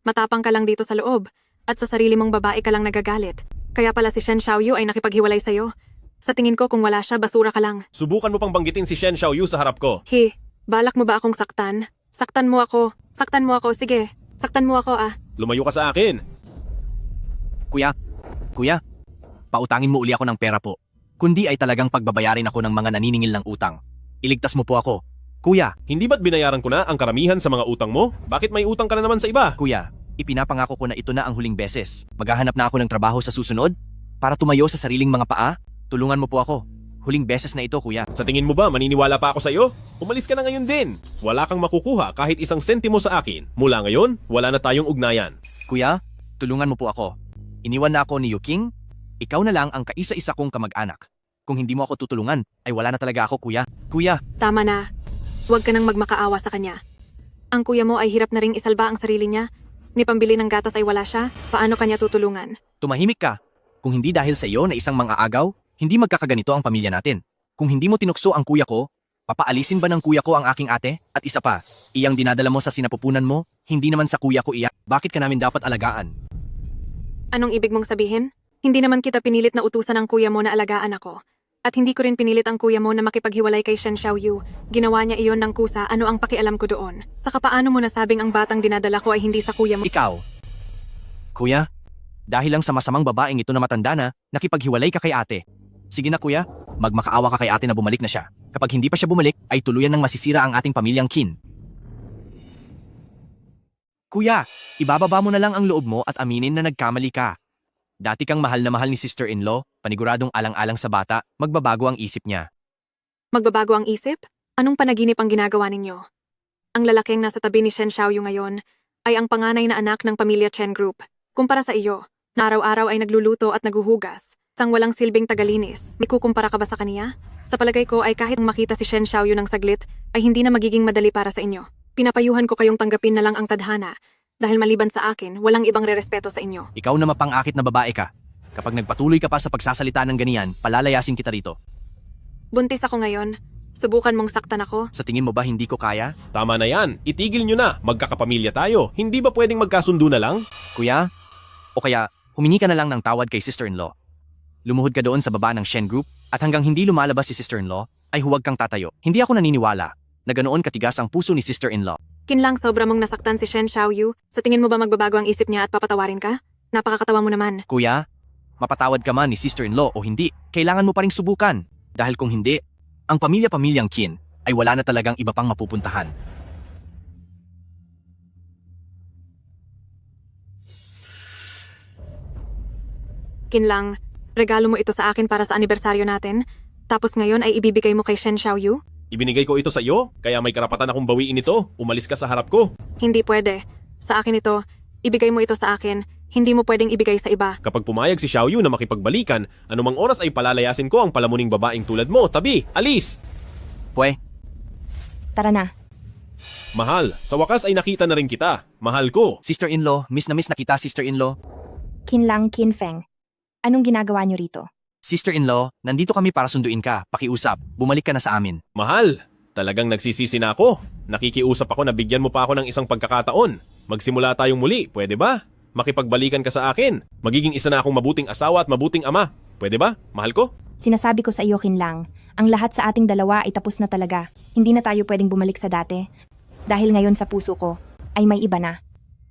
Matapang ka lang dito sa loob. At sa sarili mong babae ka lang nagagalit. Kaya pala si Shen Xiaoyu ay nakipaghiwalay sa'yo. Sa tingin ko kung wala siya, basura ka lang. Subukan mo pang banggitin si Shen Xiaoyu sa harap ko. Balak mo ba akong saktan? Saktan mo ako. Saktan mo ako, sige. Saktan mo ako Lumayo ka sa akin. Kuya, pautangin mo uli ako ng pera po. Kundi ay talagang pagbabayarin ako ng mga naniningil ng utang. Iligtas mo po ako. Kuya, Hindi ba't binayaran ko na ang karamihan sa mga utang mo? Bakit may utang ka na naman sa iba? kuya, ipinapangako ko na ito na ang huling beses. Maghahanap na ako ng trabaho sa susunod para tumayo sa sariling mga paa. Tulungan mo po ako. Huling beses na ito, kuya. Sa tingin mo ba maniniwala pa ako sa iyo? Umalis ka na ngayon din. Wala kang makukuha kahit 1 sentimo sa akin. Mula ngayon, wala na tayong ugnayan. Kuya, tulungan mo po ako. Iniwan na ako ni Yuking. Ikaw na lang ang kaisa-isa kong kamag-anak. Kung hindi mo ako tutulungan, ay wala na talaga ako, kuya. Kuya, Tama na. Huwag ka nang magmakaawa sa kanya. Ang kuya mo ay hirap na ring isalba ang sarili niya. Ni pambili ng gatas ay wala siya. Paano kanya tutulungan? tumahimik ka. Kung hindi dahil sa iyo na isang mang-aagaw, hindi magkakaganito ang pamilya natin. Kung hindi mo tinukso ang kuya ko, papaalisin ba ng kuya ko ang aking ate? At isa pa, iyang dinadala mo sa sinapupunan mo, hindi naman sa kuya ko iyan. Bakit ka namin dapat alagaan? Anong ibig mong sabihin? Hindi naman kita pinilit na utusan ng kuya mo na alagaan ako. At hindi ko rin pinilit ang kuya mo na makipaghiwalay kay Shen Xiaoyu. Ginawa niya iyon ng kusa, ano ang pakialam ko doon? Saka paano mo nasabing ang batang dinadala ko ay hindi sa kuya mo? Ikaw. Kuya, dahil lang sa masamang babaeng ito na matanda na, nakipaghiwalay ka kay ate. Sige na kuya, magmakaawa ka kay ate na bumalik na siya. Kapag hindi pa siya bumalik, ay tuluyan ng masisira ang ating pamilyang Qin. Kuya, ibababa mo na lang ang loob mo at aminin na nagkamali ka. Dati kang mahal na mahal ni sister-in-law, paniguradong alang-alang sa bata, magbabago ang isip niya. Magbabago ang isip? Anong panaginip ang ginagawa ninyo? Ang lalaking nasa tabi ni Shen Xiaoyu ngayon ay ang panganay na anak ng pamilya Chen Group. Kumpara sa iyo, na araw-araw ay nagluluto at naguhugas. Sang walang silbing tagalinis, may kukumpara ka ba sa kaniya? Sa palagay ko ay kahit makita si Shen Xiaoyu ng saglit, ay hindi na magiging madali para sa inyo. Pinapayuhan ko kayong tanggapin na lang ang tadhana. Dahil maliban sa akin, walang ibang rerespeto sa inyo. Ikaw na mapang-akit na babae ka. Kapag nagpatuloy ka pa sa pagsasalita ng ganiyan, palalayasin kita rito. Buntis ako ngayon. Subukan mong saktan ako. Sa tingin mo ba hindi ko kaya? Tama na yan. Itigil nyo na. Magkakapamilya tayo. Hindi ba pwedeng magkasundo na lang? Kuya? O kaya, humingi ka na lang ng tawad kay sister-in-law. Lumuhod ka doon sa baba ng Shen Group at hanggang hindi lumalabas si sister-in-law, ay huwag kang tatayo. Hindi ako naniniwala na ganoon katigas ang puso ni sister-in-law. Kinlang sobra mong nasaktan si Shen Xiaoyu. Sa tingin mo ba magbabago ang isip niya at papatawarin ka? Napakakatawa mo naman. Kuya, mapatawad ka man ni sister-in-law o hindi, kailangan mo pa ring subukan. Dahil kung hindi, ang pamilya-pamilyang Qin ay wala na talagang iba pang mapupuntahan. Kinlang, regalo mo ito sa akin para sa anibersaryo natin. Tapos ngayon ay ibibigay mo kay Shen Xiaoyu? Ibinigay ko ito sa iyo, kaya may karapatan akong bawiin ito. Umalis ka sa harap ko. Hindi pwede. Sa akin ito. Ibigay mo ito sa akin. Hindi mo pwedeng ibigay sa iba. Kapag pumayag si Xiaoyu na makipagbalikan, anumang oras ay palalayasin ko ang palamuning babaeng tulad mo. Tabi, alis! Pwe, Tara na. Mahal, sa wakas ay nakita na rin kita. Mahal ko. sister-in-law, miss na miss na kita, sister-in-law. Kinlang, Kinfeng. Anong ginagawa niyo rito? Sister-in-law, nandito kami para sunduin ka, pakiusap, bumalik ka na sa amin. Mahal, talagang nagsisisi na ako. Nakikiusap ako na bigyan mo pa ako ng isang pagkakataon. Magsimula tayong muli, pwede ba? Makipagbalikan ka sa akin. Magiging isa na akong mabuting asawa at mabuting ama. Pwede ba? Mahal ko? Sinasabi ko sa iyo, Kinlang, ang lahat sa ating dalawa ay tapos na talaga. Hindi na tayo pwedeng bumalik sa dati. Dahil ngayon sa puso ko, ay may iba na.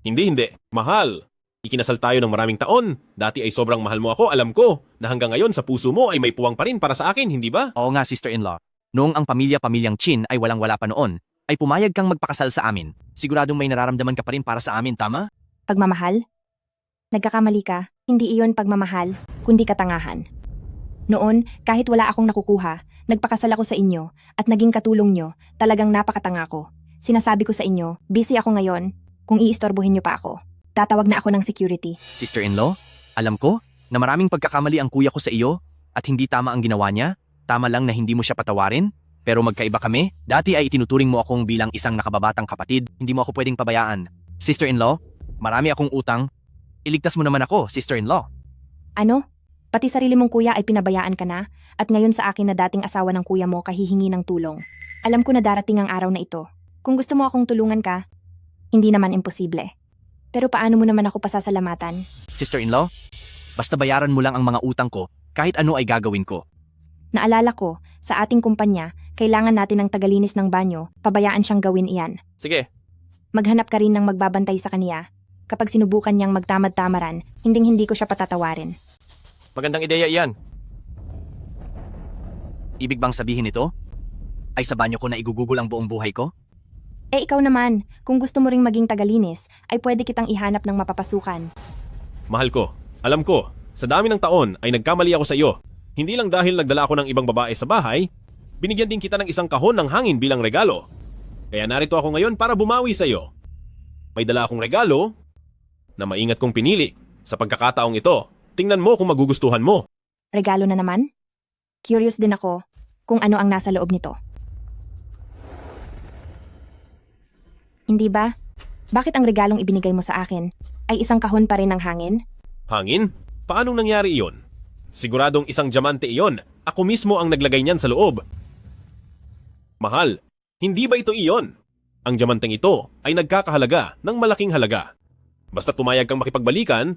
Hindi. Mahal. Ikinasal tayo ng maraming taon. Dati ay sobrang mahal mo ako, alam ko. Na hanggang ngayon sa puso mo ay may puwang pa rin para sa akin, hindi ba? Oo nga, sister-in-law. Noong ang pamilya-pamilyang Qin ay walang-wala pa noon, ay pumayag kang magpakasal sa amin. Siguradong may nararamdaman ka pa rin para sa amin, tama? Pagmamahal? Nagkakamali ka, hindi iyon pagmamahal, kundi katangahan. Noon, kahit wala akong nakukuha, nagpakasal ako sa inyo at naging katulong nyo, talagang napakatanga ko. Sinasabi ko sa inyo, busy ako ngayon, kung iistorbohin nyo pa ako. Tatawag na ako ng security. Sister-in-law, alam ko na maraming pagkakamali ang kuya ko sa iyo at hindi tama ang ginawa niya. Tama lang na hindi mo siya patawarin. Pero magkaiba kami. Dati ay itinuturing mo akong bilang isang nakababatang kapatid. Hindi mo ako pwedeng pabayaan. Sister-in-law, marami akong utang. Iligtas mo naman ako, sister-in-law. Ano? Pati sarili mong kuya ay pinabayaan ka na at ngayon sa akin na dating asawa ng kuya mo kahihingi ng tulong. Alam ko na darating ang araw na ito. Kung gusto mo akong tulungan ka, hindi naman imposible. Pero paano mo naman ako pasasalamatan? Sister-in-law, basta bayaran mo lang ang mga utang ko, kahit ano ay gagawin ko. Naalala ko, sa ating kumpanya, kailangan natin ng tagalinis ng banyo, pabayaan siyang gawin iyan. Sige. Maghanap ka rin ng magbabantay sa kaniya. Kapag sinubukan niyang magtamad-tamaran, hindi ko siya patatawarin. Magandang ideya iyan. Ibig bang sabihin ito? Ay sa banyo ko na igugugol ang buong buhay ko? Eh ikaw naman, kung gusto mo ring maging tagalinis, ay pwede kitang ihanap ng mapapasukan. Mahal ko, alam ko, sa dami ng taon ay nagkamali ako sa iyo. Hindi lang dahil nagdala ako ng ibang babae sa bahay, binigyan din kita ng isang kahon ng hangin bilang regalo. Kaya narito ako ngayon para bumawi sa iyo. May dala akong regalo na maingat kong pinili. Sa pagkakataong ito, tingnan mo kung magugustuhan mo. Regalo na naman? Curious din ako kung ano ang nasa loob nito. Hindi ba? Bakit ang regalong ibinigay mo sa akin ay isang kahon pa rin ng hangin? Hangin? Paanong nangyari iyon? Siguradong isang diamante iyon. Ako mismo ang naglagay niyan sa loob. Mahal, hindi ba ito iyon? Ang diamanteng ito ay nagkakahalaga ng malaking halaga. Basta pumayag kang makipagbalikan,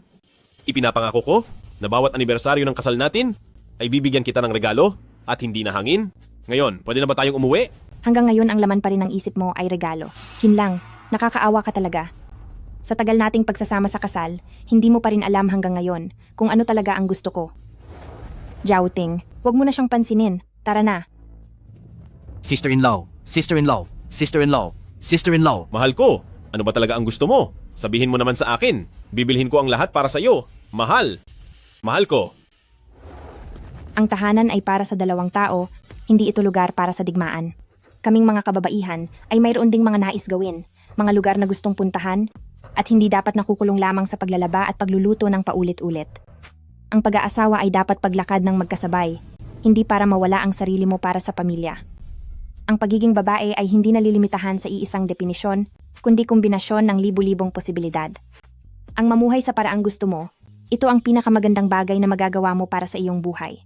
ipinapangako ko na bawat anibersaryo ng kasal natin ay bibigyan kita ng regalo at hindi na hangin. Ngayon, pwede na ba tayong umuwi? Hanggang ngayon ang laman pa rin ng isip mo ay regalo. Kinlang, nakakaawa ka talaga. Sa tagal nating pagsasama sa kasal, hindi mo pa rin alam hanggang ngayon kung ano talaga ang gusto ko. Jouting, wag mo na siyang pansinin. Tara na. Sister-in-law, sister-in-law, sister-in-law, sister-in-law. Mahal ko, ano ba talaga ang gusto mo? Sabihin mo naman sa akin. Bibilhin ko ang lahat para sa iyo. Mahal. Mahal ko. Ang tahanan ay para sa dalawang tao, hindi ito lugar para sa digmaan. Kaming mga kababaihan ay mayroon ding mga nais gawin, mga lugar na gustong puntahan, at hindi dapat nakukulong lamang sa paglalaba at pagluluto ng paulit-ulit. Ang pag-aasawa ay dapat paglakad ng magkasabay, hindi para mawala ang sarili mo para sa pamilya. Ang pagiging babae ay hindi nalilimitahan sa iisang definisyon, kundi kombinasyon ng libu-libong posibilidad. Ang mamuhay sa paraang gusto mo, ito ang pinakamagandang bagay na magagawa mo para sa iyong buhay.